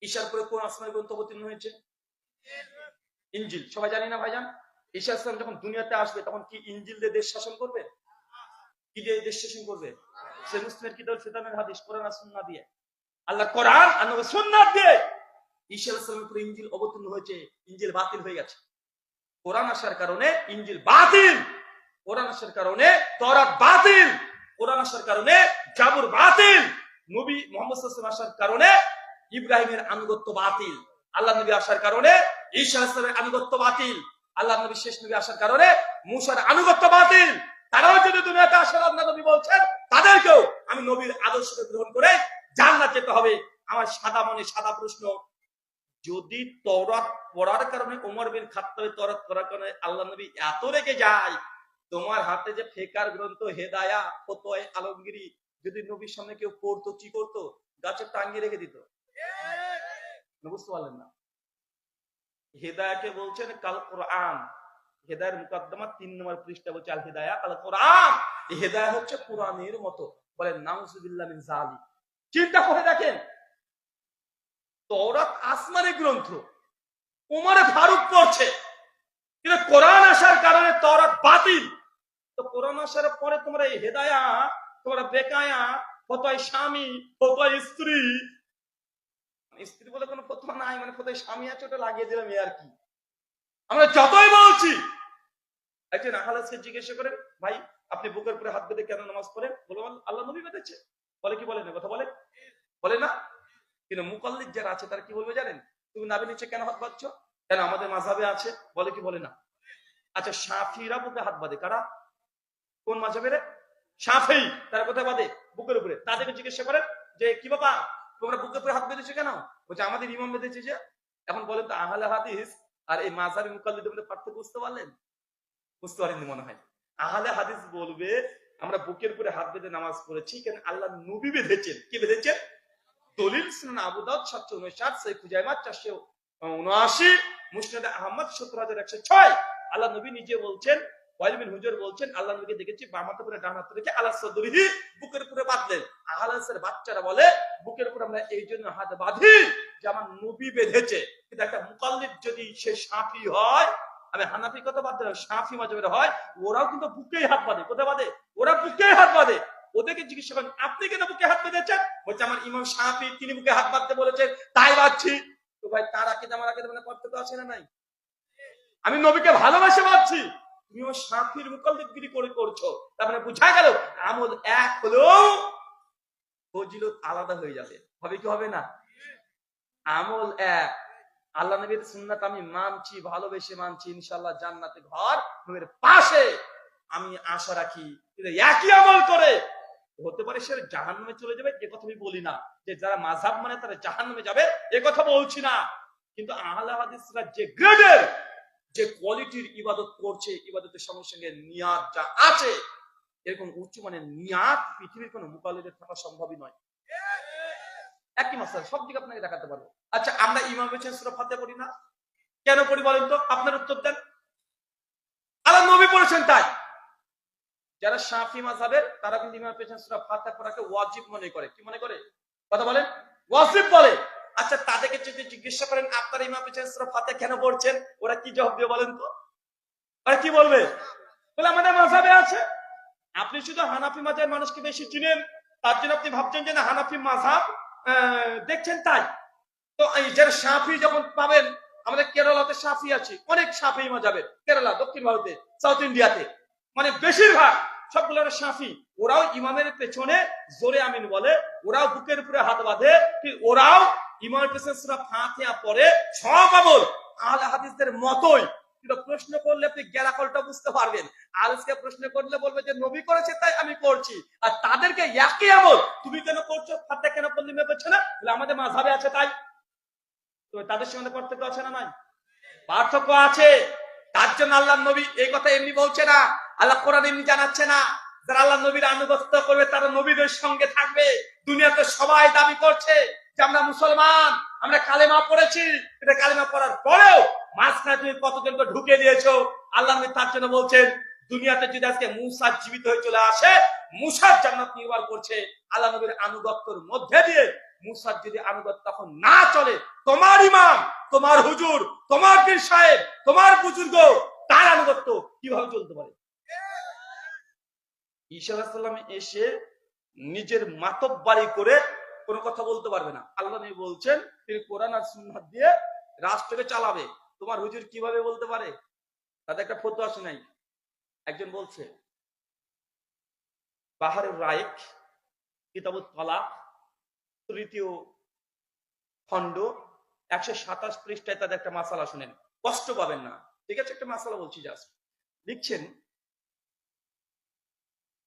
ঈসার পরে কোন আসমানি গ্রন্থ অবতীর্ণ হয়েছে? ইনজিল। সবাই জানি না ভাইজান? ঈসা আলাইহিস সালাম যখন দুনিয়াতে আসবে, তখন কি ইনজিল দিয়ে দেশ শাসন করবে? কি দিয়ে দেশ শাসন করবে? সে মুসলিমের কিতাব, ফিতানের হাদিস, কোরআন আর সুন্নাহ দিয়ে, আল্লাহ কোরআন আর নবী সুন্নাহ দিয়ে। ঈসা আলাইহিস সালামের উপরে ইনজিল অবতীর্ণ হয়েছে, ইনজিল বাতিল হয়ে গেছে। কোরআন আসার কারণে ইনজিল বাতিল, কোরআন আসার কারণে তওরাত বাতিল, কোরআন আসার কারণে জাবুর বাতিল, নবী মুহাম্মদ সাল্লাল্লাহু আলাইহি ওয়াসাল্লাম আসার কারণে ইব্রাহিমের আনুগত্য বাতিল, আল্লাহ নবী আসার কারণে ঈসা আলাইহিস সালামের আনুগত্য বাতিল, আল্লাহ নবী শেষ নবী আসার কারণে মূসার আনুগত্য বাতিল। তারাও যদি দুনিয়াতে আসার আল্লাহ নবী বলছেন, তাদেরকেও আমি নবীর আদর্শকে গ্রহণ করে জান্নাত যেতে হবে। আমার সাদা মনে সাদা প্রশ্ন, যদি তওরাত পড়ার কারণে ওমর বিন খাত্তাবের তওরাত পড়ার কারণে আল্লাহ নবী এত রেগে যায়, তোমার হাতে যে ফিকার গ্রন্থ হেদায়া, ফতোয়া আলমগীরি যদি নবীর সামনে কেউ পড়তো, কি করতো? গাছে টাঙিয়ে রেখে দিত। বুঝতে পারলেন না? হেদায়াকে বলছেন কাল কোরআন। হেদায়ের মুকদ্দমা 3 নম্বর পৃষ্ঠা বলছে আল হিদায়া কাল কোরআন। এই হেদায়া হচ্ছে কোরআনের মতো। বলেন নাউজুবিল্লাহ মিন যালিক। চিন্তা করে দেখেন, তওরাত আসমানি গ্রন্থ, উমরে ফারুক পড়ছে, কিন্তু কোরআন আসার কারণে তওরাত বাতিল। তো কোরআন আসার পরে তোমরা এই হেদায়া, তোমরা বেকায়া, ফতোয়া স্বামী, ফতোয়া স্ত্রী, স্ত্রী বলে কোনো ফতোয়া নাই, মানে ফতোয়া স্বামী আছে, ওটা লাগিয়ে দিলাম আর কি। আমরা যতই বলছি, একজন আহলাসকে জিজ্ঞাসা করে, ভাই আপনি বুকের উপরে হাত বেঁধে কেন নামাজ পড়েন? বলে আল্লাহ নবী বেঁধেছে। বলে কি? বলে না? কথা বলে? বলে না? কিন্তু মুকাল্লিদ যারা আছে তারা কি বলবে জানেন? তুমি নাভির নিচে কেন হাত বাঁধছো? কেন আমাদের মাযহাবে আছে। বলে কি? বলে না? আচ্ছা, শাফিরা বুকে হাত বাঁধে। কারা? কোন মাযহাবের? শাফি। তারা কোথায় বাঁধে? বুকের উপরে। তাদেরকে জিজ্ঞাসা করেন যে কি বাবা তোমরা বুকের উপরে হাত বেঁধেছো কেন? বলছে আমাদের ইমাম বেঁধেছে। যে এখন বলেন তো, আহলে হাদিস আর এই মাযহাবি মুকাল্লিদের মধ্যে পার্থক্য বুঝতে পারলেন? বুঝতে পারেননি মনে হয়। আহলে হাদিস বলবে আমরা বুকের উপরে হাত বেঁধে নামাজ পড়েছি, কেন আল্লাহ নবী বেঁধেছেন। কি বেঁধেছেন? দলিল সুনান আবু দাউদ 759, সহিহ খুজাইমা 479, মুসনাদ আহমদ 17106। আল্লাহ নবী নিজে বলছেন, ওয়াইল বিন হুজর বলছেন, আল্লাহ নবীকে দেখেছি বাম হাতে করে ডান হাতে রেখে আলা সাদরিহি, বুকের উপরে বাঁধলেন। আহলে হাদিসের বাচ্চারা বলে বুকের উপরে আমরা এই জন্য হাত বাঁধি যে আমার নবী বেঁধেছে। কিন্তু একটা মুকাল্লিদ যদি সে শাফি হয়, আমি হানাফি কথা বাদ দিলাম, শাফি মাযহাবের হয়, ওরাও কিন্তু বুকেই হাত বাঁধে। কোথায় বাঁধে? ওরা বুকেই হাত বাঁধে। ওদেরকে জিজ্ঞাসা করেন আপনি কেন বুকে হাত বেঁধেছেন? বলছে আমার ইমাম শাফি তিনি বুকে হাত বাঁধতে বলেছেন তাই বাঁধছি। তো ভাই তার আকিদা আমার আকিদা মানে পার্থক্য আছে না নাই? আমি নবীকে ভালোবাসে বাঁধছি, তুমিও শাফির মুকাল্লিদগিরি করে করছো। তার মানে বোঝা গেল আমল এক হলেও ফজিলত আলাদা হয়ে যাবে। হবে কি হবে না? আমল এক, আল্লাহ নবীর সুন্নাত আমি মানছি, ভালোবেসে মানছি, ইনশাআল্লাহ জান্নাতে ঘর নবীর পাশে আমি আশা রাখি। কিন্তু একই আমল করে হতে পারে সে জাহান্নামে চলে যাবে, এ কথা আমি বলি না। যে যারা মাযহাব মানে তারা জাহান্নামে যাবে এ কথা বলছি না। কিন্তু আহলে হাদিসরা যে গ্রেডের, যে কোয়ালিটির ইবাদত করছে, ইবাদতের সঙ্গে সঙ্গে নিয়াত যা আছে, এরকম উচ্চ মানের নিয়াত পৃথিবীর কোনো মুকাল্লিদের থাকা সম্ভবই নয়। একই মাসলা সব দিকে আপনাকে দেখাতে পারবো। আচ্ছা আমরা ইমাম পেছনে সূরা ফাতিহা পড়ি না, কেন পড়ি বলেন তো? আপনার উত্তর দেন। আল্লাহ নবী পড়েছেন তাই। যারা শাফি মাযহাবের তারা কিন্তু ইমাম পেছনে সূরা ফাতিহা পড়াকে ওয়াজিব মনে করে। কি মনে করে? কথা বলেন। ওয়াজিব বলে। আচ্ছা তাদেরকে যদি জিজ্ঞাসা করেন আপনারা ইমাম পেছনে সূরা ফাতিহা কেন পড়ছেন, ওরা কি জবাব দিয়ে বলেন তো? ওরা কি বলবে? বলে আমাদের মাযহাবে আছে। আপনি শুধু হানাফি মাযহাবের মানুষকে বেশি চিনেন, তার জন্য আপনি ভাবছেন যে না হানাফি মাযহাব দেখছেন তাই। তো এই যারা শাফি যখন পাবেন, আমাদের কেরালাতে শাফি আছে, অনেক শাফি মাযহাবের, কেরালা, দক্ষিণ ভারতে, সাউথ ইন্ডিয়াতে, মানে বেশিরভাগ সবগুলো শাফি। ওরাও ইমামের পেছনে জোরে আমিন বলে, ওরাও বুকের উপরে হাত বাঁধে, ওরাও ইমামের পেছনে সূরা ফাতিহা পড়ে। সব আমল আহলে হাদিসদের মতই। কিন্তু প্রশ্ন করলে আপনি গ্যারাকলটা বুঝতে পারবেন। আজকে প্রশ্ন করলে বলবে যে নবী করেছে তাই আমি করছি, আর তাদেরকে একই আমল তুমি কেন করছো, ফাতিহা কেন পড়লি ইমামের পেছনে, বলে আমাদের মাযহাবে আছে তাই। তো তাদের সঙ্গে পার্থক্য আছে না নাই? পার্থক্য আছে। তার জন্য আল্লাহ নবী এই কথা এমনি বলছে না, আল্লাহ কোরআন এমনি জানাচ্ছে না। যারা আল্লাহ নবীর আনুগত্য করবে তারা নবীদের সঙ্গে থাকবে। দুনিয়াতে সবাই দাবি করছে যে আমরা মুসলমান, আমরা কালেমা পড়েছি, এটা কালেমা পড়ার পরেও মাঝখানে তুমি কতজনকে ঢুকে দিয়েছো। আল্লাহ নবী তার জন্য বলছেন দুনিয়াতে যদি আজকে মুসা জীবিত হয়ে চলে আসে, মুসার জান্নাত নির্ভর করছে আল্লাহ নবীর আনুগত্যের মধ্যে দিয়ে। মুসার যদি আনুগত্য তখন না চলে, তোমার ইমাম, তোমার হুজুর, তোমার পীর সাহেব, তোমার বুজুর্গ, তার আনুগত্য কিভাবে চলতে পারে? ঈসা আলাইহিস সালাম এসে নিজের মাতব্বরি করে কোনো কথা বলতে পারবে না। আল্লাহ নবী বলছেন তিনি কোরআন আর সুন্নাত দিয়ে রাষ্ট্রকে চালাবে। তোমার হুজুর কিভাবে বলতে পারে? তাদের একটা ফতোয়া শোনাই। একজন বলছে বাহারুর রায়েক, কিতাবুত তালাক, তৃতীয় খণ্ড 127 পৃষ্ঠায় তাদের একটা মাসালা শুনেন, কষ্ট পাবেন না। ঠিক আছে, একটা মাসালা বলছি জাস্ট। লিখছেন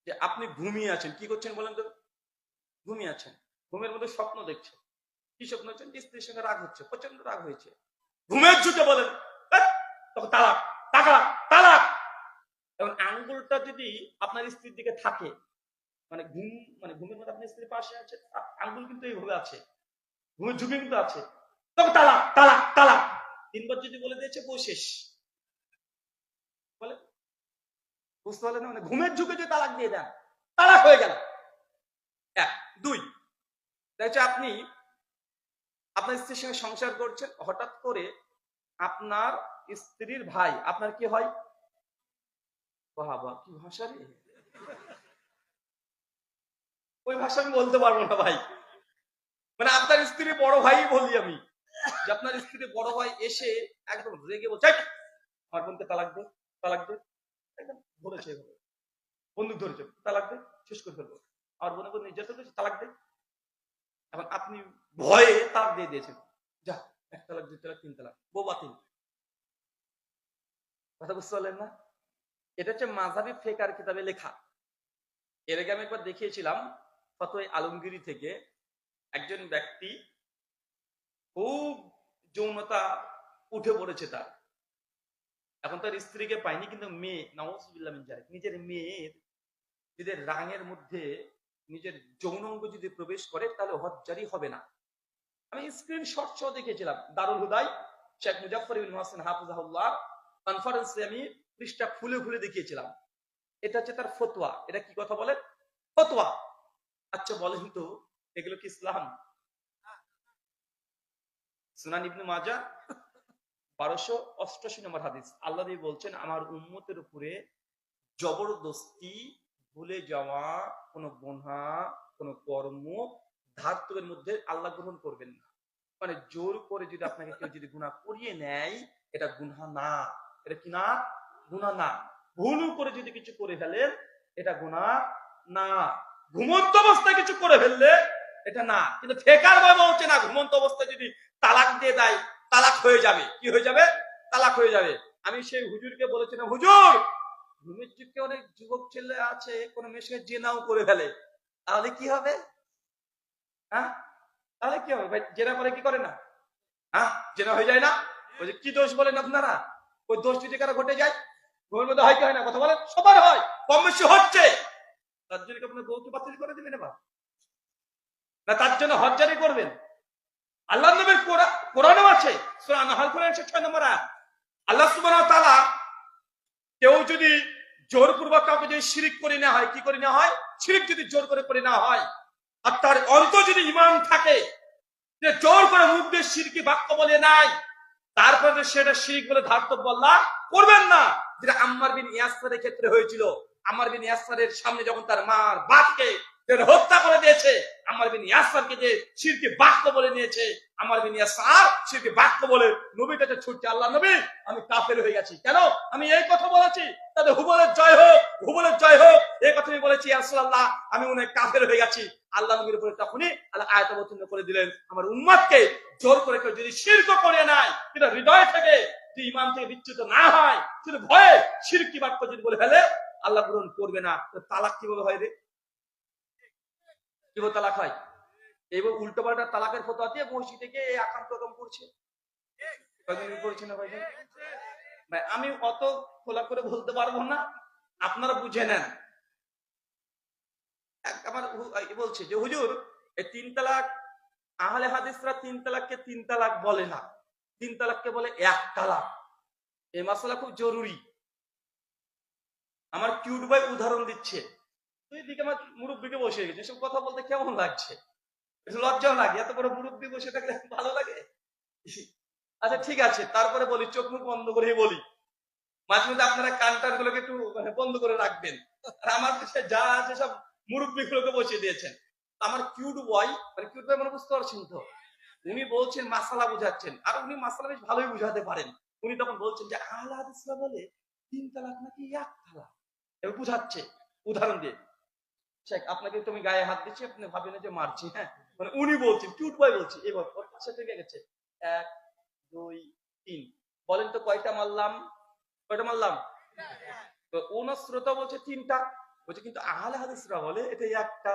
যে আপনি ঘুমিয়ে আছেন, কি করছেন বলেন তো? ঘুমিয়ে আছেন, ঘুমের মধ্যে স্বপ্ন দেখছেন। কি স্বপ্ন হচ্ছেন? স্ত্রীর সঙ্গে রাগ হচ্ছে, প্রচন্ড রাগ হয়েছে। ঘুমের ঝুঁকে বলেন তখন তালাক, তালাক, তালাক। এবং আঙ্গুলটা যদি আপনার স্ত্রীর দিকে থাকে, মানে ঘুমের মধ্যে আপনার স্ত্রীর পাশে আছে, আঙ্গুল কিন্তু এইভাবে আছে, ঘুমের ঝুঁকে কিন্তু আছে, তখন তালাক, তালাক, তালাক। 3 বার যদি বলে দিয়েছে বউ শেষ। বলে বুঝতে পারলেন না? মানে ঘুমের ঝুঁকে যদি তালাক দিয়ে দেন, তালাক হয়ে গেল। 1 2 দেখছে আপনি আপনার স্ত্রীর সঙ্গে সংসার করছেন, হঠাৎ করে আপনার স্ত্রীর ভাই আপনার কি হয়? বাবা কি ভাষা রে, ওই ভাষা আমি বলতে পারবো না ভাই। মানে আপনার স্ত্রী বড় ভাই বলি আমি, যে আপনার স্ত্রী বড় ভাই এসে একদম রেগে বলছে আমার বোনকে তালাক দে, তালাক দে, একদম বলেছে এভাবে, বন্দুক ধরেছে, তালাক দে, শেষ করে ফেলবো, আমার বোনের উপর নির্যাতন করেছে, তালাক দে। এখন আপনি ভয়ে তালাক দিয়ে দিয়েছেন, যা 1 তালাক 2 তালাক 3 তালাক, বউ বাতিল। কথা বুঝতে পারলেন না? এটা হচ্ছে মাযহাবী ফিকহ কিতাবে লেখা। এর আগে আমি একবার দেখিয়েছিলাম ফতোয়া আলমগীরি থেকে। একজন ব্যক্তি খুব যৌনতা উঠে পড়েছে তার, এখন তার স্ত্রীকে পায়নি, কিন্তু মেয়ে নাউজুবিল্লাহ মিন যালিক, নিজের মেয়ের যদি রাঙের মধ্যে নিজের যৌনাঙ্গ যদি প্রবেশ করে তাহলে হজ জারি হবে না। আমি স্ক্রিনশট সহ দেখেছিলাম, দারুল হুদায় শেখ মুজাফফর বিন মুহসিন হাফিজাহুল্লাহ কনফারেন্সে আমি পৃষ্ঠা খুলে খুলে দেখিয়েছিলাম। এটা হচ্ছে তার ফতোয়া। এটা কি কথা বলেন? ফতোয়া। আচ্ছা বলেন তো, এগুলো কি ইসলাম? সুনান ইবনে মাজাহ 1288 নম্বর হাদিস, আল্লাহ নবী বলছেন, আমার উম্মতের উপরে জবরদস্তি, ভুলে যাওয়া, কোন গুনাহ, কোন কর্ম ধার্তবের মধ্যে আল্লাহ গ্রহণ করবেন না। মানে জোর করে যদি আপনাকে কেউ যদি গুনাহ করিয়ে নেয়, এটা গুনাহ না। এটা কি না? গুনাহ না। ভুল করে যদি কিছু করে ফেলেন, এটা গুনাহ না। ঘুমন্ত অবস্থায় কিছু করে ফেললে এটা না। কিন্তু ফেকার ভাবে বলছে না, ঘুমন্ত অবস্থায় যদি তালাক দিয়ে দেয়, তালাক হয়ে যাবে। কি হয়ে যাবে? তালাক হয়ে যাবে। আমি সেই হুজুরকে বলেছিলাম, হুজুর ঘুমের যুগে অনেক যুবক ছেলে আছে কোন মেয়ের সঙ্গে জেনাও করে ফেলে, তাহলে কি হবে? হ্যাঁ, তাহলে কি হবে ভাই? জেনা করে কি করে না? হ্যাঁ, জেনা হয়ে যায় না? ওই যে কি দোষ বলেন আপনারা? ওই দোষ যদি কারো ঘটে যায়, ঘুমের মধ্যে হয় কি হয় না? কথা বলেন। সবার হয়, কম বেশি হচ্ছে। তার জন্য কি আপনার বউকে বাতিল করে দিবেন এবার? না তার জন্য হজ জারি করবেন? আল্লাহ নবীর কোরআনেও আছে, সূরা আনহাল কোরআন 6 নম্বর আয়াত, আল্লাহ সুবহানাহু ওয়া তাআলা কেউ যদি জোরপূর্বক কাউকে যদি শিরিক করে না হয়, কি করে না হয়? শিরিক যদি জোর করে না হয়, আর তার অন্তর যদি ঈমান থাকে, যে জোর করে মুখ দিয়ে শিরকি বাক্য বলে নাই, তারপরে সেটা শিরিক বলে ধার্তব্য আল্লাহ করবেন না। যেটা আম্মার বিন ইয়াসসারের ক্ষেত্রে হয়েছিল। আম্মার বিন ইয়াসসারের সামনে যখন তার মার বাপকে হত্যা করে দিয়েছে, আম্মার বিন ইয়াসসারকে যে শিরকি বাক্য বলে নিয়েছে, আম্মার বিন ইয়াসসার শিরকি বাক্য বলে নবীর কাছে ছুটছে, আল্লাহ নবী আমি কাফের হয়ে গেছি। কেন? আমি এই কথা বলেছি, তাদের হুবলের জয় হোক, হুবলের জয় হোক, এই কথা আমি বলেছি, ইয়া রাসূলুল্লাহ আমি মনে কাফের হয়ে গেছি। আল্লাহ নবীর উপরে তখনই আল্লাহ আয়াত অবতীর্ণ করে দিলেন, আমার উম্মতকে জোর করে কেউ যদি শিরক করে নাই, কিন্তু হৃদয় থেকে যদি ঈমান থেকে বিচ্যুত না হয়, শুধু ভয়ে শিরকি বাক্য যদি বলে ফেলে, আল্লাহ গ্রহণ করবে না। তো তালাক কিভাবে হয় রে? কিভাবে তালাক হয়? এইবার উল্টো পাল্টা তালাকের ফতোয়া দিয়ে মসজিদে গিয়ে আকাম প্রকাম করছে। কয়দিন করছে না ভাই? ভাই আমি অত খোলা করে বলতে পারবো না, আপনারা বুঝে নেন। আমার বলছে যে হুজুর এই 3 তালাক, আহলে হাদিসরা 3 তালাককে 3 তালাক বলে না, 3 তালাককে বলে 1 তালাক। এই মাসালা খুব জরুরি। আমার কিউট ভাই উদাহরণ দিচ্ছে, তুই দিকে আমার মুরব্বীকে বসে গেছে, এসব কথা বলতে কেমন লাগছে? লজ্জাও লাগে, এত বড় মুরব্বী বসে থাকলে ভালো লাগে? আচ্ছা ঠিক আছে, তারপরে বলি, চোখ মুখ বন্ধ করে বলি। মাঝে মধ্যে আপনারা কানটার গুলোকে একটু বন্ধ করে রাখবেন। আর আমার দেশে যা আছে সব মুরব্বী গুলোকে বসিয়ে দিয়েছেন। আমার কিউট বয়, মানে কিউট বয় মানে বুঝতে পারছেন তো, উনি বলছেন মাসালা বুঝাচ্ছেন, আর উনি মাসালা বেশ ভালোই বুঝাতে পারেন। উনি তখন বলছেন যে আহলে হাদিসরা বলে 3 তালাক নাকি 1 তালাক, এবার বুঝাচ্ছে উদাহরণ দিয়ে। শেখ আপনাকে তুমি গায়ে হাত দিচ্ছি, আপনি ভাবেন যে মারছি। হ্যাঁ, মানে উনি বলছেন, কিউট বয় বলছে, এবার ওর পাশে থেকে গেছে 1 2 3, বলেন তো কয়টা মারলাম? কয়টা মারলাম? তো ওনার শ্রোতা বলছে 3টা, বলছে কিন্তু আহলে হাদিসরা বলে এটা 1টা।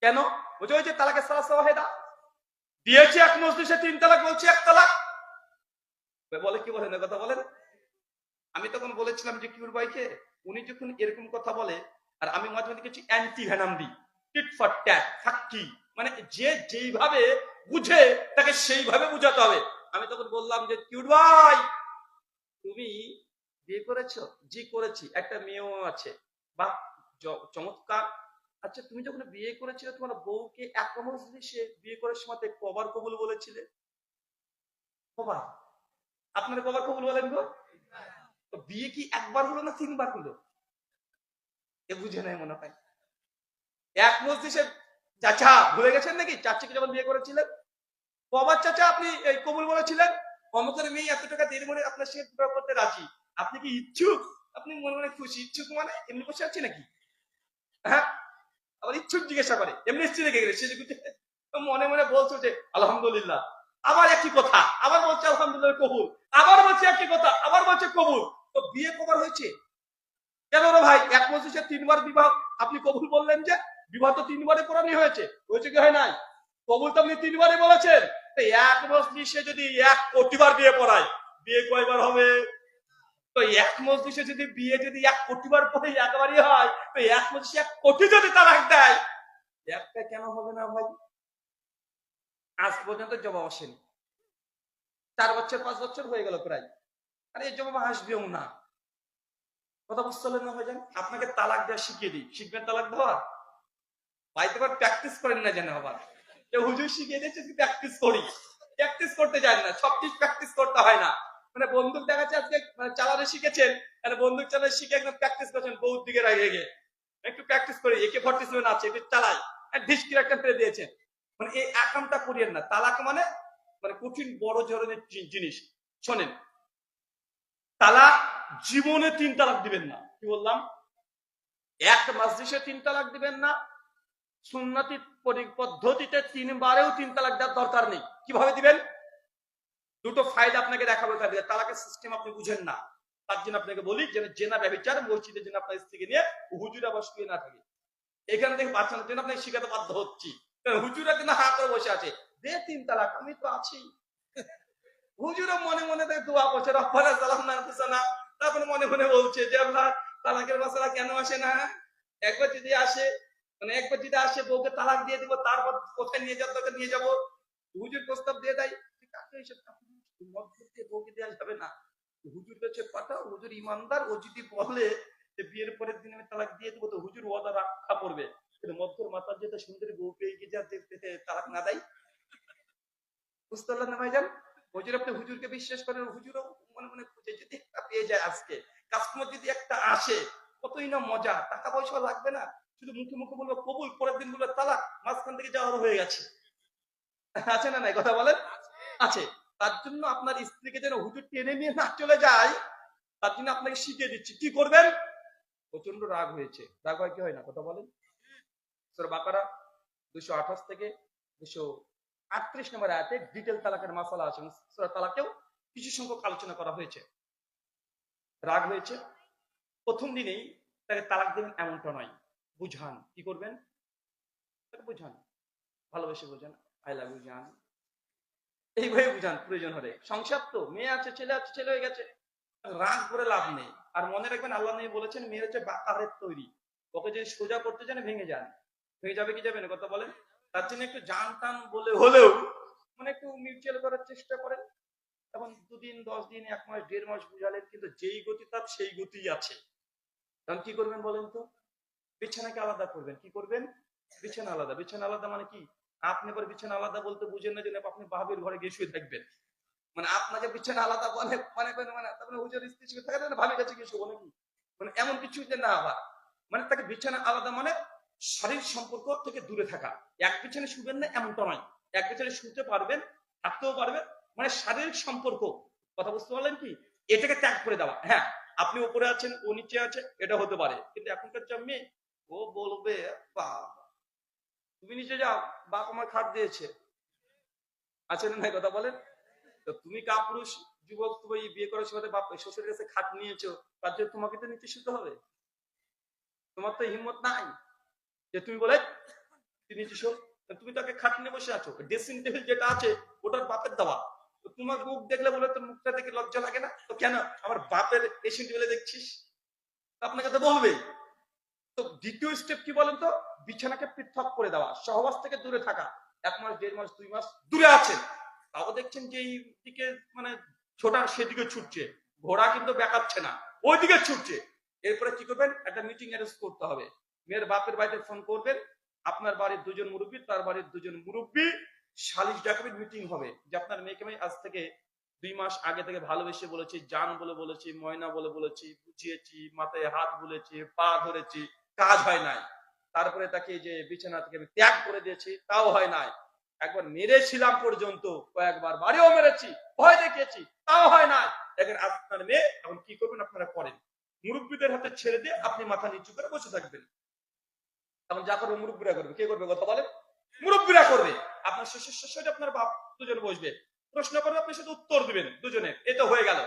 কেন? বলছে ওই যে তালাকে সালাসা ওয়াহিদা দিয়েছে, এক মজলিসে 3 তালাক, বলছে 1 তালাক। বলে কি বলেন কথা বলেন? আমি তখন বলেছিলাম যে কিউর ভাইকে, উনি যখন এরকম কথা বলে, আর আমি মাঝে মাঝে কিছু অ্যান্টি ভেনাম দিই, টিট ফর ট্যাট, ফাঁকি, মানে যে যেইভাবে বুঝে তাকে সেইভাবে বুঝাতে হবে। আমি তখন বললাম যে কিউর ভাই তুমি বিয়ে করেছো? জি করেছি, একটা মেয়েও আছে। বাহ, চমৎকার। আচ্ছা তুমি যখন বিয়ে করেছিলে তোমার বউকে এক মজলিসে বিয়ে করার সময় কবার কবুল বলেছিলে? কবার? আপনারা কবার কবুল বলেন গো? তো বিয়ে কি একবার হলো না 3 বার হলো? এ বুঝে নাই মনে হয়। এক মজলিসে, চাচা ভুলে গেছেন নাকি চাচিকে যখন বিয়ে করেছিলেন কবার চাচা আপনি এই কবুল বলেছিলেন? অমুকের মেয়ে এত টাকা দিয়ে মনে আপনার সঙ্গে বিবাহ করতে রাজি, আপনি কি ইচ্ছুক? আপনি মনে মনে খুশি। ইচ্ছুক মানে এমনি বসে আছি নাকি? হ্যাঁ, আবার ইচ্ছুক জিজ্ঞাসা করে, এমনি স্ত্রী রেখে গেলে সে মনে মনে বলছো যে আলহামদুলিল্লাহ, আবার একই কথা, আবার বলছে আলহামদুলিল্লাহ কবুল, আবার বলছে একই কথা, আবার বলছে কবুল। তো বিয়ে কবার হয়েছে? কেন রে ভাই, এক মজলিসে 3 বার বিবাহ, আপনি কবুল বললেন যে? বিবাহ তো 3 বারে কোরআনে হয়েছে কি হয় নাই? কবুল তো আপনি 3 বারে বলেছেন। এক মজলিসে যদি 1 কোটি বার বিয়ে পড়ায়, বিয়ে কয়বার হবে? তো এক মজলিসে যদি বিয়ে যদি 1 কোটি বার পরে একবারই হয়, তো এক মজলিসে 1 কোটি যদি তালাক দেয়, একটা কেন হবে না ভাই? আজ পর্যন্ত জবাব আসেনি। 4 বছর 5 বছর হয়ে গেল প্রায়, আর এই জবাব আসবেও না। কথা বুঝতে পারলেন না ভাইজান? আপনাকে তালাক দেওয়া শিখিয়ে দিই, শিখবেন তালাক দেওয়া? বাড়িতে আবার প্র্যাকটিস করেন না যেন আবার হুজুর শিখিয়ে দিয়েছে প্র্যাকটিস করি, প্র্যাকটিস করতে জানি না, সব কিছু প্র্যাকটিস করতে হয় না। মানে বন্দুক দেখাচ্ছে আজকে, মানে চালানো শিখেছেন, বন্দুক চালানো শিখে একদম প্র্যাকটিস করছেন বউর দিকে রেগে গিয়ে, একটু প্র্যাকটিস করি, AK-47 আছে একটু চালাই, ঢিসকির একটা ফেলে দিয়েছেন। মানে এই আকামটা করিয়েন না। তালাক মানে মানে কঠিন বড় ধরনের জিনিস। শোনেন, তালাক জীবনে 3 তালাক দিবেন না। কি বললাম? এক মজলিসে 3 তালাক দিবেন না। সুন্নতি পদ্ধতিতে 3 বারেও 3 তালাক দেওয়ার দরকার নেই। কিভাবে দিবেন? দুটো ফায়দা আপনাকে দেখাবো। তালাকের সিস্টেম আপনি বুঝেন না, তার জন্য আপনাকে বলি যে জেনা ব্যভিচার মসজিদের জন্য আপনার স্ত্রীকে নিয়ে হুজুর আবার শুয়ে না থাকে, এখান থেকে বাঁচানোর জন্য আপনাকে শিখাতে বাধ্য হচ্ছি। হুজুরা কিন্তু হা করে বসে আছে, দে 3 তালাক, আমি তো আছি। হুজুরা মনে মনে দোয়া করছে, রব্বানা জালামনা আনফুসানা, তারপরে মনে মনে বলছে যে আল্লাহ তালাকের মাসালা কেন আসে না? একবার যদি আসে, মানে একবার যদি আসে বউকে তালাক দিয়ে দিব, তারপর কোথায় নিয়ে যাবো তোকে নিয়ে যাবো। হুজুর প্রস্তাব দিয়ে দেয়, বউকে দেওয়া যাবে না। হুজুর কাছে পাঠাও, হুজুর ইমানদার, ও যদি বলে যে বিয়ের পরের দিন আমি তালাক দিয়ে দেবো, তো হুজুর ওয়াদা রক্ষা করবে। কিন্তু মধ্যর মাতার যেটা সুন্দরী বউ পেয়ে গিয়ে যা তালাক না দেয়। বুঝতে পারলেন না ভাইজান? হুজুর, আপনি হুজুরকে বিশ্বাস করেন, হুজুরও মনে মনে খুঁজে যদি একটা পেয়ে যায়, আজকে কাস্টমার যদি একটা আসে, কতই না মজা, টাকা পয়সা লাগবে না, শুধু মুখে মুখে বলবো কবুল, পরের দিন বলবো তালাক, মাঝখান থেকে যাওয়ার হয়ে গেছে। আছে না নাই? কথা বলেন। আছে। তার জন্য আপনার স্ত্রীকে যেন হুজুর টেনে নিয়ে না চলে যায়, তার জন্য আপনাকে শিখিয়ে দিচ্ছি কি করবেন। প্রচন্ড রাগ হয়েছে, রাগ হয় কি হয় না? কথা বলেন। সূরা বাকারা 228 থেকে 238 নম্বর আয়াতে ডিটেল তালাকের মাসালা আছে। সূরা তালাকেও কিছু সংখ্যক আলোচনা করা হয়েছে। রাগ হয়েছে, প্রথম দিনেই তাকে তালাক দেবেন এমনটা নয়, বুঝান। কি করবেন? বুঝান, ভালোবেসে বুঝান, আই লাভ ইউ জান, এইভাবে বুঝান। প্রয়োজন হলে সংসার তো, মেয়ে আছে ছেলে আছে, ছেলে হয়ে গেছে, রাগ করে লাভ নেই। আর মনে রাখবেন আল্লাহ নবী বলেছেন মেয়ে হচ্ছে বাকারের তৈরি, ওকে যদি সোজা করতে চান ভেঙে যান। ভেঙে যাবে কি যাবে না? কথা বলেন। তার জন্য একটু জান টান বলে হলেও মানে একটু মিউচুয়াল করার চেষ্টা করেন। এখন 2 দিন 10 দিন 1 মাস 1.5 মাস বুঝালেন, কিন্তু যেই গতি তার সেই গতি আছে। তখন কি করবেন বলেন তো? বিছানাকে আলাদা করবেন। কি করবেন? বিছানা আলাদা। বিছানা আলাদা মানে কি? আপনি এবার বিছানা আলাদা বলতে বুঝেন না যে আপনি বাহাবের ঘরে গিয়ে শুয়ে থাকবেন। মানে আপনাকে বিছানা আলাদা মানে মানে মানে তারপরে হুজুর স্ত্রী শুয়ে থাকে না, ভাবির কাছে গিয়ে শুবো নাকি? মানে এমন কিছু যে না। আবার মানে তাকে বিছানা আলাদা মানে শারীরিক সম্পর্ক থেকে দূরে থাকা। এক বিছানে শুবেন না এমনটা নয়, এক বিছানে শুতে পারবেন, থাকতেও পারবেন, মানে শারীরিক সম্পর্ক। কথা বুঝতে পারলেন কি? এটাকে ত্যাগ করে দেওয়া। হ্যাঁ, আপনি উপরে আছেন ও নিচে আছে, এটা হতে পারে, কিন্তু এখনকার যা মেয়ে, ও বলবে বাবা তুমি নিচে যাও, বাপ আমার খাট দিয়েছে। আছে না? কথা বলেন। তো তুমি কাপুরুষ যুবক, তুমি বিয়ে করার সময় বাপ শ্বশুরের কাছে খাট নিয়েছো, তার জন্য তোমাকে তো নিচে শুতে হবে। তোমার তো হিম্মত নাই যে তুমি বলে নিচে শো। তুমি তাকে খাট নিয়ে বসে আছো, ড্রেসিং টেবিল যেটা আছে ওটার বাপের দেওয়া। তোমার মুখ দেখলে বলে তোর মুখটা দেখে লজ্জা লাগে না? তো কেন আমার বাপের ড্রেসিং টেবিলে দেখছিস? আপনাকে তো বলবে। তো দ্বিতীয় স্টেপ কি বলেন তো? বিছানাকে পৃথক করে দেওয়া, সহবাস থেকে দূরে থাকা। 1 মাস 1.5 মাস 2 মাস দূরে আছেন, তাও দেখছেন যে এই দিকে মানে ছোটা সেদিকে ছুটছে, ঘোড়া কিন্তু বেকাচ্ছে না, ওইদিকে ছুটছে। এরপরে কি করবেন? একটা মিটিং অ্যারেঞ্জ করতে হবে। মেয়ের বাপের বাড়িতে ফোন করবেন, আপনার বাড়ির 2 জন মুরব্বী, তার বাড়ির 2 জন মুরব্বী, সালিশ ডাকবেন, মিটিং হবে যে আপনার মেয়েকে আমি আজ থেকে 2 মাস আগে থেকে ভালোবেসে বলেছি, জান বলে বলেছি, ময়না বলে বলেছি, বুঝিয়েছি, মাথায় হাত বুলেছি, পা ধরেছি, কাজ হয় নাই। তারপরে তাকে যে বিছানা থেকে আমি ত্যাগ করে দিয়েছি, তাও হয় নাই। একবার মেরেছিলাম পর্যন্ত, কয়েকবার বাড়িও মেরেছি, ভয় দেখিয়েছি, তাও হয় নাই। এখন আপনার মেয়ে, এখন কি করবেন আপনারা করেন, মুরব্বীদের হাতে ছেড়ে দিয়ে আপনি মাথা নিচু করে বসে থাকবেন। তখন যা করবে মুরব্বীরা করবে। কে করবে কথা বলেন? মুরব্বীরা করবে। আপনার শ্বশুর আপনার বাপ দুজন বসবে, প্রশ্ন করবে, আপনি শুধু উত্তর দিবেন দুজনে, এটা হয়ে গেল।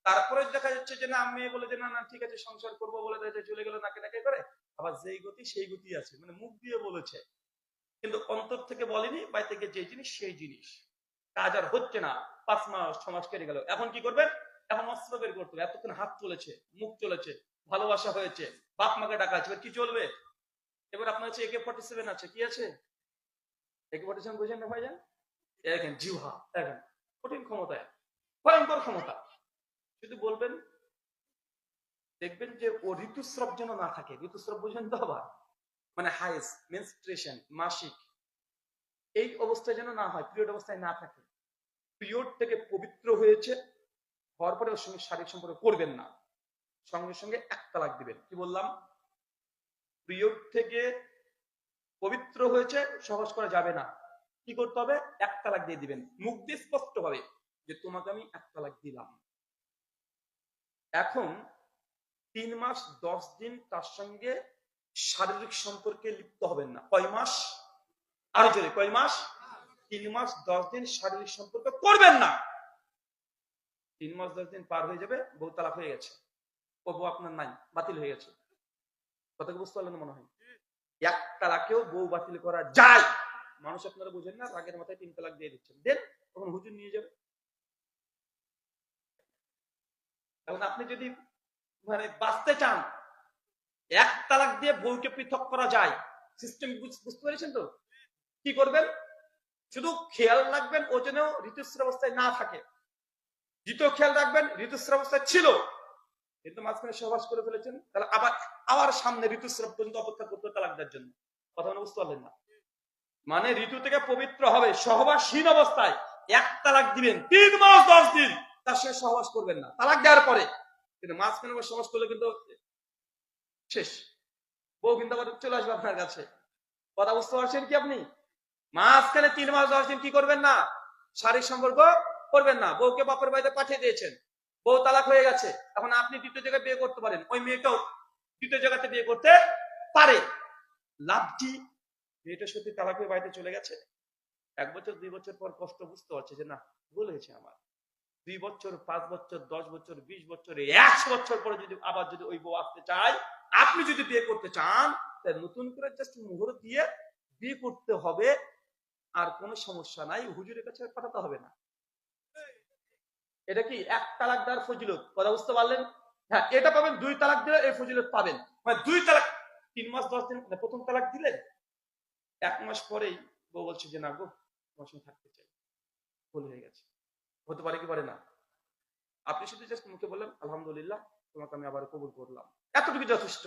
তারপরে দেখা যাচ্ছে যে না, মেয়ে বলে যে না না ঠিক আছে সংসার করবো বলে চলে গেল নাকে নাকে করে, আবার যেই গতি সেই গতি আছে, মানে মুখ দিয়ে বলেছে কিন্তু অন্তর থেকে বলেনি। বাড়ি থেকে যে জিনিস সেই জিনিস, কাজ আর হচ্ছে না। 5 মাস 6 মাস কেটে গেল, এখন কি করবেন? এখন অস্ত্র বের করতে হবে। এতক্ষণ হাত চলেছে, মুখ চলেছে, ভালোবাসা হয়েছে, বাপ মাকে ডাকা আছে, এবার কি চলবে? এবার আপনার কাছে AK-47 আছে, কি আছে? AK-47 বুঝেন না ভাইজান? দেখেন জিহা, দেখেন কঠিন ক্ষমতায়, ভয়ঙ্কর ক্ষমতা। শুধু বলবেন, দেখবেন যে ও ঋতুস্রাব যেন না থাকে। ঋতুস্রাব বুঝেন তো আবার, মানে হাইজ, মেনস্ট্রুয়েশন, মাসিক, এই অবস্থায় যেন না হয়, পিরিয়ড অবস্থায় না থাকে। পিরিয়ড থেকে পবিত্র হয়েছে হওয়ার পরে ওর সঙ্গে শারীরিক সম্পর্ক করবেন না, সঙ্গে সঙ্গে এক তালাক দিবেন। কি বললাম? পিরিয়ড থেকে পবিত্র হয়েছে, সহজ করা যাবে না, কি করতে হবে? এক তালাক দিয়ে দিবেন, মুখ দিয়ে স্পষ্ট ভাবে যে তোমাকে আমি এক তালাক দিলাম। এখন 3 মাস 10 দিন তার সঙ্গে শারীরিক সম্পর্কে লিপ্ত হবেন না। কয় মাস? আরো জোরে, কয় মাস? 3 মাস 10 দিন শারীরিক সম্পর্ক করবেন না। 3 মাস 10 দিন পার হয়ে যাবে, বউ তালাক হয়ে গেছে, ও বউ আপনার নাই, বাতিল হয়ে গেছে। কথা বুঝতে পারলেন মনে হয়? এক তালাকেও বউ বাতিল করা যায়। মানুষ আপনারা বুঝেন না, রাগের মাথায় 3 তালাক দিয়ে দিচ্ছেন, দেন তখন হুজুর নিয়ে যাবে। এখন আপনি যদি মানে বাঁচতে চান, এক তালাক দিয়ে বউকে পৃথক করা যায়। সিস্টেম বুঝতে পেরেছেন তো? কি করবেন? শুধু খেয়াল রাখবেন ও যেন ঋতুস্রাব অবস্থায় না থাকে। দ্বিতীয় খেয়াল রাখবেন, ঋতুস্রাব অবস্থায় ছিল কিন্তু মাঝখানে সহবাস করে ফেলেছেন, তাহলে আবার আবার সামনে ঋতুস্রাব পর্যন্ত অপেক্ষা করতে তালাক দেওয়ার জন্য। কথা মানে বুঝতে পারলেন না? মানে ঋতু থেকে পবিত্র হবে, সহবাসহীন অবস্থায় এক তালাক দিবেন, 3 মাস 10 দিন তার সঙ্গে সহবাস করবেন না তালাক দেওয়ার পরে। কিন্তু মাঝখানে সহবাস করলে কিন্তু শেষ, বউ কিন্তু আবার চলে আসবে আপনার কাছে। কথা বুঝতে পারছেন কি আপনি? মাঝখানে 3 মাস 10 দিন কি করবেন না? শারীরিক সম্পর্ক করবেন না। বউকে বাপের বাড়িতে পাঠিয়ে দিয়েছেন, বউ তালাক হয়ে গেছে, এখন আপনি দ্বিতীয় জায়গায় বিয়ে করতে পারেন, ওই মেয়েটাও দ্বিতীয় জায়গাতে বিয়ে করতে পারে। লাভটি, মেয়েটা সত্যি তালাক হয়ে বাড়িতে চলে গেছে, 1 বছর 2 বছর পর কষ্ট বুঝতে পারছে যে না, ভুল হয়েছে আমার। 2 বছর 5 বছর 10 বছর 20 বছর 100 বছর পরে যদি আবার যদি ওই বউ আসতে চায়, আপনি যদি বিয়ে করতে চান, তাহলে নতুন করে জাস্ট মুহূর্ত দিয়ে বিয়ে করতে হবে, আর কোনো সমস্যা নাই, হুজুরের কাছে পাঠাতে হবে না। এটা কি এক তালাক দেওয়ার ফজিলত? কথা বুঝতে পারলেন? হ্যাঁ, এটা পাবেন। 2 তালাক দিলে এই ফজিলত পাবেন। মানে 2 তালাক, 3 মাস 10 দিন প্রথম তালাক দিলেন, 1 মাস পরেই বউ বলছে যে না গো, তোমার সঙ্গে থাকতে চাই, ভুল হয়ে গেছে। হতে পারে কি পারে না? আপনি শুধু জাস্ট মুখে বললেন আলহামদুলিল্লাহ, তোমাকে আমি আবার কবুল করলাম, এতটুকু যথেষ্ট।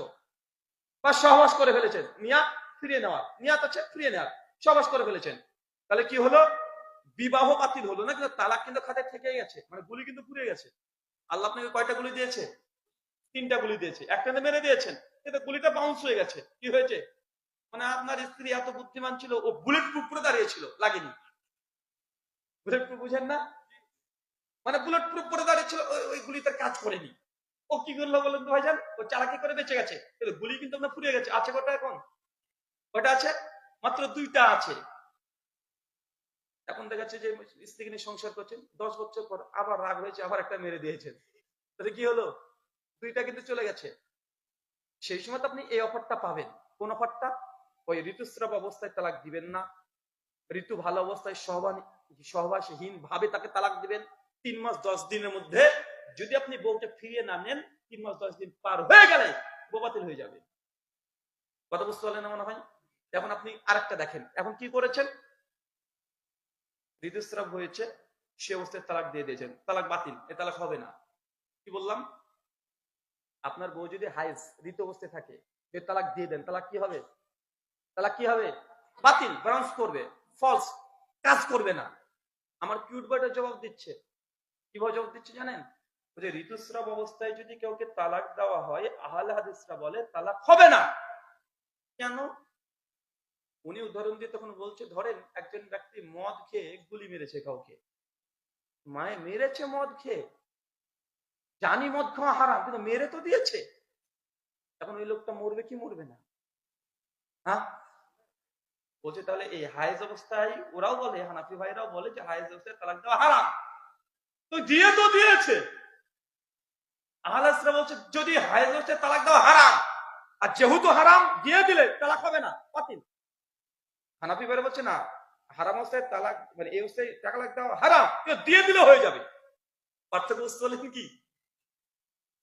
বা সহবাস করে ফেলেছেন, নিয়াত ফিরিয়ে নেওয়া, নিয়াত আছে ফিরিয়ে নেওয়ার, সহবাস করে ফেলেছেন, তাহলে কি হলো? বিবাহ বাতিল হলো না, কিন্তু তালাক কিন্তু খাতায় থেকে গেছে, মানে গুলি কিন্তু পুড়ে গেছে। আল্লাহ আপনাকে কয়টা গুলি দিয়েছে? 3টা গুলি দিয়েছে, একটা মেরে দিয়েছেন, কিন্তু গুলিটা বাউন্স হয়ে গেছে। কি হয়েছে? মানে আপনার স্ত্রী এত বুদ্ধিমান ছিল, ও বুলেট প্রুফ করে দাঁড়িয়েছিল, লাগেনি। বুলেট প্রুফ বুঝেন না? মানে বুলেট প্রুফ করে দাঁড়িয়েছিল, ওই গুলি তার কাজ করেনি। ও কি করলো বলেন তো ভাইজান? ও চালাকি করে বেঁচে গেছে, কিন্তু গুলি কিন্তু আপনার পুড়ে গেছে। আছে কটা এখন? কয়টা আছে? মাত্র 2টা আছে। এখন দেখা যাচ্ছে যে স্ত্রীকে নিয়ে সংসার করছেন, 10 বছর পর আবার রাগ হয়েছে, আবার একটা মেরে দিয়েছেন, তাহলে কি হলো? 2টা কিন্তু চলে গেছে। সেই সময় তো আপনি এই অফারটা পাবেন। কোন অফারটা? ওই ঋতুস্রাব অবস্থায় তালাক দিবেন না, ঋতু ভালো অবস্থায় সহবাসহীন ভাবে তাকে তালাক দিবেন। 3 মাস 10 দিনের মধ্যে যদি আপনি বউকে ফিরিয়ে না নেন, 3 মাস 10 দিন পার হয়ে গেলে বউ বাতিল হয়ে যাবে। কথা বুঝতে পারলেন না মনে হয়? এখন আপনি আরেকটা দেখেন, এখন কি করেছেন? ঋতুস্রাব হয়েছে, সে অবস্থায় তালাক দিয়ে দিয়েছেন, তালাক বাতিল, এ তালাক হবে না। কি বললাম? আপনার বউ যদি হাইজ ঋতু অবস্থায় থাকে, যে তালাক দিয়ে দেন, তালাক কি হবে? তালাক কি হবে? বাতিল, বাউন্স করবে, ফলস, কাজ করবে না। আমার কিউট বয়টা জবাব দিচ্ছে। কিভাবে জবাব দিচ্ছে জানেন? যে ঋতুস্রাব অবস্থায় যদি কাউকে তালাক দেওয়া হয়, আহলে হাদিসরা বলে তালাক হবে না। কেন? উনি উদাহরণ দিয়ে তখন বলছে, ধরেন একজন ব্যক্তি মদ খেয়ে গুলি মেরেছে কাউকে, মায়ে মেরেছে মদ খেয়ে, জানি মদ খাওয়া হারাম, কিন্তু মেরে তো দিয়েছে। এখন ওই লোকটা মরবে কি মরবে না? হ্যাঁ, বলছে তাহলে এই হাইজ অবস্থায়, ওরাও বলে, হানাফি ভাইরাও বলে যে হাইজ অবস্থায় তালাক দেওয়া হারাম, তো দিয়ে তো দিয়েছে। আহলে হাদিসরা বলছে যদি হাইজ অবস্থায় তালাক দেওয়া হারাম, আর যেহেতু হারাম দিয়ে দিলে তালাক হবে না, বাতিল। হানাফি ভাইরা বলছে না, হারাম অবস্থায় তালাক, মানে এই অবস্থায় তালাক দেওয়া হারাম, দিয়ে দিলে হয়ে যাবে। পার্থক্য বুঝতে পারলেন কি?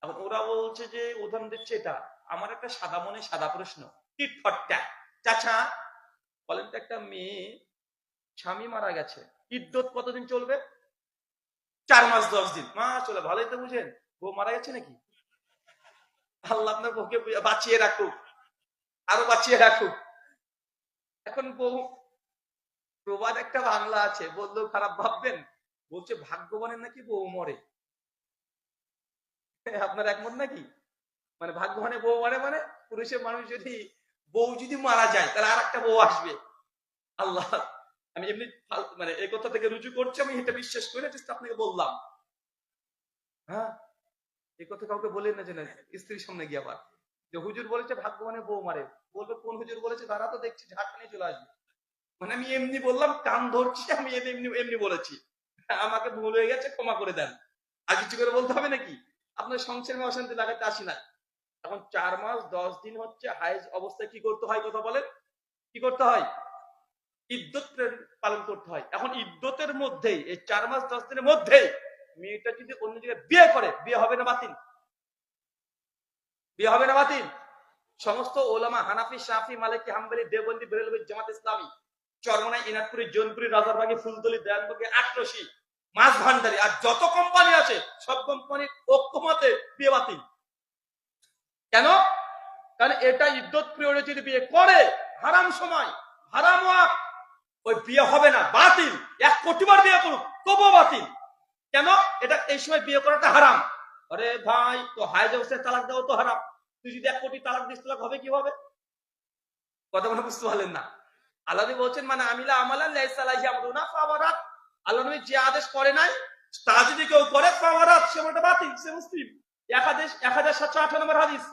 এখন ওরা বলছে যে উদাহরণ দিচ্ছে এটা। আমার একটা সাদা মনে সাদা প্রশ্ন, টিট ফর ট্যাট। চাচা বলেন তো, একটা মেয়ে স্বামী মারা গেছে, ইদ্যত কতদিন চলবে? 4 মাস 10 দিন। মা চলে, ভালোই তো বুঝেন, বউ মারা গেছে নাকি? আল্লাহ আপনার বউকে বাঁচিয়ে রাখুক, আরো বাঁচিয়ে রাখুক। এখন বউ, প্রবাদ একটা বাংলা আছে, বললেও খারাপ ভাববেন, বলছে ভাগ্যবানের নাকি বউ মরে। আপনার একমত নাকি? মানে ভাগ্যবানে বউ মরে মানে পুরুষের মানুষ যদি বউ যদি মারা যায় তাহলে আর একটা বউ আসবে। আল্লাহ, আমি এমনি মানে এই কথা থেকে রুজু করছি, আমি এটা বিশ্বাস করে আপনাকে বললাম। হ্যাঁ, এই কথা কাউকে বলেন না, যেন স্ত্রীর সামনে গিয়ে আবার যে হুজুর বলেছে ভাগ্যবানে বউ মারে, বলবে কোন হুজুর বলেছে, তারা তো দেখছি ঝাঁকনি চলে আসবে। মানে আমি এমনি বললাম, কান ধরছি, আমি এমনি এমনি বলেছি, আমাকে ভুল হয়ে গেছে, ক্ষমা করে দেন। আর কিছু করে বলতে হবে নাকি? আপনার সংসারে অশান্তি লাগাতে আসি না। এখন 4 মাস 10 দিন হচ্ছে হায়েজ অবস্থায় কি করতে হয়, কথা বলেন, কি করতে হয়? ইদ্যত পালন করতে হয়। এখন ইদ্যতের মধ্যেই, এই 4 মাস 10 দিনের মধ্যেই মেয়েটা যদি অন্য জায়গায় বিয়ে করে, বিয়ে হবে না বাতিল? বিয়ে হবে না বাতিল? সমস্ত ওলামা, হানাফি, শাফি, মালিকি, হাম্বলি, দেওবন্দি, বেরেলভি, জামাত ইসলামী, চরমনাই, ইনাদপুরি, জৌনপুরি, রাজারবাগী, ফুলতলি, দেয়ানবাগী, আটরশি, মাছ ভান্ডারি আর যত কোম্পানি আছে সব কোম্পানির ঐক্যমতে বিয়ে বাতিল। কেন? কারণ এটা ইদ্যত পিরিয়ডে যদি বিয়ে করে, হারাম সময়, হারাম ওয়াক্ত, ওই বিয়ে হবে না, বাতিল। 1 কোটি বার বিয়ে করুক তবুও বাতিল। কেন? এটা এই সময় বিয়ে করাটা হারাম। আরে ভাই, তো হায়েজ অবস্থায় তালাক দেওয়া তো হারাম। তুই যদি 1 কোটি তালাক দিস, তালাক হবে কিভাবে? কথা মনে বুঝতে পারলেন না? আল্লাহ নবী বলছেন, মানে আমিলা আমালান লাইসা আলাইহি আমরুনা ফাওয়ারাত। আল্লাহ নবী যে আদেশ করে নাই তা যদি কেউ করে, ফাওয়ারাত, সে ওটা বাতিল, সে মুসলিম। 1758 নম্বর হাদিস,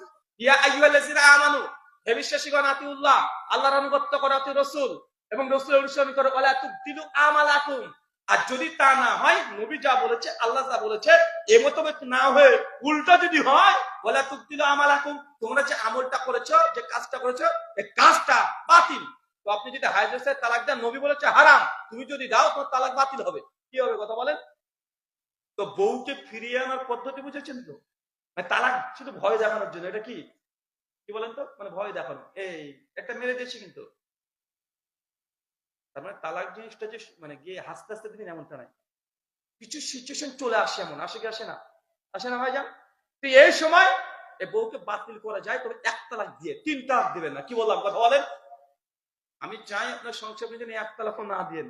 ইয়া আইয়ুহাল্লাযিনা আমানু, হে বিশ্বাসীগণ, আতিউল্লাহ, আল্লাহর আনুগত্য করো, আতি রাসূল এবং রাসূলের অনুসরণ করো, ওয়ালা তুবতিলু আমালাকুম। আর যদি তা না হয়, নবী যা বলেছে, আল্লাহ যা বলেছে, এ মোতাবেক না হয়ে উল্টা যদি হয়, ওয়ালা তুবতিলু আমালাকুম, তোমরা যে আমলটা করেছো, যে কাজটা করেছো, এই কাজটা বাতিল। তো আপনি যদি হায়েজ অবস্থায় তালাক দেন, নবী বলেছে হারাম, তুমি যদি দাও তোমার তালাক বাতিল হবে। কি হবে, কথা বলেন? তো বউকে ফিরিয়ে আনার পদ্ধতি বুঝেছেন তো? মানে তালাক শুধু ভয় দেখানোর জন্য, এটা কি কি বলেন তো, মানে ভয় দেখানো, এই একটা মেরে দিয়েছি কিন্তু। তার মানে তালাক জিনিসটা যে মানে গিয়ে হাসতে হাসতে দিন এমনটা নাই। কিছু সিচুয়েশন চলে আসে, এমন আসে কি আসে না? আসে না ভাই যান? তো এই সময় এই বউকে বাতিল করা যায়, তবে 1 তালাক দিয়ে 3 তালাক দিবেন না। কি বললাম, কথা বলেন? আমি চাই আপনার সংসার জন্য 1 তালাকও না দেন।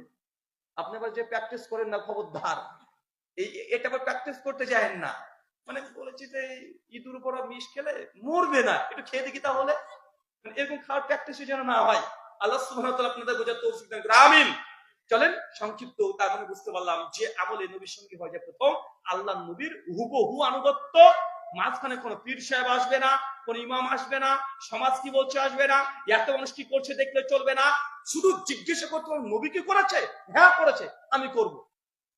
আপনি আবার যে প্র্যাকটিস করেন না, খবরদার এটা আবার প্র্যাকটিস করতে যায়েন না। মানে বলেছি যে ইঁদুর উপর বিষ খেলে মরবে না, একটু খেয়ে দেখি তাহলে। মানে এরকম খাওয়ার প্র্যাকটিস যেন না হয়। আল্লাহ সুবহানাহু ওয়া তাআলা আপনাদের বোঝার তৌফিক দান করুন, আমিন। চলেন সংক্ষিপ্ত, তার মানে বুঝতে পারলাম যে আমলে নবীর সঙ্গে হয় যে প্রথম আল্লাহ নবীর হুবহু আনুগত্য, মাঝখানে কোনো পীর সাহেব আসবে না, কোন ইমাম আসবে না, সমাজ কি বলছে আসবে না, এত মানুষ কি করছে দেখলে চলবে না। শুধু জিজ্ঞাসা করতে হবে, নবী কি করেছে? হ্যাঁ করেছে, আমি করব।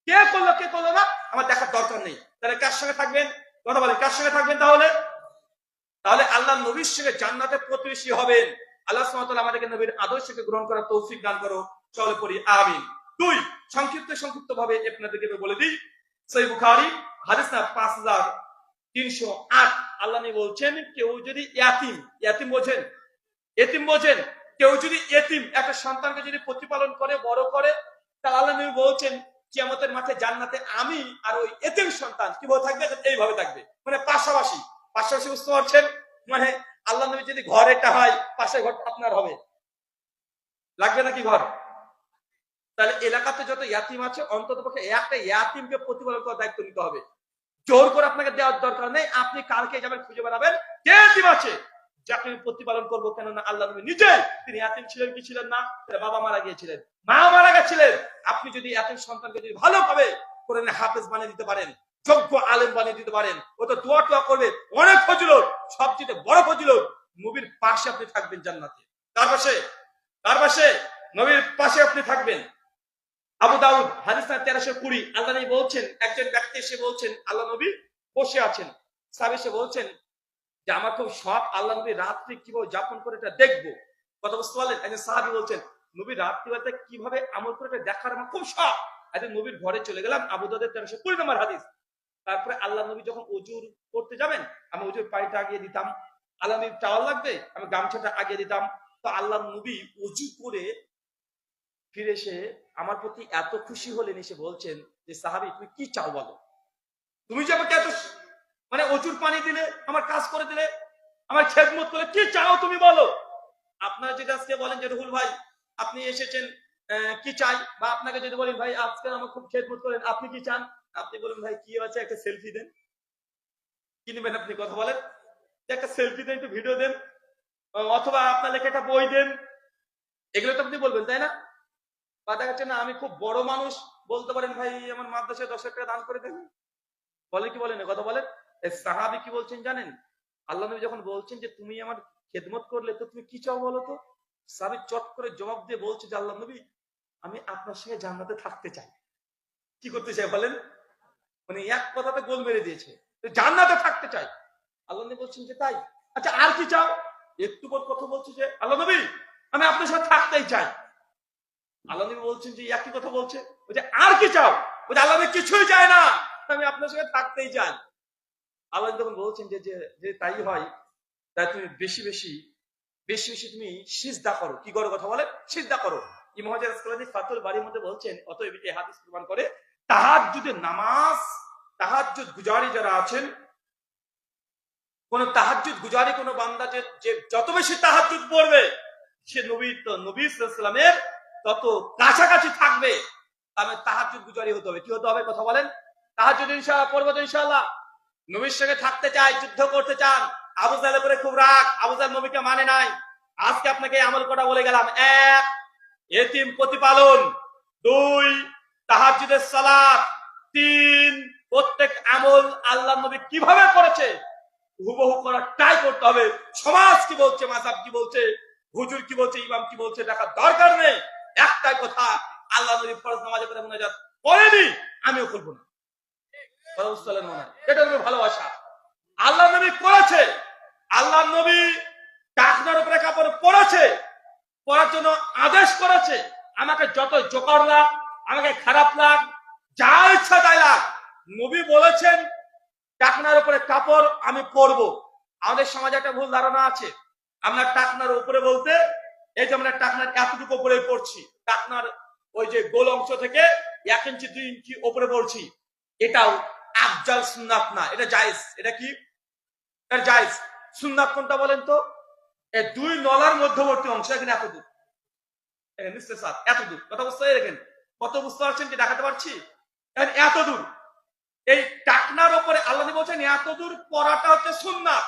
কে করলো কে করলো না আমার দেখার দরকার নেই। তাহলে কার সঙ্গে থাকবেন, কথা বলে, কার সঙ্গে থাকবেন? তাহলে তাহলে আল্লাহ নবীর সঙ্গে জান্নাতে প্রতিবেশী হবেন। আল্লাহ সুবহানাহু ওয়া তাআলা আমাদেরকে নবীর আদর্শকে গ্রহণ করার তৌফিক দান করো। চলে পড়ি, আমিন। 2, সংক্ষিপ্ত ভাবে আপনাদেরকে বলে দিই। সহিহ বুখারী হাদিস না 5308, আল্লাহ নবী বলছেন, কেউ যদি ইয়াতিম বোঝেন, এতিম বোঝেন, কেউ যদি এতিম একটা সন্তানকে যদি প্রতিপালন করে, বড় করে, তাহলে আল্লাহ নবী বলছেন কিয়ামতের মাঠে জান্নাতে আমি আর ওই এতিম সন্তান কিভাবে থাকবে, এইভাবে থাকবে, মানে পাশাপাশি। পাশাপাশি বুঝতে পারছেন? মানে আল্লাহ নবী যদি ঘর এটা হয়, পাশের ঘরটা আপনার হবে, লাগবে নাকি ঘর? তাহলে এলাকাতে যত ইয়াতিম আছে, অন্তত পক্ষে একটা ইয়াতিমকে প্রতিপালন করার দায়িত্ব নিতে হবে। জোর করে আপনাকে দেওয়ার দরকার নেই, আপনি কালকে যাবেন, খুঁজে বেড়াবেন কে ইয়াতিম আছে, যাকে আমি প্রতিপালন করবো। কেননা আল্লাহ নবী নিজে তিনি ইয়াতিম ছিলেন কি ছিলেন না? বাবা মারা গিয়েছিলেন, মা মারা গেছিলেন। আপনি যদি ইয়াতিম সন্তানকে যদি ভালোভাবে কোরআনে হাফেজ বানিয়ে দিতে পারেন, যোগ্য আলেম বানিয়ে দিতে পারেন, ও তো দোয়া টোয়া করবে, অনেক ফজিলত, সবচেয়ে বড় ফজিলত, নবীর পাশে আপনি থাকবেন জান্নাতে। কার পাশে? কার পাশে? নবীর পাশে আপনি থাকবেন। আবু দাউদ হাদিস 1320, আল্লাহ নবী বলছেন, একজন ব্যক্তি এসে বলছেন, আল্লাহ নবী বসে আছেন, সাহাবী এসে বলছেন যে আমার খুব শখ, আল্লাহ নবী রাত্রি কিভাবে যাপন করে এটা দেখবো। কথা বুঝতে পারলেন? একজন সাহাবী বলছেন, নবী রাত্রিবেলাতে কিভাবে আমল করে এটা দেখার আমার খুব শখ। একদিন নবীর ঘরে চলে গেলাম। আবু দাউদের 1320 নম্বর হাদিস। তারপরে আল্লাহ নবী যখন অজুর করতে যাবেন, আমি অজুর পানিটা আগিয়ে দিতাম। আল্লাহ নবী টাওয়াল লাগবে, আমি গামছাটা আগিয়ে দিতাম। তো আল্লাহ নবী অজু করে ফিরে এসে আমার প্রতি এত খুশি হলেন, এসে বলছেন যে সাহাবী তুমি কি চাও বলো, তুমি যে আমাকে এত মানে অজুর পানি দিলে, আমার কাজ করে দিলে, আমার খেদমত করে, কি চাও তুমি বলো। আপনারা যেটা আজকে বলেন যে রুহুল ভাই আপনি এসেছেন কি চাই, বা আপনাকে যদি বলেন ভাই আজকে আমার খুব খেদমত করেন, আপনি কি চান, আপনি বলেন ভাই কি আছে একটা সেলফি দেন, কি নেবেন আপনি কথা বলেন, একটা সেলফি দেন, একটু ভিডিও দেন, অথবা আপনার লেখা একটা বই দেন, এগুলো তো আপনি বলবেন তাই না। বা দেখা যাচ্ছে না আমি খুব বড় মানুষ, বলতে পারেন ভাই আমার মাদ্রাসায় 10,000 টাকা দান করে দেন, বলে কি বলেন কথা বলেন। সাহাবী কি বলছেন জানেন, আল্লাহ নবী যখন বলছেন যে তুমি আমার খেদমত করলে তো তুমি কি চাও বলো তো, সাহাবী চট করে জবাব দিয়ে বলছে যে আল্লাহ নবী আমি আপনার সঙ্গে জান্নাতে থাকতে চাই। কি করতে চাই বলেন, মানে এক কথাতে গোল মেরে দিয়েছে, জান্নাতে থাকতে চাই। আল্লাহ নবী বলছেন যে তাই, আচ্ছা আর কি চাও, একটু পর কথা বলছে যে আল্লাহ নবী আমি আপনার সাথে থাকতেই চাই। আল্লাহ নবী বলছেন যে একই কথা বলছে, ওই যে আর কি চাও, ওই যে আল্লাহ নবী কিছুই চায় না, আমি আপনার সঙ্গে থাকতেই চাই। আল্লাহ যখন বলছেন যে যে তাই হয়, তাই তুমি বেশি বেশি বেশি বেশি তুমি সিজদা করো, কি করো কথা বলে, সিজদা করো। ইমাম হাজার আসকালানী ফাতুল বারীর মধ্যে বলছেন, অতএব এই হাদিস প্রমাণ করে তাহাজ্জুদের নামাজ, তাহাজ্জুদ গুজারি যারা আছেন, কোন তাহাজ্জুদ গুজারি কোন বান্দা যে যত বেশি তাহাজ্জুদ পড়বে, সে নবী সাল্লাল্লাহু আলাইহি ওয়াসাল্লামের তত কাছাকাছি থাকবে। তবে তাহাজ্জুদ গুজারি হতে হবে, কি হতে হবে কথা বলেন, তাহাজ্জুদ ইনশাআল্লাহ পড়বো তো ইনশাআল্লাহ। নবীর সঙ্গে থাকতে চাই, যুদ্ধ করতে চান। আবু জাহেলের উপরে খুব রাগ, আবু জাহেল নবীকে মানে নাই। আজকে আপনাকে আমল করা বলে গেলাম, 1 এতিম প্রতিপালন, 2 তাহাজ্জুদের সালাত, 3 প্রত্যেক আমল আল্লাহ নবী কিভাবে করেছে হুবহু করার ট্রাই করতে হবে। সমাজ কি বলছে, মাযহাব কি বলছে, হুজুর কি বলছে, ইমাম কি বলছে দেখার দরকার নেই। একটাই কথা, আল্লাহ নবী ফরজ নামাজে করে মুনাজাত করেনি, আমিও করব না। এটা হলো ভালোবাসা। আল্লাহ নবী করেছে, আল্লাহ নবী টাকনার উপরে কাপড় পরেছে, পরার জন্য আদেশ করেছে। আমাকে যত জোকার লাগ, আমাকে খারাপ লাগ, যা ইচ্ছা তাই লাগ, নবী বলেছেন টাকনার উপরে কাপড় আমি পরবো। আমাদের সমাজে একটা ভুল ধারণা আছে, আমরা টাকনার উপরে বলতে এই যে আমরা টাকনার এতটুকু উপরে পড়ছি, টাকনার ওই যে গোল অংশ থেকে 1 ইঞ্চি 2 ইঞ্চি উপরে পড়ছি, এটাও আফজাল সুন্নাত না, এটা জায়েজ। এটা কি, এটা জায়েজ। সুন্নাত কোনটা বলেন তো, এই 2 নলার মধ্যবর্তী অংশ, এখানে এত দূর, এত দূর, কথা বুঝতে দেখেন, কত বুঝতে পারছেন কি দেখাতে পারছি, এত দূর। এই টাকনার উপরে আল্লাহ বলছেন এত দূর পড়াটা হচ্ছে সুন্নাত।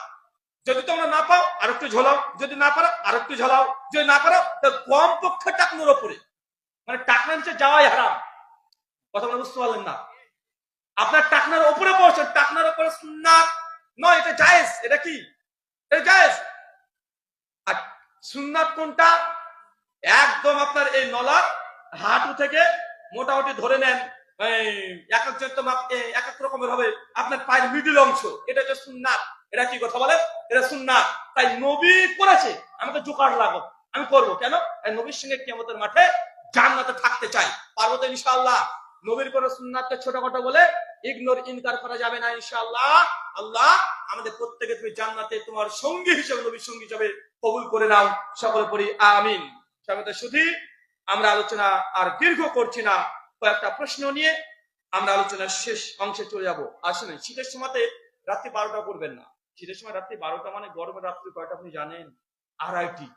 যদি তোমরা না পাও আর একটু ঝোলাও, যদি না পারো আর একটু ঝোলাও, যদি না পারো তো কম পক্ষে টাকনার উপরে, মানে টাকনার নিচে যাওয়াই হারাম। কথা বলে বুঝতে পারলেন না, আপনার টাকনার উপরে পড়ছেন, টাকনার উপরে সুন্নাত নয়, এটা জায়েজ। এটা কি, এটা জায়েজ। আর সুন্নাত কোনটা, একদম আপনার এই নলার হাঁটু থেকে মোটামুটি ধরে নেন, এক এক রকমের হবে আপনার পায়ের মিডল অংশ, এটা হচ্ছে সুন্নাত। এটা কি কথা বলে, এটা সুন্নাত। তাই নবী করেছে, আমাকে জোকার লাগো, আমি করবো কেন, নবীর সঙ্গে কিয়ামতের মাঠে জান্নাতে থাকতে চাই, পারবো তো ইনশাআল্লাহ। নবীর কোন সুন্নাতকে ছোটখাটো বলে ইনকার করা যাবে না ইনশাআল্লাহ। আল্লাহ আমাদের প্রত্যেকে তুমি জান্নাতে তোমার সঙ্গী হিসেবে, নবীর সঙ্গী হিসেবে কবুল করে নাও, সকলে পড়ি আমিন। শুধু আমরা আলোচনা আর দীর্ঘ করছি না, কয়েকটা প্রশ্ন নিয়ে আমরা আলোচনার শেষ অংশে চলে যাবো। আসলে শীতের সময়তে রাত্রি 12টা করবেন না, শীতের সময় রাত্রি 12টা মানে গরমের রাত্রি কয়টা আপনি জানেন, 2:30।